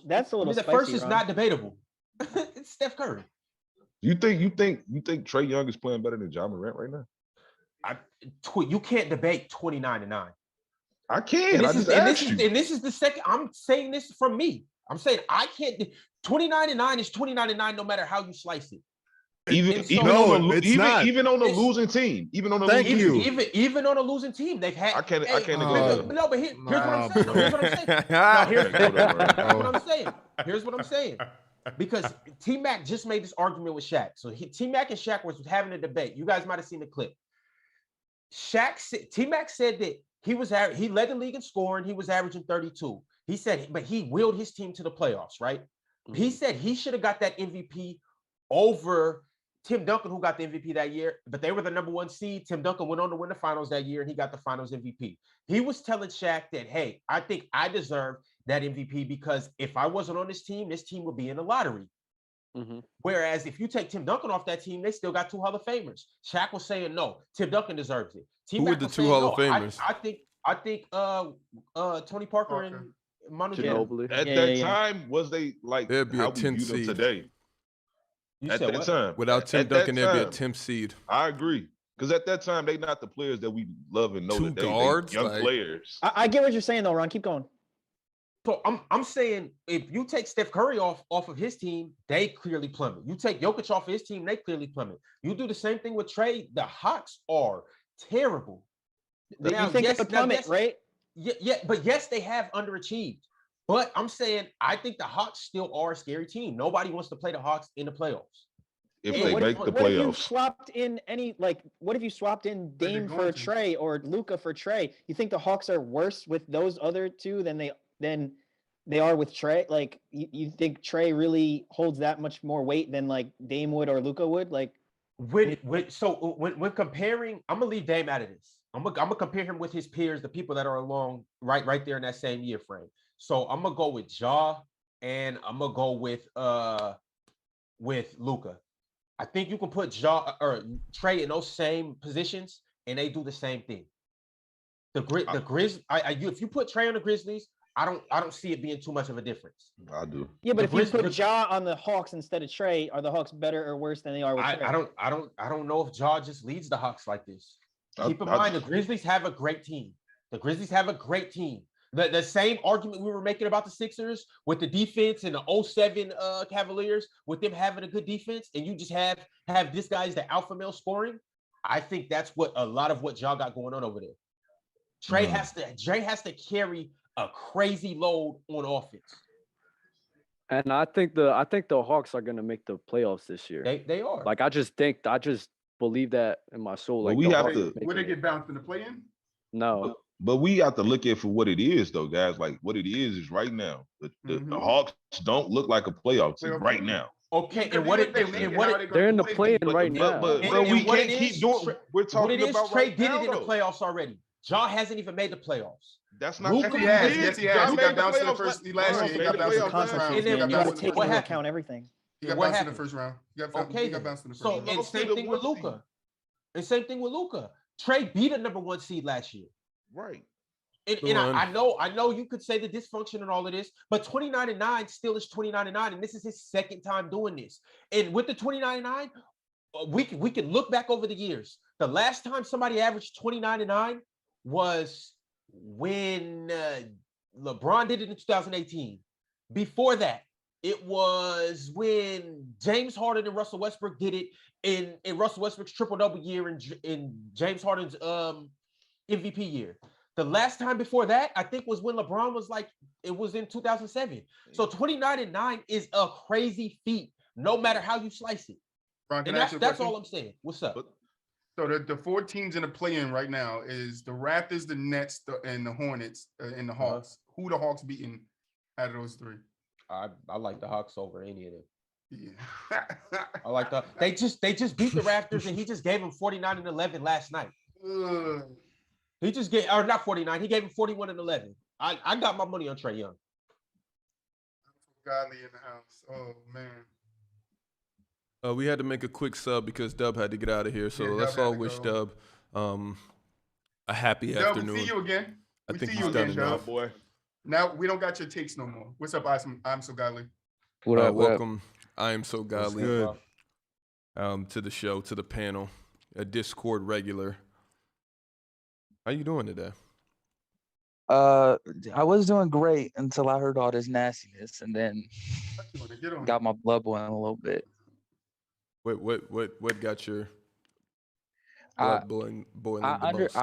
That's a little. The spicy, first is Ron. not debatable. It's Steph Curry. You think Trae Young is playing better than Ja Morant right now? You can't debate 29-9. I can. And this is the second. I'm saying this from me. I'm saying I can't. 29-9 is 29-9, no matter how you slice it. Even on a losing team. Even on a losing team, they've had. I can't. No, but here's what I'm saying. Here's what I'm saying. Because T-Mac just made this argument with Shaq. So T-Mac and Shaq was having a debate. You guys might have seen the clip. T-Mac said that he led the league in scoring. He was averaging 32. He said, but he willed his team to the playoffs, right? Mm-hmm. He said he should have got that MVP over Tim Duncan, who got the MVP that year, but they were the number 1 seed. Tim Duncan went on to win the finals that year, and he got the finals MVP. He was telling Shaq that, hey, I think I deserve that MVP because if I wasn't on this team would be in the lottery. Mm-hmm. Whereas if you take Tim Duncan off that team, they still got 2 Hall of Famers. Shaq was saying, no, Tim Duncan deserves it. Who were the 2 Hall of Famers? I think Tony Parker and Manu Ginobili. At that time, was they like there'd be how a 10th seed today? At that time, without Tim Duncan, there'd be a 10th seed. I agree. Because at that time, they not the players that we love and know. 2 guards, young players. I get what you're saying though, Ron. Keep going. So I'm saying if you take Steph Curry off of his team, they clearly plummet. You take Jokic off his team, they clearly plummet. You do the same thing with Trae. The Hawks are terrible. Now, you think it's a plummet, right? Yeah, but yes, they have underachieved. But I'm saying I think the Hawks still are a scary team. Nobody wants to play the Hawks in the playoffs. If they make the playoffs. What if you swapped in Dame for Trae or Luka for Trae? You think the Hawks are worse with those other 2 than they are with Trae? Like you think Trae really holds that much more weight than like Dame would or Luka would? Like when comparing, I'm gonna leave Dame out of this. I'm gonna compare him with his peers, the people that are along right there in that same year frame. So I'm gonna go with Ja and I'm gonna go with Luka. I think you can put Ja or Trey in those same positions, and they do the same thing. The Grizz, if you put Trey on the Grizzlies, I don't see it being too much of a difference. I do. Yeah, but The if you Grizz- put Ja on the Hawks instead of Trey, are the Hawks better or worse than they are with Trey? I don't know if Ja just leads the Hawks like this. Keep in I- mind, the Grizzlies have a great team. The Grizzlies have a great team. The same argument we were making about the Sixers with the defense and the 07 Cavaliers, with them having a good defense, and you just have this guy's the alpha male scoring. I think that's what a lot of what Ja got going on over there. Trey has to carry a crazy load on offense. And I think the Hawks are gonna make the playoffs this year. They are. Like I just believe that in my soul. But Like we the have Hawks to- are Would they making it. get bounced in the play-in? No. But we have to look at it for what it is, though, guys. Like what it is right now. The Hawks don't look like a playoff team right now. Okay, and what They're in the play-in right now. But And we what can't it keep is, doing. Trey- We're what talking it is, about Trey right did now, it in the though. playoffs already. Ja hasn't even made the playoffs. That's not Luka true. He has. did. Yes, he Ja has. He made got the bounced in the playoffs first. last- Last year, Ja he made got the bounced in the playoffs first last round. year. He got And You then got bounced to in the take first into round. account everything. He got What bounced in the happened? first round. He got Okay, got then. bounced in the first So round. and Lost to same the thing with one seed. Luka. And same thing with Luka. Trey beat a number 1 seed last year. Right. And I know you could say the dysfunction and all of this, but 29-9 still is 29-9, and this is his second time doing this. And with the 29-9, we can look back over the years. The last time somebody averaged 29-9 was when LeBron did it in 2018. Before that, it was when James Harden and Russell Westbrook did it in Russell Westbrook's triple-double year in James Harden's MVP year. The last time before that, I think, was when LeBron was it was in 2007. So 29-9 is a crazy feat, no matter how you slice it. Ron, can And I ask you a that's question? all I'm saying. What's up? So the 4 teams in the play-in right now is the Raptors, the Nets, and the Hornets, and the Hawks. Who the Hawks beating out of those 3? I like the Hawks over any of them. Yeah. I like they just beat the Raptors, and he just gave them 49-11 last night. He just gave, or not 49, he gave him 41-11. I got my money on Trey Young. Godly in the house. Oh man. We had to make a quick sub because Dub had to get out of here. So Yeah, Dub let's had all to wish go. Dub a happy Dub, afternoon. we see you again. I We think see he's you done again, enough. Dub. Boy. Now we don't got your takes no more. What's up, I'm so godly. What up? What up? Welcome. I am so godly good? to the show, to the panel, a Discord regular. How you doing today? I was doing great until I heard all this nastiness, and then Get on. got my blood boiling a little bit. What got your I- blood boiling I the most?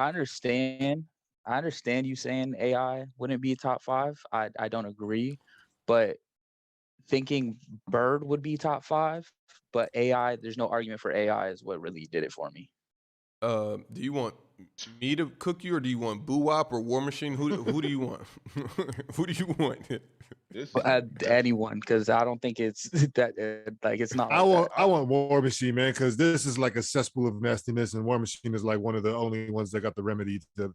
I understand you saying AI wouldn't be top 5. I don't agree, but thinking Bird would be top 5, but AI, there's no argument for AI is what really did it for me. Do you want me to cook you, or do you want Boo Wop or War Machine? Who do you want? Who do you want? This Anyone, because I don't think it's that like it's not. I like that. want War Machine, man, because this is like a cesspool of nastiness, and War Machine is like one of the only ones that got the remedy to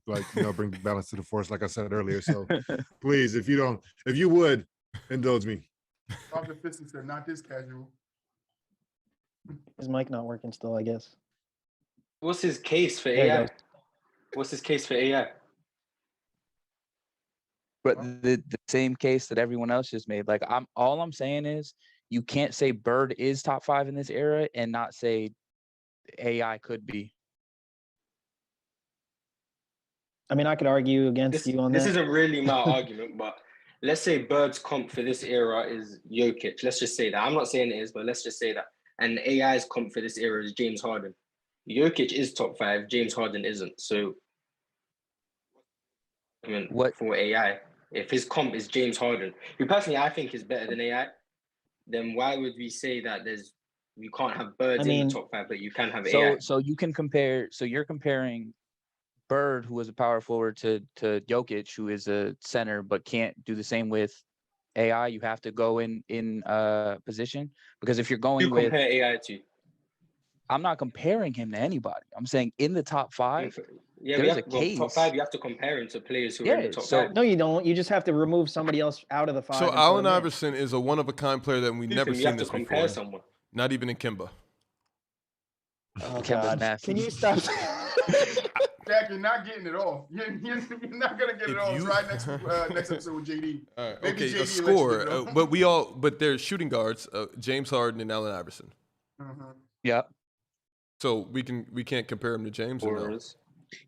bring balance to the force, like I said earlier. So please, if you would indulge me. Dr. Fiston said, not this casual. His mic not working still, I guess. What's his case for There you AI? go. What's his case for AI? But the same case that everyone else just made. Like all I'm saying is you can't say Bird is top 5 in this era and not say AI could be. I mean, I could argue against you on This that. isn't really my argument, but let's say Bird's comp for this era is Jokic. Let's just say that. I'm not saying it is, but let's just say that. And AI's comp for this era is James Harden. Jokic is top 5. James Harden isn't. So, I mean, What- for AI? If his comp is James Harden, who personally I think is better than AI, then why would we say that you can't have Birds in the top 5, but you can have AI? So you can compare. So you're comparing Bird, who was a power forward, to Jokic, who is a center, but can't do the same with AI. You have to go in position, because if you're going You with, compare AI to. I'm not comparing him to anybody. I'm saying in the top 5. Yeah, There's a top case. 5. You have to compare him to players who are in the top 5. No, you don't. You just have to remove somebody else out of the 5. So and put Allen him in. Iverson is a one-of-a-kind player that we've never You seen have to this compare before. someone. Not even in Kimba. Oh Kemba's God! nasty. Can you stop? Jack, you're not getting it off. You're not gonna get it off. It's right next episode with JD. Maybe Okay, JD a will score, let you but they're shooting guards, James Harden and Allen Iverson. Yeah. So we can't compare him to James or no? Scorers.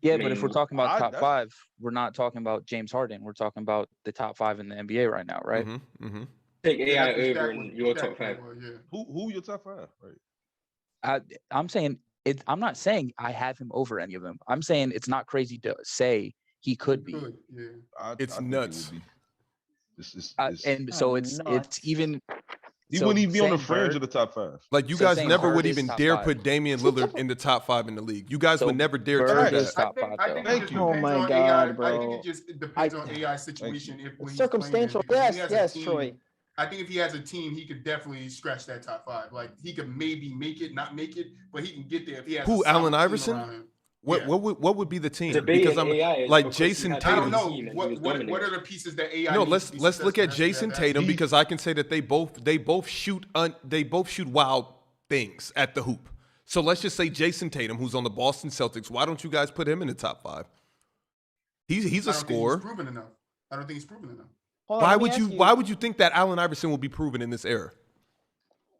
Yeah, I but if we're mean, talking about top that's- 5, we're not talking about James Harden. We're talking about the top 5 in the NBA right now, right? take Yeah, AI that's what over Shaq in was- your Shaq top 5. was, yeah. Who your top 5? Right. I'm saying it. I'm not saying I have him over any of them. I'm saying it's not crazy to say he could be. Good, yeah. It's I think nuts. It would be. It's, And so it's nuts. even. he so wouldn't even be on the saying fringe Bird- of the top 5. Like you So guys saying never Bird would is even top dare 5. put Damian Lillard in the top 5 in the league. You guys So would never dare Bird do is that. top 5 I though. think Thank it just you. depends Oh my on God, AI. I bro. think it just depends on AI situation. If when he's Circumstantial. playing it, because if he Yes, has a yes, team- Troy. I think if he has a team, he could definitely scratch that top 5. Like he could maybe make it, not make it, but he can get there if he has. Who, a solid Allen team Iverson? around him. What Yeah. what would be the team? Debate Because in I'm AI is like because he Jason had I a don't Tatum. know team and he what was what are dominating. the pieces that AI. No, needs to be let's look at successful. Jason That's- Tatum because I can say that they both shoot wild things at the hoop. So let's just say Jason Tatum, who's on the Boston Celtics. Why don't you guys put him in the top 5? He's I a don't think scorer. He's proven enough. I don't think he's proven enough. Hold on, Why let me would ask why would you think that Allen Iverson will be proven in this era?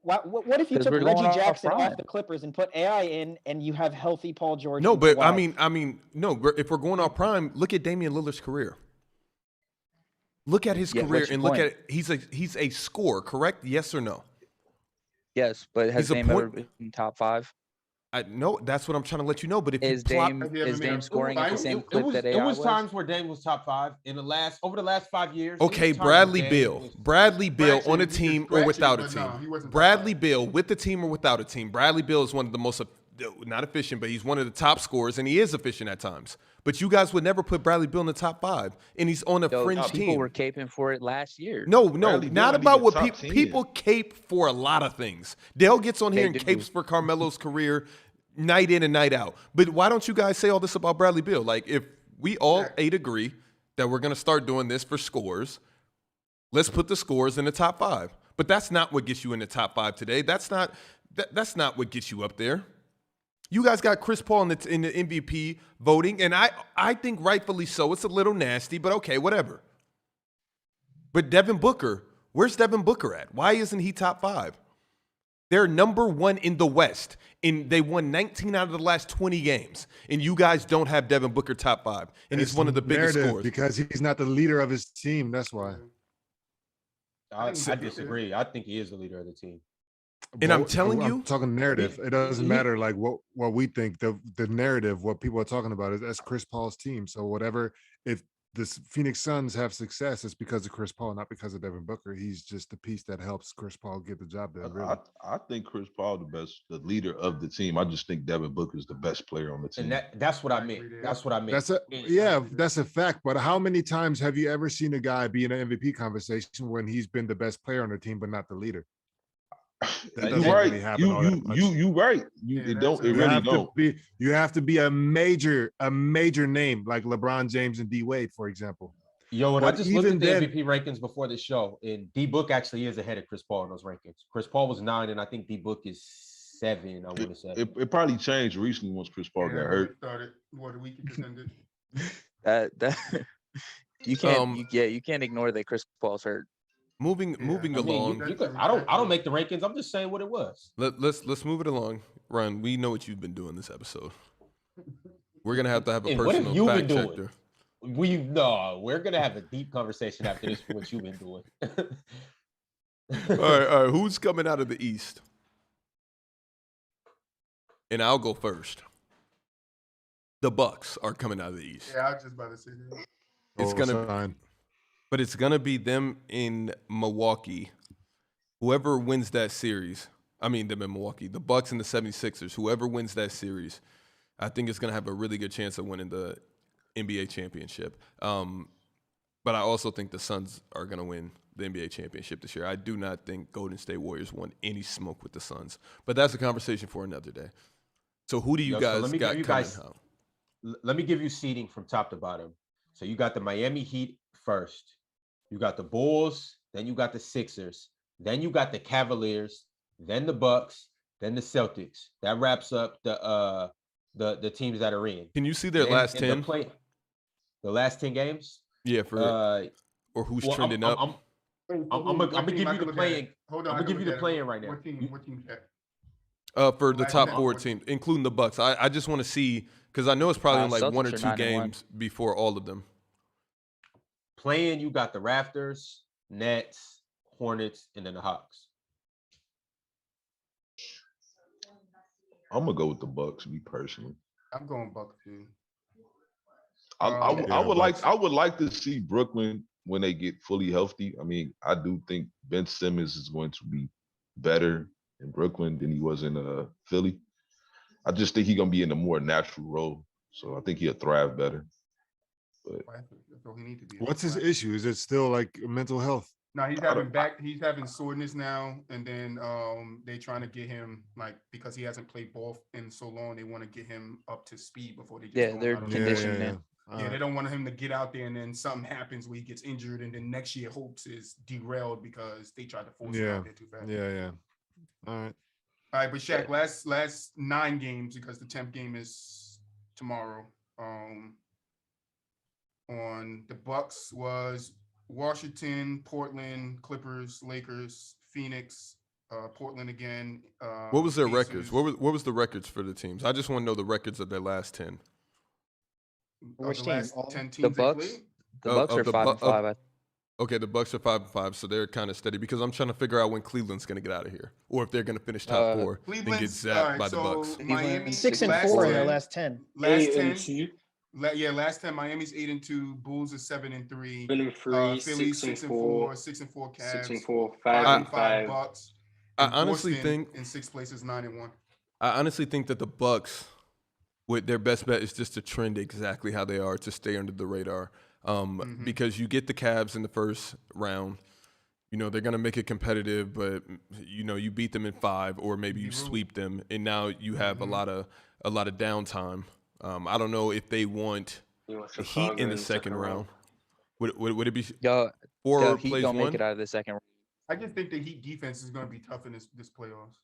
What if you 'Cause took we're going Reggie off Jackson prime. off the Clippers and put AI in, and you have healthy Paul George? No, and but Kawhi? I mean, no. If we're going off prime, look at Damian Lillard's career. Look at his Yeah, career what's your and look point? at he's a scorer, correct? Yes or no? Yes, but has He's a Dame ever point- been top 5? No, that's what I'm trying to let you know. But if Is you plot, Dame Have you ever is made Dame a- scoring at the It- same It clip was that it AI was was? times where Dame was top 5 in over the last 5 years. there was okay, times where Bradley Dame Bill, was- Bradley Bill on a Scratching, team he or was without a scratching, but team. no, he wasn't top Bradley 5. Bill with the team or without a team. Bradley Bill is one of the most not efficient, but he's one of the top scorers, and he is efficient at times. But you guys would never put Bradley Bill in the top 5, and he's on a Yo, fringe people team. were caping for it last year. No, Bradley Bill not ain't about even what top 10. people cape for a lot of things. Dale gets on here They and do. capes for Carmelo's career night in and night out. But why don't you guys say all this about Bradley Bill? Like, if we all 8 agree that we're going to start doing this for scores, let's put the scores in the top 5. But that's not what gets you in the top 5 today. That's not what gets you up there. You guys got Chris Paul in the MVP voting, and I think rightfully so. It's a little nasty, but okay, whatever. But Devin Booker, where's Devin Booker at? Why isn't he top 5? They're number 1 in the West, and they won 19 out of the last 20 games. And you guys don't have Devin Booker top 5, and he's It's one of the biggest narrative scorers. because he's not the leader of his team. That's why. I disagree. I think he is the leader of the team. And I'm telling you- talking narrative. It doesn't matter like what we think. The narrative, what people are talking about is that's Chris Paul's team. So whatever, if the Phoenix Suns have success, it's because of Chris Paul, not because of Devin Booker. He's just the piece that helps Chris Paul get the job done. Really. I think Chris Paul the leader of the team. I just think Devin Booker is the best player on the team. And that's what I meant. That's what I meant. That's a fact. But how many times have you ever seen a guy be in an MVP conversation when he's been the best player on the team but not the leader? That You're doesn't right. really happen all that much. You right. It really don't. You have to be a major name like LeBron James and D Wade, for example. Yo, and I But just looked even at the then- MVP rankings before the show, and D Book actually is ahead of Chris Paul in those rankings. Chris Paul was 9, and I think D Book is 7. I want to say. It probably changed recently once Chris Paul got hurt. Started the week it just ended. That you can't you can't ignore that Chris Paul's hurt. Moving I mean, along. I don't make the rankings. I'm just saying what it was. Let's move it along. Ryan, we know what you've been doing this episode. We're gonna have a And what have personal you fact been doing? checker. We're gonna have a deep conversation after this for what you've been doing. All right. Who's coming out of the East? And I'll go first. The Bucks are coming out of the East. Yeah, I was just about to say that. It's gonna be them in Milwaukee. Whoever wins that series, them in Milwaukee, the Bucks and the 76ers, whoever wins that series, I think it's gonna have a really good chance of winning the NBA championship. But I also think the Suns are gonna win the NBA championship this year. I do not think Golden State Warriors want any smoke with the Suns. But that's a conversation for another day. So who do you guys got coming out? Let me give you seeding from top to bottom. So you got the Miami Heat first. You got the Bulls, then you got the Sixers, then you got the Cavaliers, then the Bucks, then the Celtics. That wraps up the teams that are in. Can you see their Then last in 10? The last 10 games? Yeah, for or who's well, trending up? I'm gonna give you the playing. Hold on, I'm gonna give you the playing right now. What team? For the Last top 10. 4 teams, including the Bucks. I just want to see, because I know it's probably in like Celtics 1 or are 2 9-1. games before all of them. Playing, you got the Raptors, Nets, Hornets, and then the Hawks. I'm gonna go with the Bucks, me personally. I'm going Bucks too. I would Bucks. like to see Brooklyn when they get fully healthy. I mean, I do think Ben Simmons is going to be better in Brooklyn than he was in Philly. I just think he's gonna be in a more natural role. So I think he'll thrive better. But That's all he need to be. What's his issue? Is it still like mental health? No, he's having soreness now, and then they trying to get him, like, because he hasn't played ball in so long, they want to get him up to speed before they just Yeah, throw him they're out on conditioning the him. Yeah, they don't want him to get out there and then something happens where he gets injured, and then next year hopes is derailed because they tried to force him out there too fast. Yeah. All right. All right, but Shaq, last 9 games, because the 10th game is tomorrow. On the Bucks was Washington, Portland, Clippers, Lakers, Phoenix, Portland again. What was their Pacers. records? What was the records for the teams? I just want to know the records of their last 10. Which The team? last All- 10 The teams they Bucks. played? The Of- Bucks of are the 5-5. Okay, the Bucks are 5-5, so they're kind of steady, because I'm trying to figure out when Cleveland's going to get out of here, or if they're going to finish top 4 and get Cleveland's zapped by the Bucks. Miami 6-4 in their last 10. Last 10. 8-2. Last 10. Miami's 8-2. Bulls are 7-3. 7-3. Philly 6-4. 6-4. Cavs 6-4. 5-5. 5-5. Bucks. I And honestly Boston think in 6th place is 9-1. I honestly think that the Bucks, with their best bet is just to trend exactly how they are, to stay under the radar. Because you get the Cavs in the first round, you know, they're going to make it competitive, but you know, you beat them in 5, or maybe you sweep them, and now you have a lot of downtime. I don't know if they want the Heat in the second round. Would it be Yo, 4 Heat plays don't 1? make it out of the second round. I just think the Heat defense is going to be tough in this playoffs.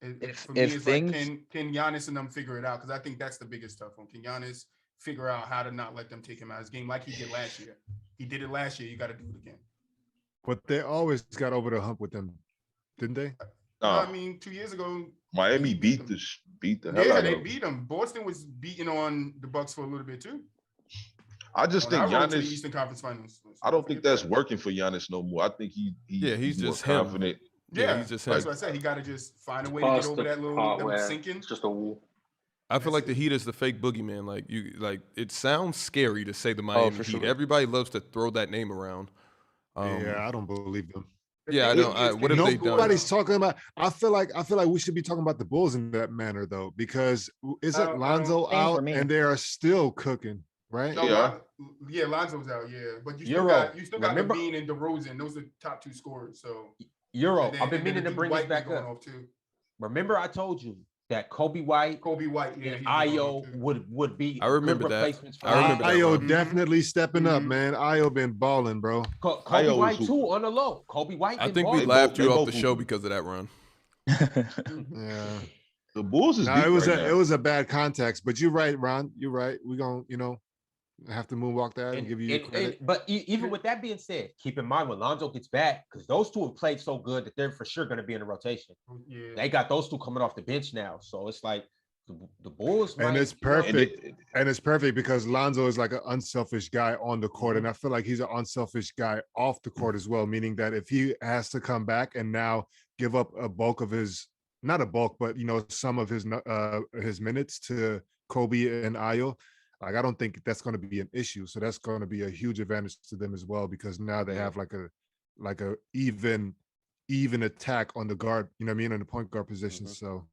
For if me, it's things- like, can Giannis and them figure it out? Because I think that's the biggest tough one. Can Giannis figure out how to not let them take him out of his game like he did last year? He did it last year. You got to do it again. But they always got over the hump with them, didn't they? I mean, 2 years ago, Miami beat the hell yeah, out they of them. beat them. Boston was beating on the Bucks for a little bit too. I just think When I rolled to the Giannis. Eastern Conference Finals. I don't think that's working for Giannis no more. I think he's more just him. confident. Yeah, he's just that's him. what I said. He got to just find a way to Past get over the that little part that where sinking. it's just a wall. I feel like the Heat is the fake boogeyman. Like it sounds scary to say the Miami for Heat. sure. Everybody loves to throw that name around. Yeah, I don't believe them. Yeah, I don't. What have they done? Nobody's talking about. I feel like we should be talking about the Bulls in that manner though, because isn't Lonzo Same for out me. and they are still cooking, right? No, Yeah. Lonzo's out. Yeah, but you Euro. still got Remember- Levine and DeRozan. Those are top 2 scorers. So Euro. and then- I've been and then meaning the to dude bring this White back going up. off too. Remember, I told you that Kobe White Kobe White, yeah, and he's going Io off too. would be I remember good that. replacements for I remember that. Io Mhm. definitely stepping up, Mhm. man. Io been balling, bro. Kobe Io White was too on the low. Kobe White. I been think we balling. laughed They you off both the show hooping. because of that run. Yeah. The Bulls is No, deep it was right a now. it was a bad context, but you're right, Ron. You're right. We're gonna, have to moonwalk that and give you your credit. But even with that being said, keep in mind when Lonzo gets back, because those two have played so good that they're for sure going to be in the rotation. Yeah. They got those two coming off the bench now, so it's like the Bulls. And might, it's you know, perfect. And it's perfect because Lonzo is like an unselfish guy on the court. And I feel like he's an unselfish guy off the court as well, meaning that if he has to come back and now give up a bulk of his, not a bulk, but some of his minutes to Kobe and Io, like I don't think that's going to be an issue. So that's going to be a huge advantage to them as well, because now they have like a even attack on the guard, you know what I mean, in the point guard position. So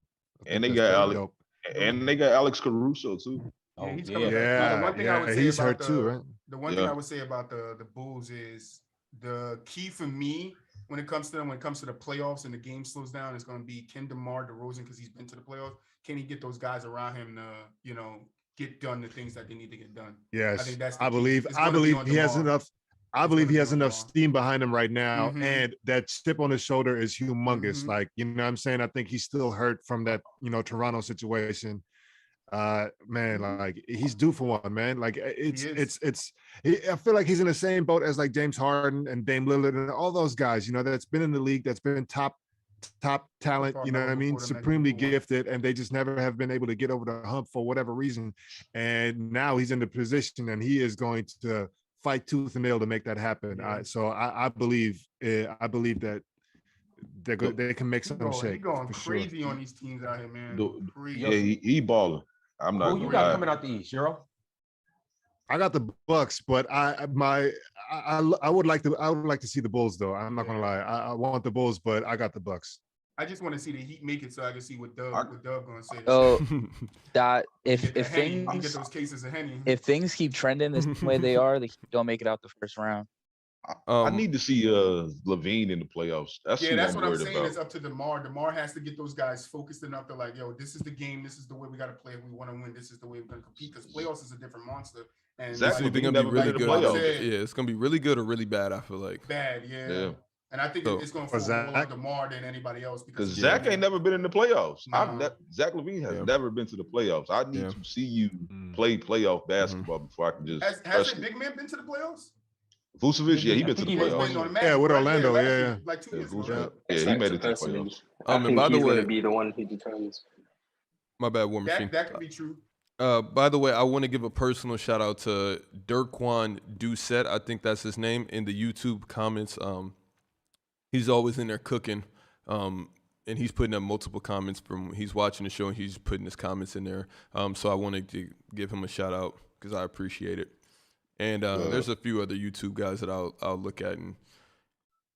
I And they think got that's pretty Alex. dope. And they got Alex Caruso too. Oh, he's yeah. coming back. Yeah, The one thing I would say he's about hurt too, right? The one thing Yeah. I would say about the Bulls is the key for me when it comes to them, when it comes to the playoffs and the game slows down, is going to be can DeMar DeRozan, because he's been to the playoffs. Can he get those guys around him to, get done the things that they need to get done? Yes, think that's the I key. believe It's gonna be on he has DeMar. enough. I believe he has enough steam behind him right now, Mhm. and that chip on his shoulder is humongous. Mhm. Like, you know what I'm saying? I think he's still hurt from that, Toronto situation. Man, like he's due for one, man. Like I feel like he's in the same boat as like James Harden and Dame Lillard and all those guys, that's been in the league, that's been top talent, you know what I mean? Supremely gifted, and they just never have been able to get over the hump for whatever reason. And now he's in the position, and he is going to fight tooth and nail to make that happen. So I believe that they can make some shake. He's going crazy sure. on these teams out here, man. Yeah, he balling. I'm not. Who you got coming out the East, Euro? I got the Bucks, but I would like to see the Bulls though. I'm not gonna lie. I want the Bulls, but I got the Bucks. I just want to see the Heat make it so I can see what Doug gonna say. Oh, that if get things those cases of Henny. If things keep trending the way they are, the Heat don't make it out the first round. I need to see Levine in the playoffs. That's what I'm saying. About. It's up to DeMar. DeMar has to get those guys focused enough to like, yo, this is the game. This is the way we got to play if we want to win. This is the way we're going to compete because playoffs is a different monster. And exactly, they're gonna be really good. Yeah, it's gonna be really good or really bad. I feel like bad. Yeah. And I think it's going to fall more on DeMar than anybody else because Zach ain't never been in the playoffs. Zach LaVine has never been to the playoffs. I need to see you play playoff basketball before I can just. Has a big man been to the playoffs? Vucevic, he been to the playoffs. Yeah, with Orlando, yeah. Like 2 years ago. Yeah, he made it to the playoffs. I think by the way, he's going to be the one who determines. My bad, War Machine. That could be true. By the way, I want to give a personal shout out to Dirkwan Doucette. I think that's his name in the YouTube comments. He's always in there cooking, and he's putting up multiple comments from he's watching the show and he's putting his comments in there. So I wanted to give him a shout out because I appreciate it. And there's a few other YouTube guys that I'll look at and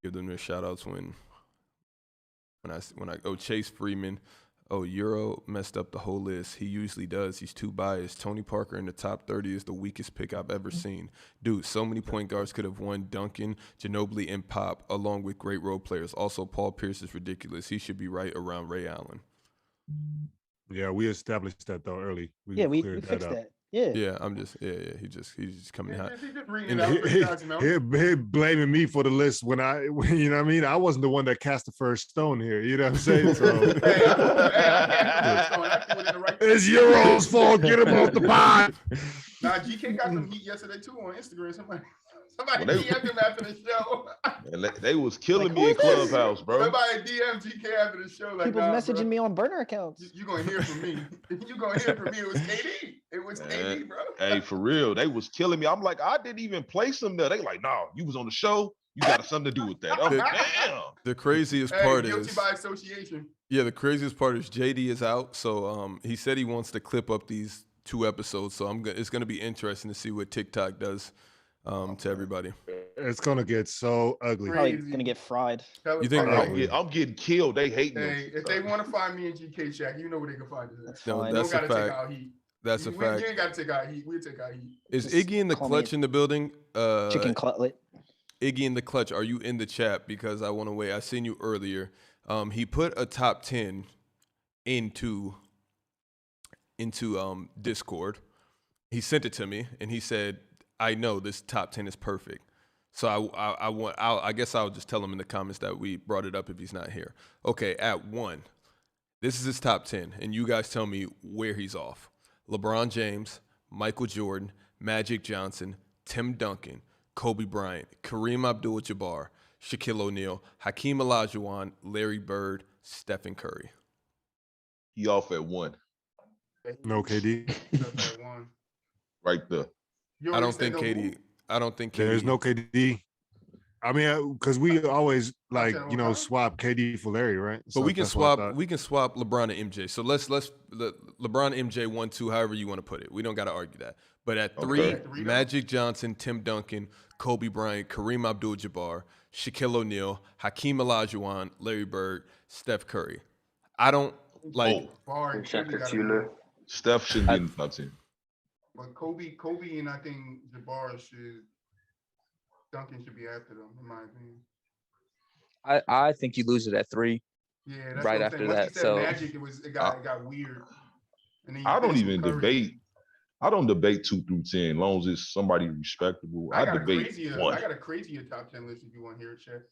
give them their shout outs when I Chase Freeman. Oh, Euro messed up the whole list. He usually does. He's too biased. Tony Parker in the top 30 is the weakest pick I've ever seen. Dude, so many point guards could have won Duncan, Ginobili, and Pop, along with great role players. Also, Paul Pierce is ridiculous. He should be right around Ray Allen. Yeah, we established that though early. We fixed that. Yeah, I'm just he's just coming hot. He blaming me for the list when you know what I mean? I wasn't the one that cast the first stone here. You know what I'm saying? So it's Euro's fault. Get him off the pod. Nah, GK got some heat yesterday too on Instagram. Somebody DM'd him after the show. They was killing me in Clubhouse, bro. Somebody DM'd GK after the show. Like, people messaging me on burner accounts. You gonna hear from me. You gonna hear from me. It was KD. It was KD, bro. Hey, for real. They was killing me. I'm like, I didn't even place them there. They like, no, you was on the show. You got something to do with that. I'm like, damn. The craziest part guilty by association. Yeah, the craziest part is JD is out. So he said he wants to clip up these 2 episodes. So it's gonna be interesting to see what TikTok does. To everybody, it's gonna get so ugly. Probably gonna get fried. You think? I'm getting killed. They hate me. If they want to find me in GK Shack, you know where they can find us. That's a fact. That's a fact. You ain't gotta take out heat. We'll take out heat. Is Iggy in the clutch in the building? Chicken cutlet. Iggy in the clutch. Are you in the chat? Because I want to wait. I seen you earlier. He put a top 10 into Discord. He sent it to me and he said, I know this top 10 is perfect. So I guess I'll just tell him in the comments that we brought it up if he's not here. Okay, at 1, this is his top 10, and you guys tell me where he's off. LeBron James, Michael Jordan, Magic Johnson, Tim Duncan, Kobe Bryant, Kareem Abdul-Jabbar, Shaquille O'Neal, Hakeem Olajuwon, Larry Bird, Stephen Curry. He off at 1. No KD. Right there. I don't think KD. There's no KD. I mean, because we always swap KD for Larry, right? But we can swap. We can swap LeBron and MJ. So let's LeBron, MJ 1, 2, however you want to put it. We don't got to argue that. But at 3, Magic Johnson, Tim Duncan, Kobe Bryant, Kareem Abdul-Jabbar, Shaquille O'Neal, Hakeem Olajuwon, Larry Bird, Steph Curry. I don't like. Steph should be in the top 10. But Kobe, and I think Jabbar Duncan should be after them, in my opinion. I think you lose it at 3. Yeah, that's right after that. So Magic, it got weird. And then I don't even debate I don't debate 2 through 10, long as it's somebody respectable. I debate I one. got a crazier top 10 list if you want to hear it, Chef.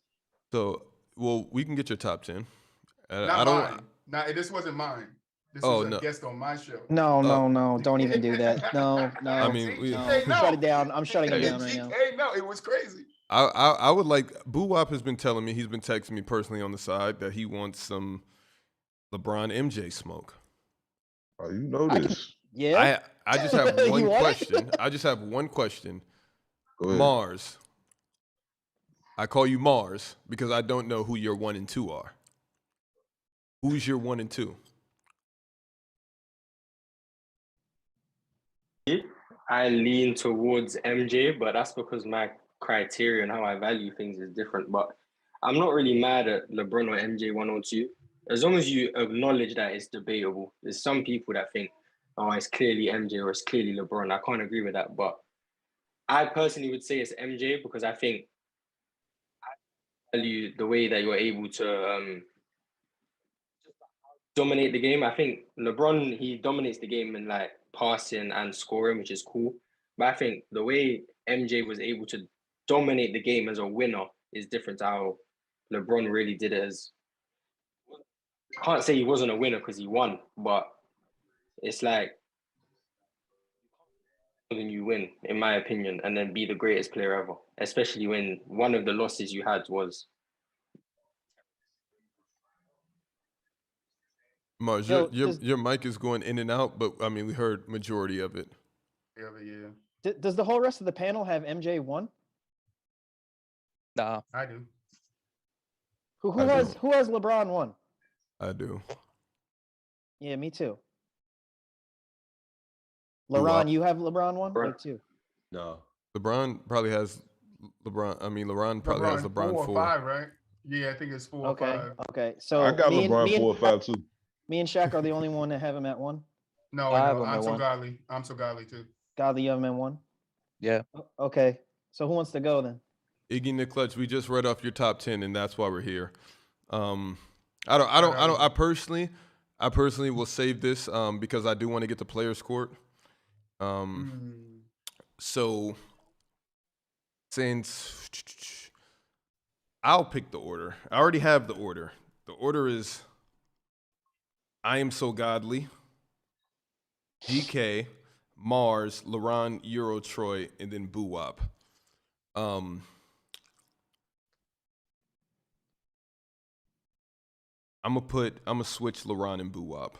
So, well, we can get your top 10. Not I don't. mine. Not this wasn't mine. This Oh, was a no. guest on my show. No, don't even do that. No. I mean, we, Hey, no. Shut it down. I'm shutting it Hey. down right now. Hey, no, it was crazy. I would like. Boo Wop has been telling me, he's been texting me personally on the side that he wants some LeBron MJ smoke. Oh, you know this. Yeah. I just have You one want it? question. I just have one question. Go ahead. Mars. I call you Mars because I don't know who your 1 and 2 are. Who's your 1 and 2? I lean towards MJ, but that's because my criteria and how I value things is different. But I'm not really mad at LeBron or MJ 1 or 2, as long as you acknowledge that it's debatable. There's some people that think, oh, it's clearly MJ or it's clearly LeBron. I can't agree with that, but I personally would say it's MJ because I think I value the way that you're able to dominate the game. I think LeBron, he dominates the game in like passing and scoring, which is cool. But I think the way MJ was able to dominate the game as a winner is different to how LeBron really did it as. I can't say he wasn't a winner because he won, but it's like when you win, in my opinion, and then be the greatest player ever, especially when one of the losses you had was. Mars, Yo, your mic is going in and out, but I mean, we heard majority of it. Yeah. Does the whole rest of the panel have MJ 1? Nah. I do. Who I has do. who has LeBron 1? I do. Yeah, me too. Wop. LeBron, you have LeBron 1 or 2? No. LeBron probably has LeBron. I mean, LeBron probably has LeBron 4 or 4. 5, right? Yeah, I think it's 4 or 5. Okay. So I got me LeBron and 4 or 5 too. Me and Shaq are the only one that have him at 1. No, I have no, him I'm at so 1. godly. I'm so godly too. Godly, you have him at 1. Yeah. Okay. So who wants to go then? Iggy in the clutch. We just read off your top 10, and that's why we're here. I personally will save this because I do want to get to players court. So since I'll pick the order. I already have the order. The order is I Am So Godly, GK, Mars, LeBron, Euro, Troy, and then Boo Wop. I'm gonna switch LeBron and Boo Wop.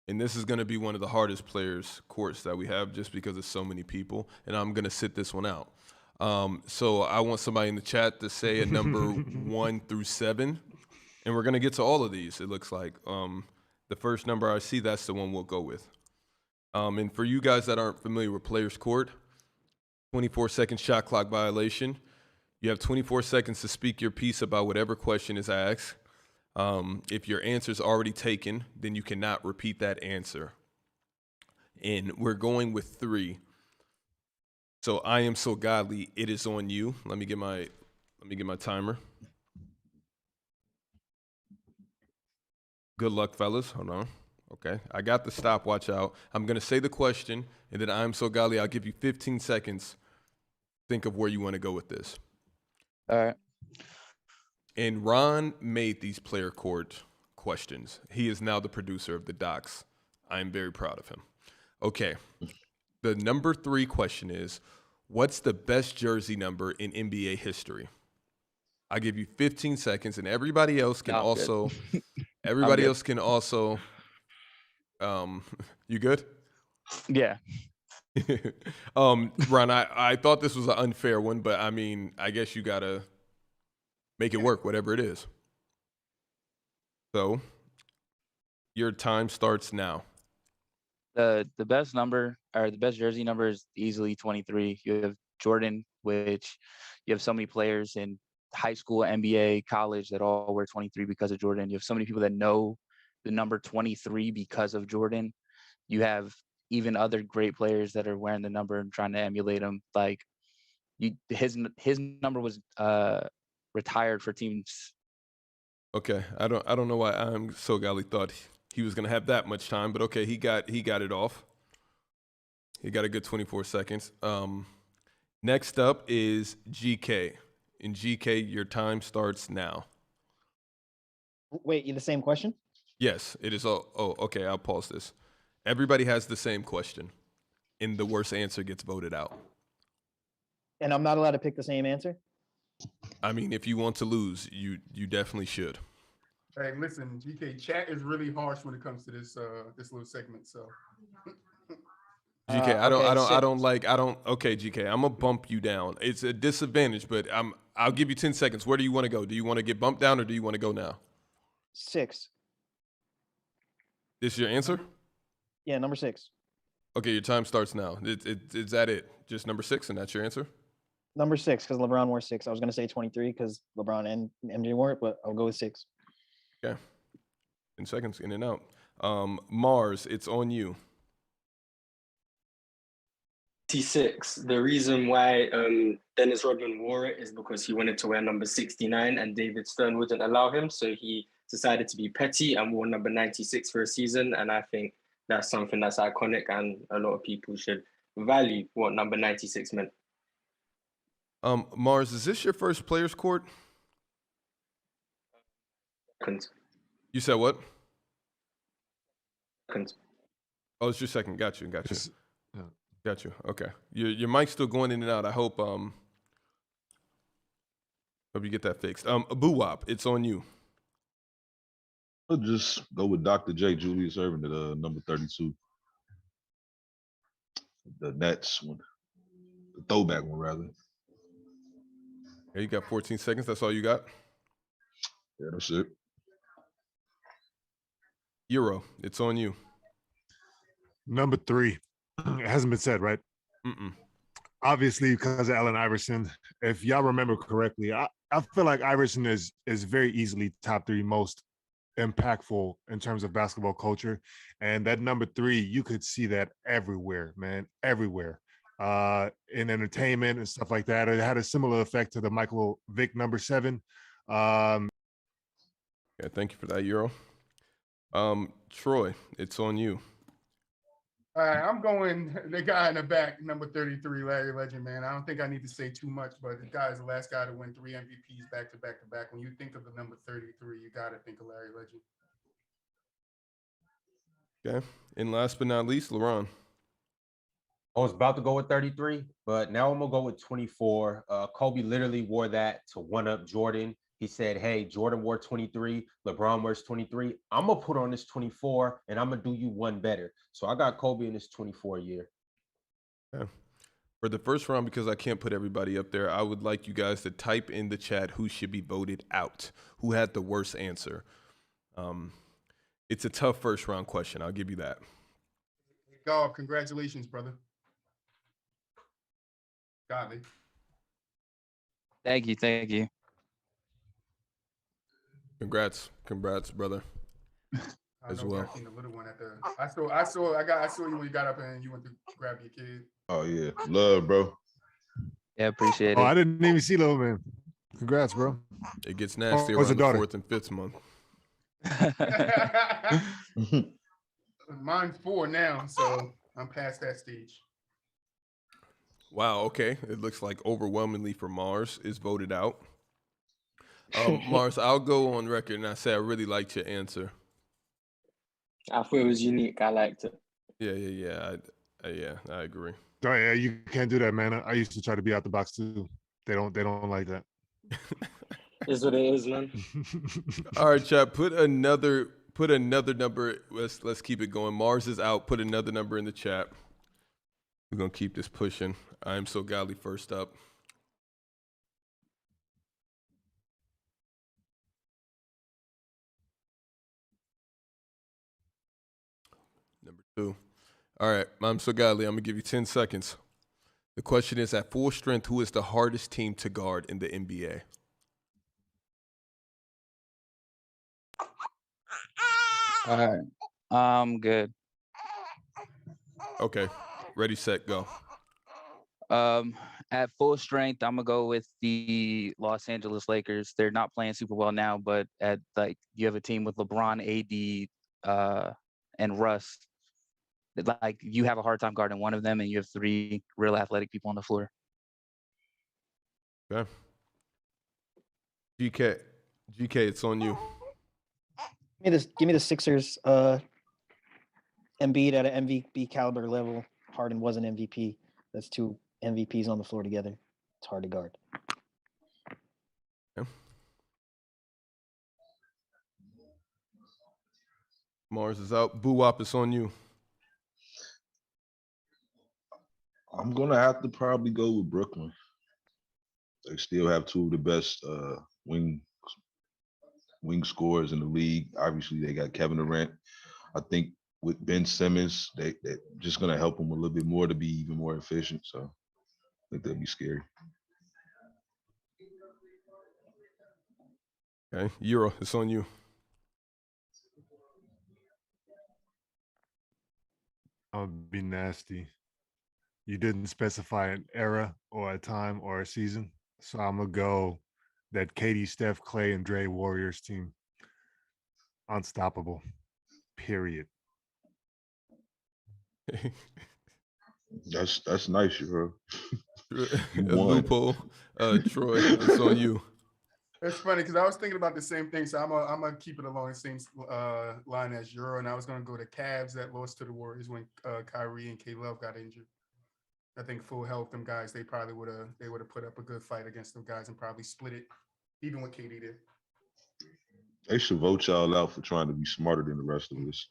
And this is gonna be one of the hardest players courts that we have just because there's so many people, and I'm gonna sit this one out. So I want somebody in the chat to say a number 1 through 7, and we're gonna get to all of these. It looks like the first number I see, that's the one we'll go with. And for you guys that aren't familiar with players court, 24-second shot clock violation. You have 24 seconds to speak your piece about whatever question is asked. If your answer is already taken, then you cannot repeat that answer. And we're going with 3. So I Am So Godly, it is on you. Let me get my timer. Good luck, fellas. Hold on. Okay, I got the stopwatch out. I'm gonna say the question, and then I Am So Godly, I'll give you 15 seconds. Think of where you want to go with this. All right. And Ron made these player court questions. He is now the producer of the docs. I am very proud of him. Okay. The number 3 question is, what's the best jersey number in NBA history? I give you 15 seconds, and everybody else can also. Everybody else can also. You good? Yeah. Ron, I thought this was an unfair one, but I mean, I guess you gotta make it work, whatever it is. So, your time starts now. The best number or the best jersey number is easily 23. You have Jordan, which you have so many players in high school, NBA, college that all wear 23 because of Jordan. You have so many people that know the number 23 because of Jordan. You have even other great players that are wearing the number and trying to emulate him. Like his number was retired for teams. Okay, I don't know why I'm so godly thought he was gonna have that much time, but okay, he got it off. He got a good 24 seconds. Next up is GK. In GK, your time starts now. Wait, the same question? Yes, it is. Okay, I'll pause this. Everybody has the same question, and the worst answer gets voted out. And I'm not allowed to pick the same answer? I mean, if you want to lose, you definitely should. Hey, listen, GK, chat is really harsh when it comes to this this little segment. So GK, okay, okay, GK, I'm gonna bump you down. It's a disadvantage, but I'll give you 10 seconds. Where do you want to go? Do you want to get bumped down or do you want to go now? 6. This is your answer? Yeah, number 6. Okay, your time starts now. Is that it? Just number 6, and that's your answer? Number 6, because LeBron wore 6. I was going to say 23 because LeBron and MJ wore it, but I'll go with 6. Okay. 10 seconds, in and out. Mars, it's on you. 66. The reason why Dennis Rodman wore it is because he wanted to wear number 69 and David Stern wouldn't allow him. So he decided to be petty and wore number 96 for a season. And I think that's something that's iconic and a lot of people should value what number 96 meant. Mars, is this your first players court? Second. You said what? Second. Oh, it's your second. Got you. Yes. Yeah. Got you. Okay. Your mic's still going in and out. I hope you get that fixed. Boo Wop, it's on you. I'll just go with Dr. J. Julius Erving at number 32. The Nets one. The throwback one, rather. Yeah, you got 14 seconds. That's all you got? Yeah, that's it. Euro, it's on you. Number 3. It hasn't been said, right? Mm-mm. Obviously, because of Allen Iverson. If y'all remember correctly, I feel like Iverson is very easily top 3 most impactful in terms of basketball culture. And that number 3, you could see that everywhere, man, everywhere. In entertainment and stuff like that. It had a similar effect to the Michael Vick number 7. Yeah, thank you for that, Euro. Troy, it's on you. all right, I'm going the guy in the back, number 33, Larry Legend, man. I don't think I need to say too much, but the guy is the last guy to win 3 MVPs back to back to back. When you think of the number 33, you got to think of Larry Legend. Okay. And last but not least, LeBron. I was about to go with 33, but now I'm going to go with 24. Kobe literally wore that to one-up Jordan. He said, hey, Jordan wore 23, LeBron wears 23. I'm going to put on this 24, and I'm going to do you one better. So I got Kobe in this 24 year. Yeah. For the first round, because I can't put everybody up there, I would like you guys to type in the chat who should be voted out, who had the worst answer. It's a tough first round question. I'll give you that. God, congratulations, brother. Godly. Thank you. Congrats, brother. As well. I seen the little one at the. I saw you when you got up and you went to grab your kid. Oh yeah, love, bro. Yeah, appreciate it. Oh, I didn't even see little man. Congrats, bro. It gets nasty where's around the the daughter? 4th and 5th month. Mine's 4 now, so I'm past that stage. Wow, okay. It looks like overwhelmingly for Mars is voted out. Mars, I'll go on record and I say I really liked your answer. I thought it was unique. I liked it. Yeah. I agree. Oh, yeah, you can't do that, man. I used to try to be out the box too. They don't like that. Is what it is, man. All right, chat. Put another number. Let's keep it going. Mars is out. Put another number in the chat. We're gonna keep this pushing. I am so godly first up. Number 2. All right, I'm so godly. I'm gonna give you 10 seconds. The question is, at full strength, who is the hardest team to guard in the NBA? All right. I'm good. Okay. Ready, set, go. At full strength, I'm gonna go with the Los Angeles Lakers. They're not playing super well now, but at you have a team with LeBron, AD, and Russ. Like you have a hard time guarding one of them, and you have 3 real athletic people on the floor. Okay. GK, it's on you. Give me the Sixers. Embiid at an MVP caliber level. Harden was an MVP. That's 2 MVPs on the floor together. It's hard to guard. Okay. Mars is out. Boo Wop, it's on you. I'm gonna have to probably go with Brooklyn. They still have 2 of the best wing scorers in the league. Obviously, they got Kevin Durant. I think with Ben Simmons, they're just gonna help them a little bit more to be even more efficient. So I think that'd be scary. Okay, Euro, it's on you. I'll be nasty. You didn't specify an era or a time or a season, so I'm gonna go that KD, Steph, Clay, and Dre Warriors team. Unstoppable. Period. That's nice, bro. A loophole. Troy, it's on you. It's funny because I was thinking about the same thing, so I'm gonna keep it along the same line as Euro, and I was gonna go to Cavs that lost to the Warriors when Kyrie and K-Love got injured. I think full health, them guys, they probably would have put up a good fight against them guys and probably split it, even what KD did. They should vote y'all out for trying to be smarter than the rest of us.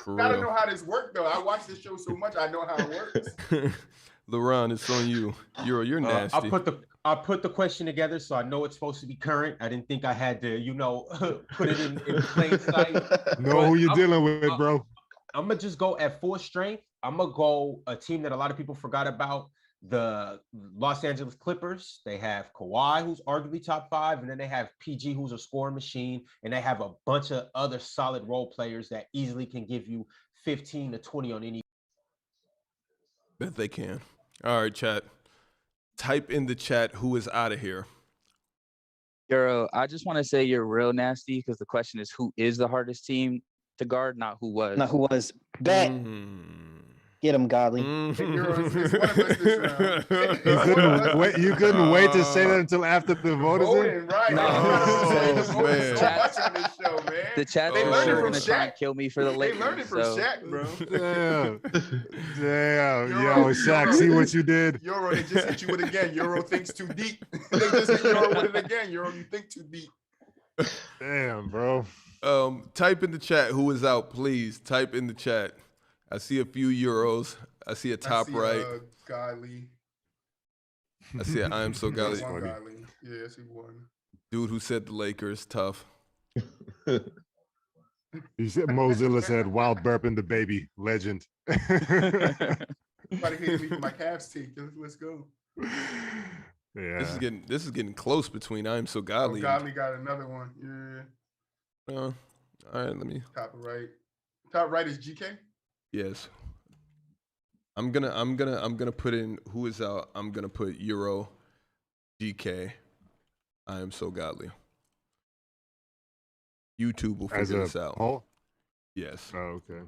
Gotta know how this works, though. I watch this show so much, I know how it works. LeBron, it's on you. You're nasty. I put the question together, so I know it's supposed to be current. I didn't think I had to, put it in plain sight. Know who you're dealing with, bro. I'm gonna just go at full strength. I'm gonna go a team that a lot of people forgot about, the Los Angeles Clippers. They have Kawhi, who's arguably top 5, and then they have PG, who's a scoring machine, and they have a bunch of other solid role players that easily can give you 15 to 20 on any. Bet they can. All right, chat. Type in the chat who is out of here. Euro, I just want to say you're real nasty because the question is who is the hardest team to guard, not who was. Not who was. Bet. Get him, Godly. It's one of us this round. You couldn't wait to say that until after the vote is in? Voting, right? Oh, man. So much on this show, man. The chat They is learned it sure from going to try and Shaq. kill me for the They Lakers. learned it from Shaq, bro. Damn. Yo, Shaq, see what you did? Euro, they just hit you with it again. Euro thinks too deep. They just hit Euro with it again. Euro, you think too deep. Damn, bro. Type in the chat who is out, please. Type in the chat. I see a few Euros. I see a top right. Godly. I see I am so godly. Godly. Yeah, I see one. Dude who said the Lakers, tough. He said Mozilla said wild burp in the baby. Legend. Somebody hit me for my Cavs take. Let's go. Yeah. This is getting close between I am so godly. Godly got another one. Yeah. All right, let me. Top right. Top right is GK. Yes. I'm gonna put in who is out. I'm gonna put Euro, GK. I am so godly. YouTube will figure this out. Poll? Yes. Oh, okay.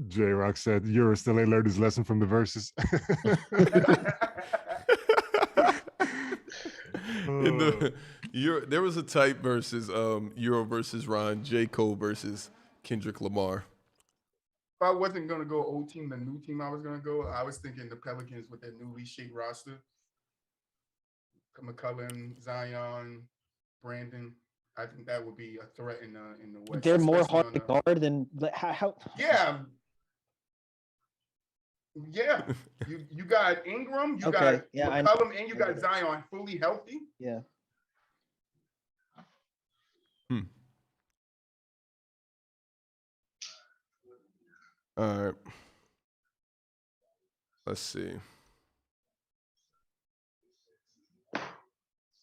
J-Rock said Euro still ain't learned his lesson from the verses. There was a type versus Euro versus Ron, J. Cole versus Kendrick Lamar. If I wasn't gonna go old team, the new team I was gonna go, I was thinking the Pelicans with their newly shaped roster. McCullum, Zion, Brandon. I think that would be a threat in the West. They're more especially hard to guard than how. Yeah. Yeah. You got Ingram, you Okay, got yeah, I McCullum, and you got Zion fully healthy. Yeah. All right. Let's see.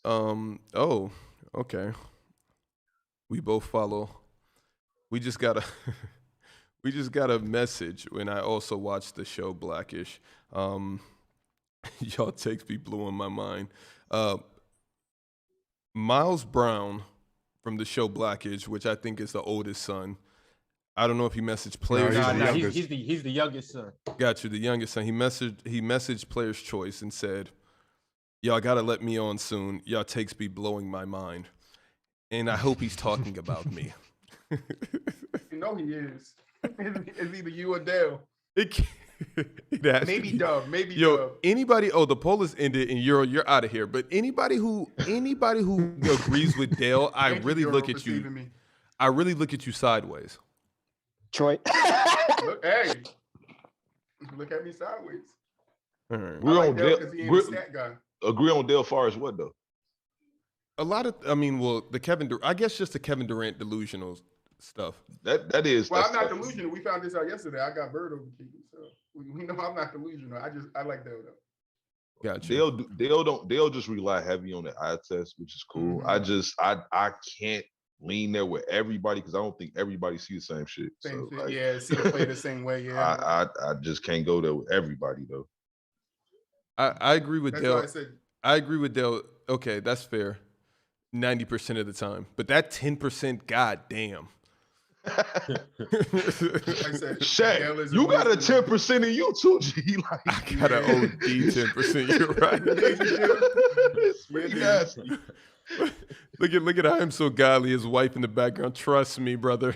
Oh, okay. We both follow. We just got a message when I also watched the show Blackish. Y'all takes be blowing my mind. Miles Brown from the show Blackish, which I think is the oldest son. I don't know if he messaged players. He's the youngest son. Got you, the youngest son. He messaged Players Choice and said, "Y'all gotta let me on soon. Y'all takes be blowing my mind, and I hope he's talking about me." You know he is. It's either you or Dale. It has Maybe to be. Dub. Maybe Yo, Dub. anybody? Oh, the poll is ended, and you're out of here. But anybody who agrees with Dale, I Thank you, really Euro, look for at you. saving me. I really look at you sideways. Troy. Look, hey, look at me sideways. All right. We're I on like Dale Dale. 'cause he ain't a We're, stat guy. agree on Dale far as what though? A lot of, the Kevin Durant, I guess just the Kevin Durant delusional stuff. That is. Well, that's I'm not tough. delusional. We found this out yesterday. I got Bird over Keegan, so we know I'm not delusional. I like Dale though. Gotcha. Dale just rely heavy on the eye test, which is cool. Mhm. I can't lean there with everybody because I don't think everybody sees the same shit. Same So, thing. like, Yeah, see the play the same way. Yeah. I just can't go there with everybody though. I agree with That's Dale. why I said I agree with Dale. Okay, that's fair. 90% of the time. But that 10%, goddamn. like I said, Dale Shaq, is you got a amazing. 10% in you too, G. Like, I got an OD 10%. You're right. it's pretty nasty. Look at I am so godly. His wife in the background. Trust me, brother.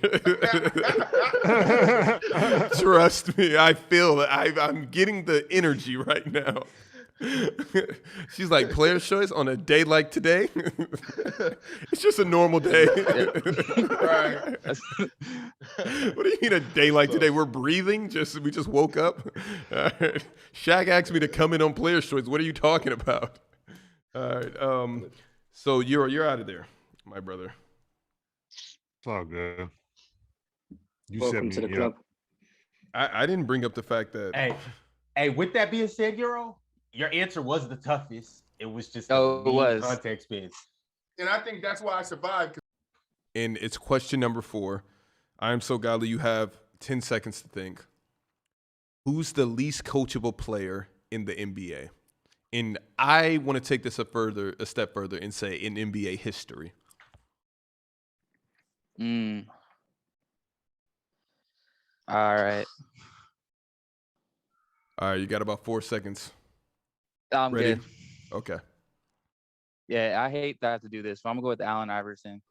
Trust me. I feel it. I'm getting the energy right now. She's like, Player's Choice on a day like today. It's just a normal day. Right. What do you mean a day like today? We're breathing. We just woke up. All right. Shaq asked me to come in on Player's Choice. What are you talking about? All right. So you're out of there, my brother. It's all good. You Welcome to the club. I didn't bring up the fact that. Hey, with that being said, Euro, your answer was the toughest. It was just Oh, it was. context bits. And I think that's why I survived. And it's question number 4. I am so godly. You have 10 seconds to think. Who's the least coachable player in the NBA? And I want to take this a step further and say in NBA history. All right. All right, you got about 4 seconds. I'm Ready? good. Okay. Yeah, I hate that I have to do this, but I'm gonna go with Allen Iverson.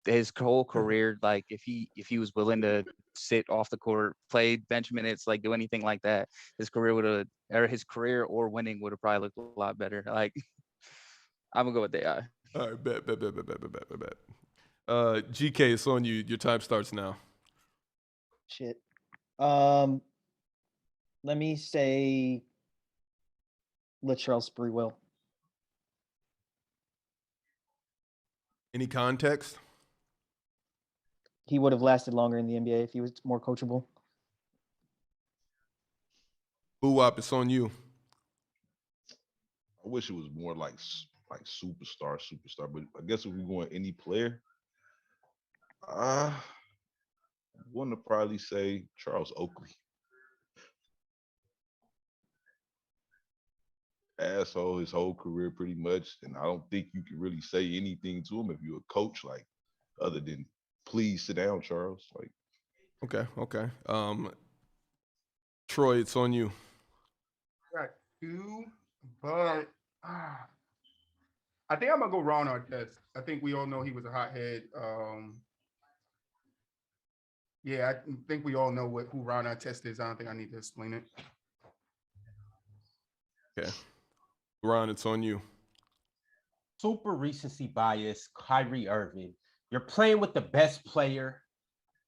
His whole career, like if he was willing to sit off the court, play bench minutes, like do anything like that, his career or winning would have probably looked a lot better. Like I'm gonna go with AI. All right, bet. GK, it's on you. Your time starts now. Shit. Let me say Latrell Sprewell. Any context? He would have lasted longer in the NBA if he was more coachable. Boo-wop, it's on you. I wish it was more like superstar, but I guess if we're going any player, I want to probably say Charles Oakley. Asshole his whole career pretty much, and I don't think you can really say anything to him if you're a coach, like other than please sit down, Charles. Like, okay. Troy, it's on you. Got 2, but I think I'm gonna go Ron Artest. I think we all know he was a hothead. Yeah, I think we all know who Ron Artest is. I don't think I need to explain it. Okay. Ron, it's on you. Super recency bias, Kyrie Irving. You're playing with the best player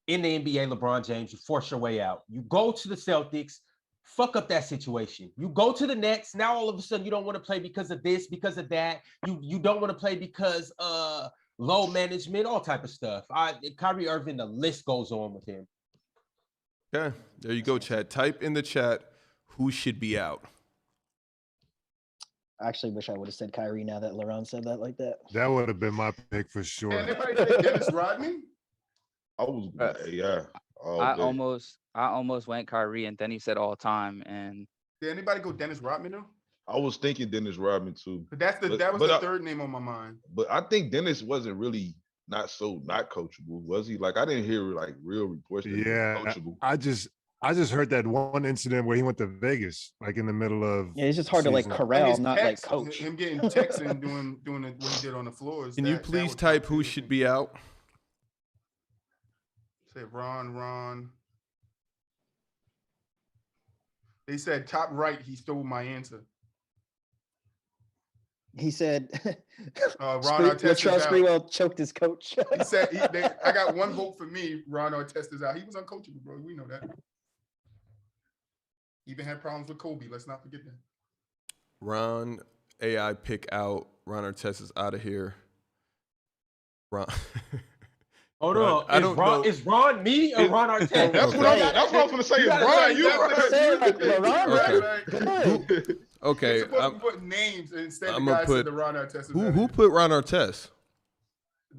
in the NBA, LeBron James. You force your way out. You go to the Celtics, fuck up that situation. You go to the Nets. Now all of a sudden you don't want to play because of this, because of that. You don't want to play because low management, all type of stuff. Kyrie Irving, the list goes on with him. Okay, there you go, chat. Type in the chat who should be out. I actually wish I would have said Kyrie now that LeBron said that like that. That would have been my pick for sure. Anybody say Dennis Rodman? I was AI. I almost went Kyrie, and then he said all time, and Did anybody go Dennis Rodman though? I was thinking Dennis Rodman too. But that was the third name on my mind. But I think Dennis wasn't really not coachable, was he? Like I didn't hear like real reports that he was coachable. I just heard that one incident where he went to Vegas, like in the middle of. Yeah, it's just hard to like corral, not like coach. Him getting texts and doing what he did on the floors. Can you please type who should be out? Say Ron. They said top right. He stole my answer. He said, Ron Artest Latrell Sprewell choked his coach. He said, I got one vote for me. Ron Artest is out. He was uncoachable, bro. We know that. Even had problems with Kobe. Let's not forget that. Ron, AI pick out. Ron Artest is out of here. Ron. Hold on. Is Ron me or Ron Artest? That's what I was going to say. Is Ron you? Okay. I'm putting names instead of guys said the Ron Artest. Who put Ron Artest?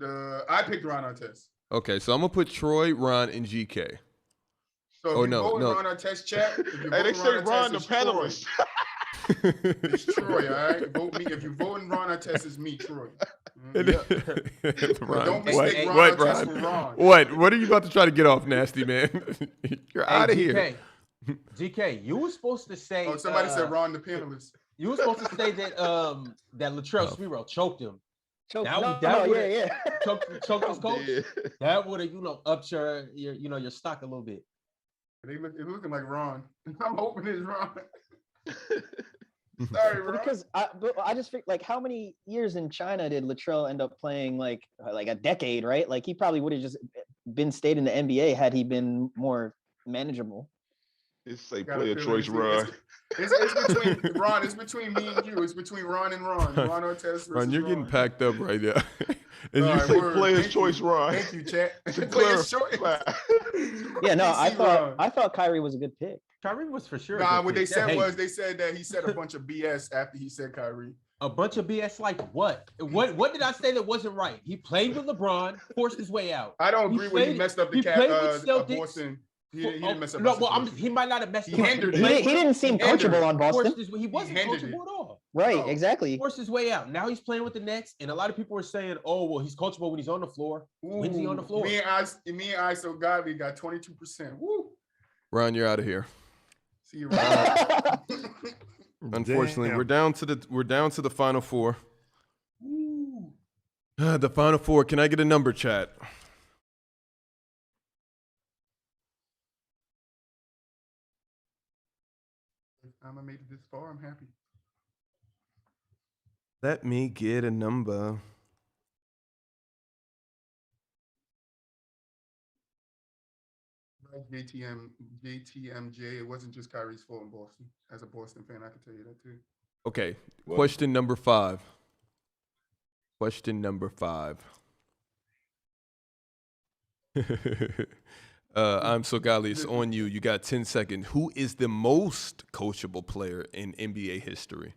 I picked Ron Artest. Okay, so I'm gonna put Troy, Ron, and GK. So no. Ron Artest chat. Hey, they say Ron the panelist. It's Troy, all right? Vote me. If you vote in Ron Artest, it's me, Troy. Ron, don't mistake Ron Artest for Ron. What are you about to try to get off, nasty man? You're out of here. GK, you were supposed to say. Oh, somebody said Ron the panelist. You were supposed to say that that Latrell Sprewell choked him. Choked his coach. That would have upped your stock a little bit. It's looking like Ron. I'm hoping it's Ron. Sorry, Ron. Because I just think like how many years in China did Latrell end up playing? Like a decade, right? Like he probably would have just stayed in the NBA had he been more manageable. It's like player choice, Ron. It's between Ron. It's between me and you. It's between Ron and Ron. Ron Artest versus Ron, you're getting packed up right now. And you say player's choice, Ron. Thank you, chat. Player's choice. Yeah, no, I thought Kyrie was a good pick. Kyrie was for sure. Nah, what they said was they said that he said a bunch of BS after he said Kyrie. A bunch of BS like what? What did I say that wasn't right? He played with LeBron, forced his way out. I don't agree when he messed up the Boston. He didn't mess up. No, well, he might not have messed up. He didn't seem coachable on Boston. He wasn't coachable at all. Right, exactly. Forced his way out. Now he's playing with the Nets, and a lot of people are saying, "Oh, well, he's coachable when he's on the floor." When's he on the floor? Me and I so godly got 22%. Woo. Ron, you're out of here. See you, Ron. Unfortunately, we're down to the final four. The final four. Can I get a number, chat? I made it this far. I'm happy. Let me get a number. JTMJ. It wasn't just Kyrie's fault in Boston. As a Boston fan, I can tell you that too. Okay. Question number 5. Question number 5. I'm so godly. It's on you. You got 10 seconds. Who is the most coachable player in NBA history?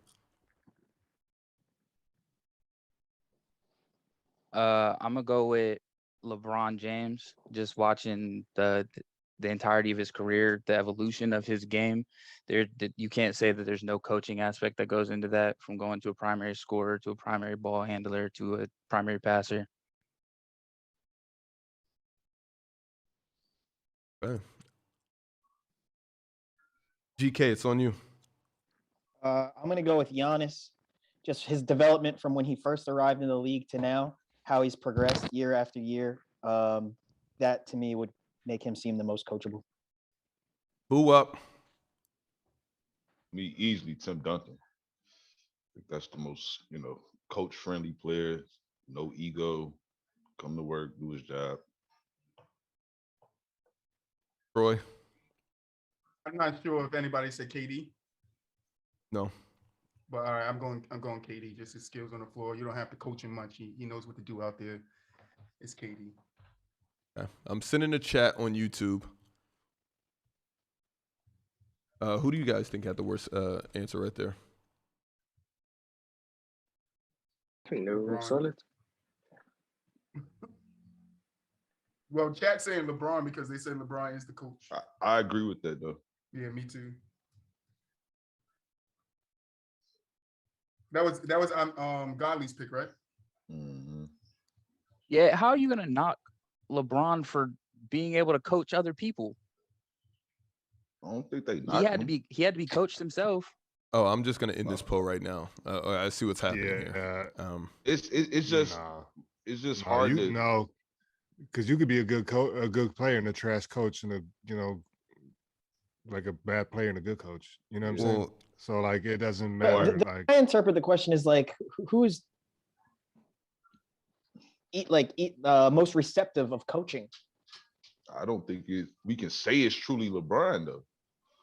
I'm gonna go with LeBron James. Just watching the entirety of his career, the evolution of his game. You can't say that there's no coaching aspect that goes into that, from going to a primary scorer to a primary ball handler to a primary passer. Okay. GK, it's on you. I'm going to go with Giannis. Just his development from when he first arrived in the league to now, how he's progressed year after year. That to me would make him seem the most coachable. Boo up. Me easily, Tim Duncan. I think that's the most, coach-friendly player. No ego. Come to work, do his job. Troy? I'm not sure if anybody said KD. No. But all right, I'm going KD. Just his skills on the floor. You don't have to coach him much. He knows what to do out there. It's KD. Yeah. I'm sending a chat on YouTube. Who do you guys think had the worst answer right there? I think they were solid. Well, chat saying LeBron because they say LeBron is the coach. I agree with that, though. Yeah, me too. That was Godley's pick, right? Mhm. Yeah, how are you gonna knock LeBron for being able to coach other people? I don't think they He knocked had to him. be coached himself. Oh, I'm just gonna end this poll right now. I see what's happening Yeah. here. It's just Nah. it's just No, hard to. No, because you could be a good player and a trash coach, and like a bad player and a good coach. You know what I'm saying? Well, So like it doesn't But matter. the Like I interpret the question is like who's most receptive of coaching. I don't think we can say it's truly LeBron though,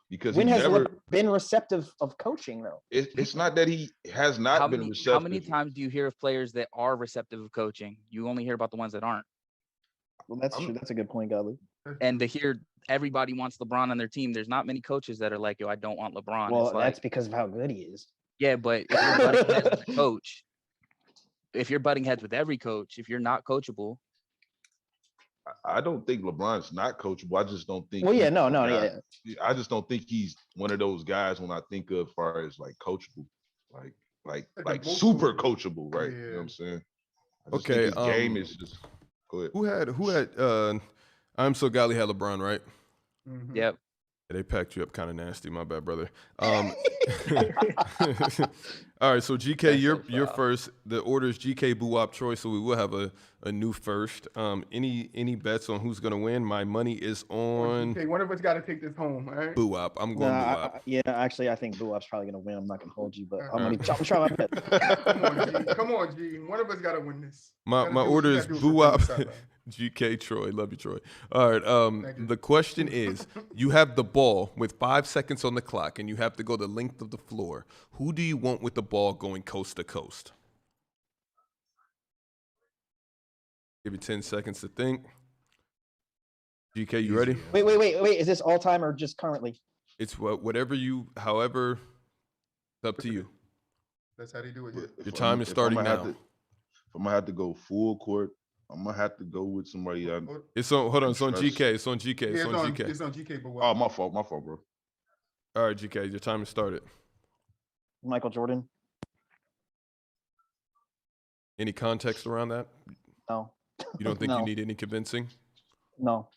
because When he has never. LeBron been receptive of coaching though? It's not that he has not How been many receptive. how many times do you hear of players that are receptive of coaching? You only hear about the ones that aren't. Well, that's true. That's a good point, Godley. And to hear everybody wants LeBron on their team, there's not many coaches that are like, yo, I don't want LeBron. Well, It's like, that's because of how good he is. yeah, but if you're butting heads with a coach, if you're butting heads with every coach, if you're not coachable, I don't think LeBron's not coachable. I just don't think. Well, yeah, he's no, the no, guy- yeah. I just don't think he's one of those guys when I think of far as like coachable, like Like a super vocal- coachable, right? You know what Yeah. I'm saying? I just Okay, think his game is just. Go ahead. who had I'm so godly had LeBron, right? Mhm. yep. Yeah, they packed you up kind of nasty. My bad, brother. All right, so GK, That's you're so foul. first. The order is GK, Boo-Wop, Troy, so we will have a new first. Any bets on who's gonna win? My money is on Okay, one of us got to take this home, all right? Boo-Wop. I'm going Boo-Wop. Yeah, actually, I think Boo-Wop's probably gonna win. I'm not gonna hold you, but I'm Alright. gonna try my best. Come on, G. Come on, G. One of us got to win this. My Gotta my do what order you is gotta do for Boo-Wop, the sideline. GK, Troy. Love you, Troy. All right. Thank you. The question is, you have the ball with 5 seconds on the clock, and you have to go the length of the floor. Who do you want with the ball going coast to coast? Give you 10 seconds to think. GK, you ready? Wait. Is this all time or just currently? It's whatever you, however, it's up to you. That's how they do it. But Yeah. Your time is starting now. If I'm gonna have to go full court, I'm gonna have to go with somebody. It's on. Hold on. It's on Trust. GK. It's on GK. Yeah, It's on GK. It's on GK, but Oh, my fault, bro. All right, GK. Your time has started. Michael Jordan? Any context around that? No. You don't think No. you need any convincing? No.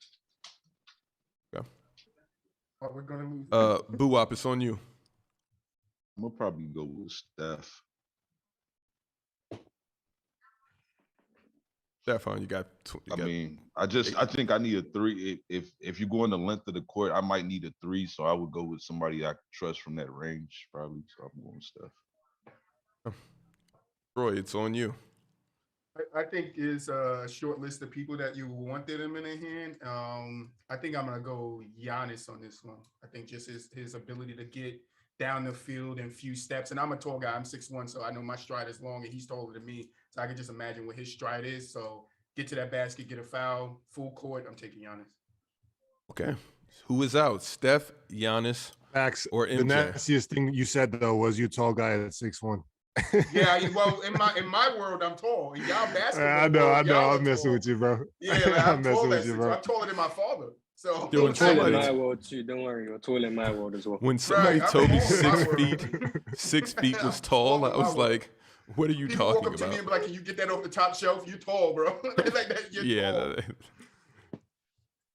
Oh, we're gonna lose. Boo-Wop, it's on you. I'm gonna probably go with Steph. Stefan, you got. I mean, I think I need a three. If you go in the length of the court, I might need a three. So I would go with somebody I trust from that range, probably. So I'm going with Steph. Troy, it's on you. I think is a short list of people that you wanted him in a hand. I think I'm gonna go Giannis on this one. I think just his ability to get down the field in few steps. And I'm a tall guy. I'm 6'1", so I know my stride is long, and he's taller than me. So I can just imagine what his stride is. So get to that basket, get a foul, full court. I'm taking Giannis. Okay. Who is out? Steph, Giannis, Max, or the MJ? nastiest thing you said though was you tall guy at 6'1". Yeah, well, in my world, I'm tall. In y'all basketball, I know. world, y'all I'm are messing tall. with you, bro. Yeah, like, I'm messing tall with at you, 6'1". bro. I'm taller than my father. So Yo, when You're tall in somebody- my world too. Don't worry, you're tall in my world as well. When somebody I'm told me tall in my 6 world. feet, 6 feet was I'm tall, tall I in my was world. like, "What are you people walk talking up to me about?" and be like, "Can you get that off the top shelf? You tall, bro." It's like that. You're Yeah. tall.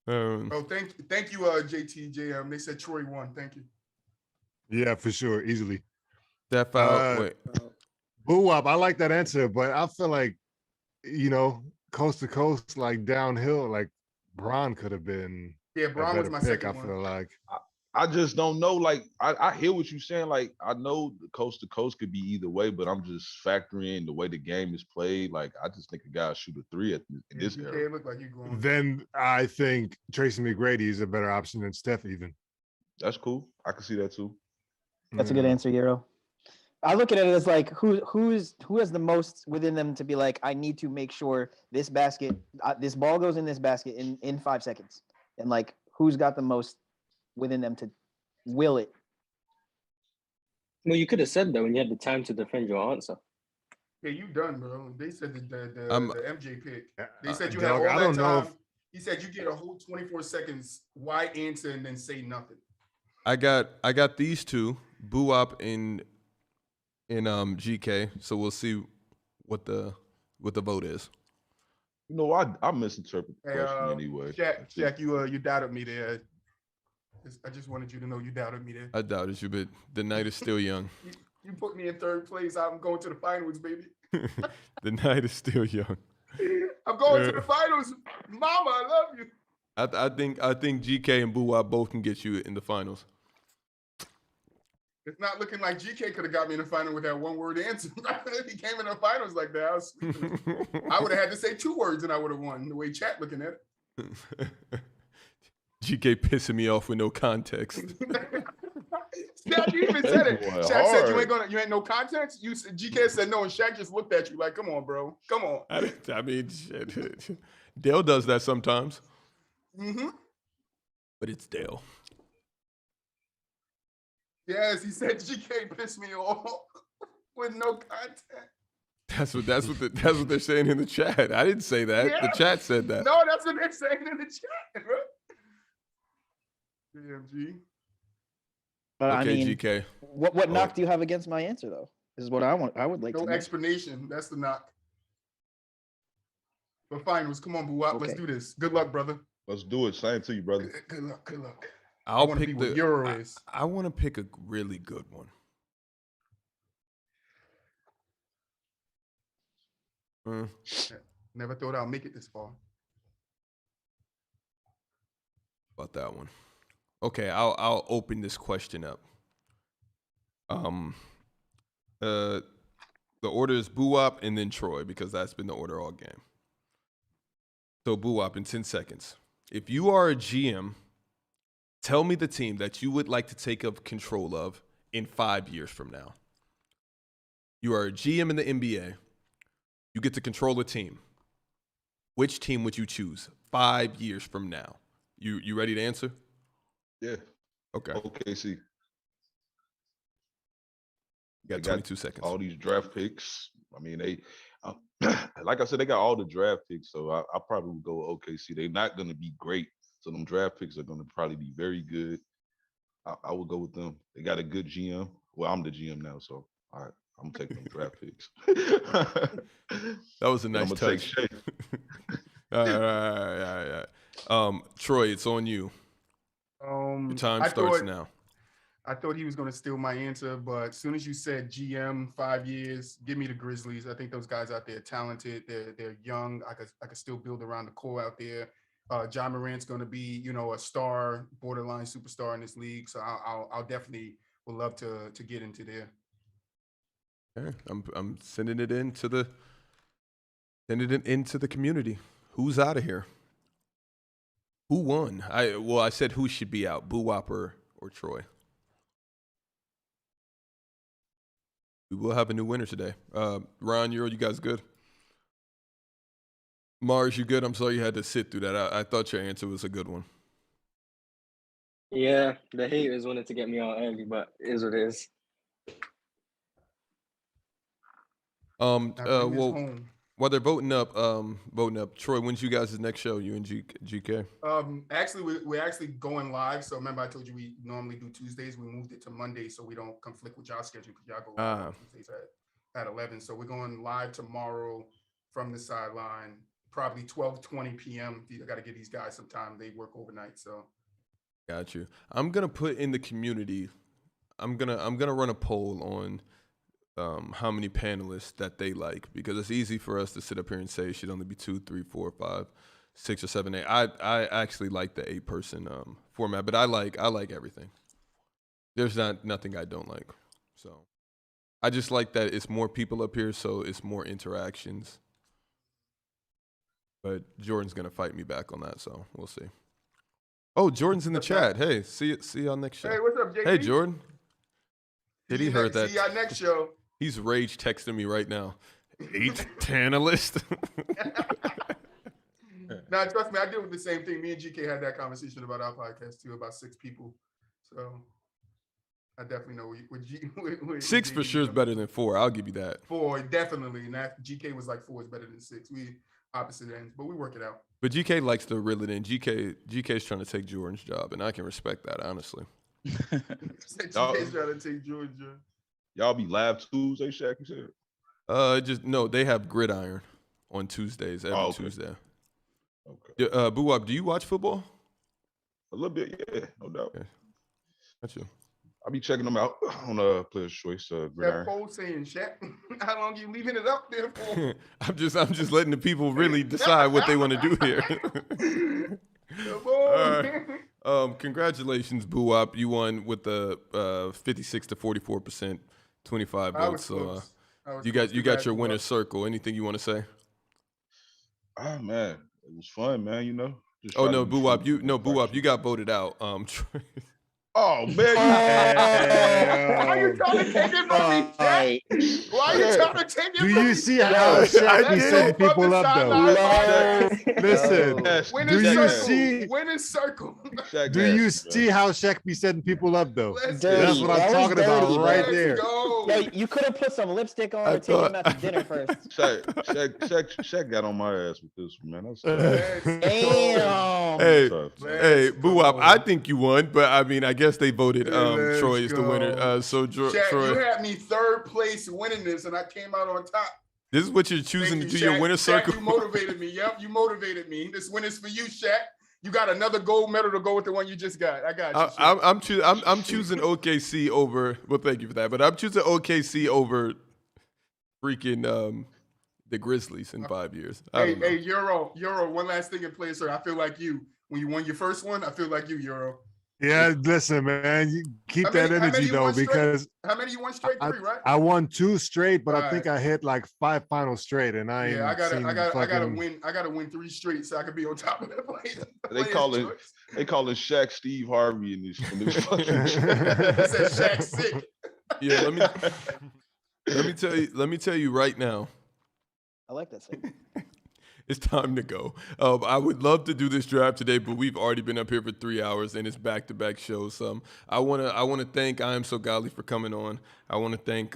Oh, thank you, JTJM. They said Troy won. Thank you. Yeah, for sure, easily. Steph out. Wait. Boo-Wop, I like that answer, but I feel like, coast to coast, like downhill, like Bron could have been Yeah, a Bron was better my pick. second I one. feel like. I just don't know. Like I hear what you're saying. Like I know the coast to coast could be either way, but I'm just factoring in the way the game is played. Like I just think a guy should shoot a three in this Yeah, era. it looked like you going. Then I think Tracy McGrady is a better option than Steph even. That's cool. I can see that too. That's a good answer, Euro. I look at it as like who has the most within them to be like, I need to make sure this basket, this ball goes in this basket in 5 seconds, and like who's got the most within them to will it. Well, you could have said that when you had the time to defend your answer. Yeah, you done, bro. They said the MJ pick. They said you Dog, had I all don't that know time. He said you get a whole 24 seconds. Why answer and then say nothing? I got these two, Boo-Wop and in GK. So we'll see what the vote is. You know, I misinterpreted the Hey, question anyway. Shaq, you doubted me there. I just wanted you to know you doubted me there. I doubted you, but the night is still young. You put me in third place. I'm going to the finals, baby. The night is still young. I'm going to the finals. Mama, I love you. I think GK and Boo both can get you in the finals. It's not looking like GK could have got me in the final with that one word answer. If he came in the finals like that, I would have had to say 2 words and I would have won. The way chat looking at it. GK pissing me off with no context. Shaq, you even said it. Shaq said you ain't no context. GK said no, and Shaq just looked at you like, come on, bro. Come on. I mean, shit. Dale does that sometimes. Mm-hmm. But it's Dale. Yes, he said GK pissed me off with no context. That's what they're saying in the chat. I didn't say that. Yeah. The chat said that. No, that's what they're saying in the chat, bro. DMG. But Okay, I mean, GK. what knock do you have against my answer though? This is what I would like to No know. explanation. That's the knock. But finals, come on, Boo. Let's do this. Good luck, brother. Let's do it. Same to you, brother. Good luck. Good luck. I'll wanna pick be where Euro is. I want to pick a really good one. Never thought I'll make it this far. About that one. Okay, I'll open this question up. The order is Boo-Wop and then Troy because that's been the order all game. So Boo-Wop in 10 seconds. If you are a GM, tell me the team that you would like to take up control of in 5 years from now. You are a GM in the NBA. You get to control a team. Which team would you choose 5 years from now? You ready to answer? Yeah. Okay. OKC. You got 22 seconds. All these draft picks. I mean, they, like I said, they got all the draft picks. So I probably would go OKC. They're not going to be great. So them draft picks are going to probably be very good. I would go with them. They got a good GM. Well, I'm the GM now, so all right, I'm taking them draft picks. That was a nice I'm touch. Take all right. Troy, it's on you. Your time starts now. I thought he was going to steal my answer, but as soon as you said GM 5 years, give me the Grizzlies. I think those guys out there are talented. They're young. I could still build around the core out there. John Morant's going to be, a star, borderline superstar in this league. So I'll definitely would love to get into there. Okay. I'm sending it into the community. Who's out of here? Who won? I said who should be out, Boo-Wop or Troy. We will have a new winner today. Ron, you guys good? Mars, you good? I'm sorry you had to sit through that. I thought your answer was a good one. Yeah, the haters wanted to get me out early, but it is what it is. While they're voting up, Troy, when's you guys' next show? You and GK? Actually, we're actually going live. So remember, I told you we normally do Tuesdays. We moved it to Monday so we don't conflict with y'all schedule because y'all go live on Tuesdays at 11. So we're going live tomorrow from the sideline, probably 12:20 p.m. I got to give these guys some time. They work overnight, so. Got you. I'm gonna put in the community. I'm gonna run a poll on how many panelists that they like, because it's easy for us to sit up here and say it should only be 2, 3, 4, 5, 6, or 7, 8. I actually like the 8-person format, but I like everything. There's nothing I don't like. So I just like that it's more people up here, so it's more interactions. But Jordan's gonna fight me back on that, so we'll see. Oh, Jordan's in the chat. Hey, see y'all next show. Hey, what's up, JP? Hey, Jordan. Did he heard that? See y'all next show. He's rage texting me right now. 8 panelists. Nah, trust me, I deal with the same thing. Me and GK had that conversation about our podcast too, about 6 people. So I definitely know what 6 for sure is better than 4. I'll give you that. 4, definitely. And that GK was like 4 is better than 6. We opposite ends, but we work it out. But GK likes to reel it in. GK's trying to take Jordan's job, and I can respect that, honestly. GK's trying to take Jordan's job. Y'all be live Tuesday, Shaq, you said? Just no, they have Gridiron on Tuesdays, every Tuesday. Okay. Boo-Wop, do you watch football? A little bit, yeah, no doubt. Okay. Got you. I'll be checking them out on Player's Choice. That Gridiron. poll saying, Shaq, how long you leaving it up there for? I'm just letting the people really decide what they want to do here. Congratulations, Boo-Wop. You won with the 56 to 44%, 25 votes. So you got your winner's circle. Anything you want to say? Ah, man, it was fun, man. You know. Oh no, Boo-Wop, Boo-Wop, you got voted out. Oh man! Why you trying to take it from me, Shaq? Why you trying to take it from me? Do you see how Shaq be setting people up though? Listen, do you see? Winner's circle. Do you see how Shaq be setting people up though? Dirty. That's what I'm talking about right there. Yo, you could have put some lipstick on or take him out to dinner first. Shaq got on my ass with this one, man. Damn. Hey, Boo-Wop, I think you won, but I mean, I guess they voted Troy as the winner. Shaq, Troy, you had me third place winning this, and I came out on top. This is what you're choosing to do your winner circle. Shaq, you motivated me. Yep, you motivated me. This win is for you, Shaq. You got another gold medal to go with the one you just got. I got you. I'm choosing OKC over. Well, thank you for that, but I'm choosing OKC over freaking the Grizzlies in 5 years. Hey, Euro. One last thing in place, sir. I feel like you when you won your first one. I feel like you, Euro. Yeah, listen, man. You keep that energy though, because how many you won straight? 3, right? I won 2 straight, but I think I hit like 5 finals straight, and I gotta win. I gotta win 3 straight so I can be on top of that place. They calling Shaq Steve Harvey in this fucking. He said Shaq sick. Yeah, let me tell you right now. I like that segment. It's time to go. I would love to do this draft today, but we've already been up here for 3 hours and it's back-to-back shows. I wanna thank I Am So Godly for coming on. I wanna thank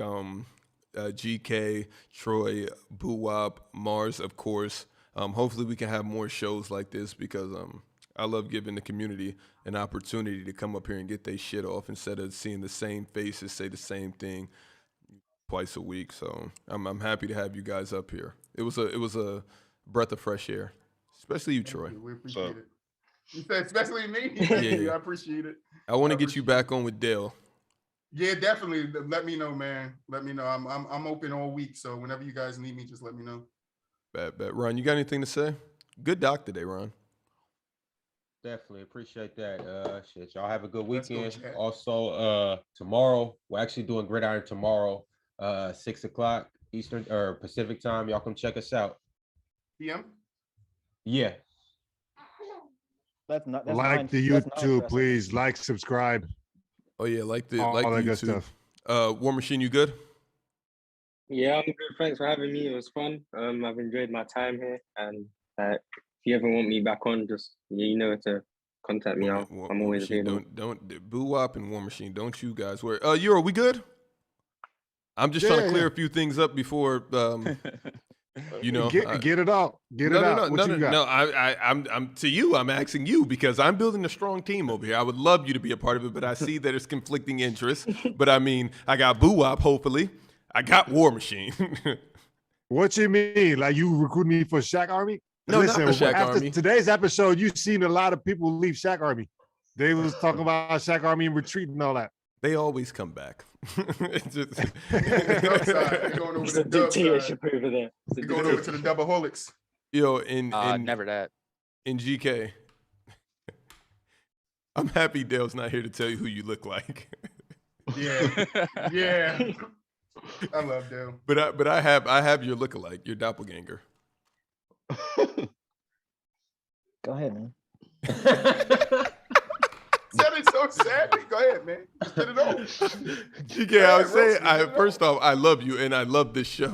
GK, Troy, Boo-Wop, Mars, of course. Hopefully we can have more shows like this because I love giving the community an opportunity to come up here and get their shit off instead of seeing the same faces say the same thing twice a week. So I'm happy to have you guys up here. It was a breath of fresh air, especially you, Troy. We appreciate it. You said especially me. Yeah. I appreciate it. I want to get you back on with Dale. Yeah, definitely. Let me know, man. Let me know. I'm open all week, so whenever you guys need me, just let me know. Bet. Ron, you got anything to say? Good doc today, Ron. Definitely appreciate that. Shit, y'all have a good weekend. Also, tomorrow we're actually doing Gridiron tomorrow, 6 o'clock Eastern or Pacific time. Y'all come check us out. PM? Yeah. That's like the YouTube, please. Like, subscribe. Oh yeah, like the all that good YouTube. stuff. War Machine, you good? Yeah, I'm good. Thanks for having me. It was fun. I've enjoyed my time here, and if you ever want me back on, just you know to contact me. I'm always available. Don't Boo-Wop and War Machine. Don't you guys worry. Euro, we good? I'm just trying to clear a few things up before. You know, get it out. Get it out. No. I'm to you. I'm asking you because I'm building a strong team over here. I would love you to be a part of it, but I see that it's conflicting interests. But I mean, I got Boo-Wop. Hopefully, I got War Machine. What you mean? Like you recruit me for Shaq Army? No, listen. Not for Shaq after Army. Today's episode, you've seen a lot of people leave Shaq Army. They was talking about Shaq Army and retreat and all that. They always come back. They're going over to the dictatorship over there. They're going over to the Doubleaholics. Yo, never that. In GK, I'm happy Dale's not here to tell you who you look like. Yeah. I love Dale. But I have your lookalike, your doppelganger. Go ahead, man. Said it so sadly. Go ahead, man. Get it on. GK, I was saying, first off, I love you and I love this show.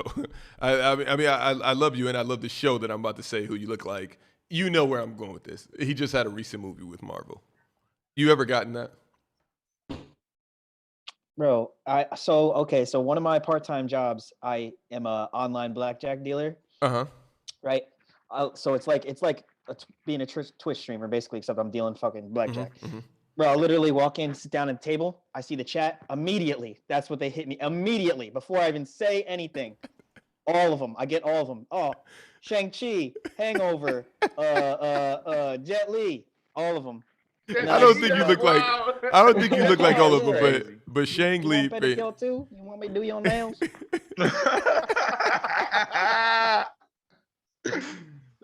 I love you and I love the show that I'm about to say who you look like. You know where I'm going with this. He just had a recent movie with Marvel. You ever gotten that? Bro, so one of my part-time jobs, I am a online blackjack dealer. Right? So it's like being a Twitch streamer basically, except I'm dealing fucking blackjack. Bro, I literally walk in, sit down at the table. I see the chat immediately. That's what they hit me immediately before I even say anything. All of them. I get all of them. Oh, Shang-Chi, Hangover, Jet Li, all of them. I don't think you look like. I don't think you look like all of them, Crazy. but Shang You Li. want pedicure too? You want me to do your nails?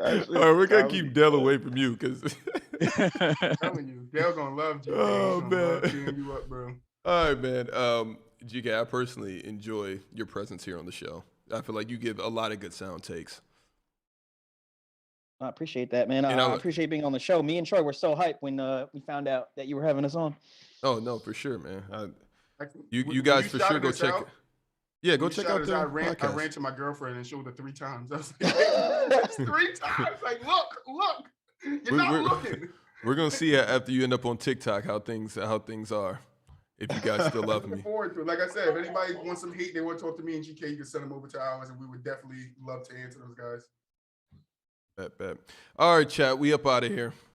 All right, we're gonna keep Dell away from you because. I'm telling you, Dell gonna love you. Oh man, tearing you up, bro. All right, man. GK, I personally enjoy your presence here on the show. I feel like you give a lot of good sound takes. I appreciate that, man. I appreciate being on the show. Me and Troy were so hyped when we found out that you were having us on. Oh no, for sure, man. You guys for sure go check it. Yeah, go check out the podcast. I ran to my girlfriend and showed her 3 times. I was like, that's 3 times. Like, look. You're not looking. We're gonna see after you end up on TikTok how things are. If you guys still love me. Looking forward to it. Like I said, if anybody wants some hate, they want to talk to me and GK, you can send them over to ours, and we would definitely love to answer those guys. Bet. All right, chat. We up out of here.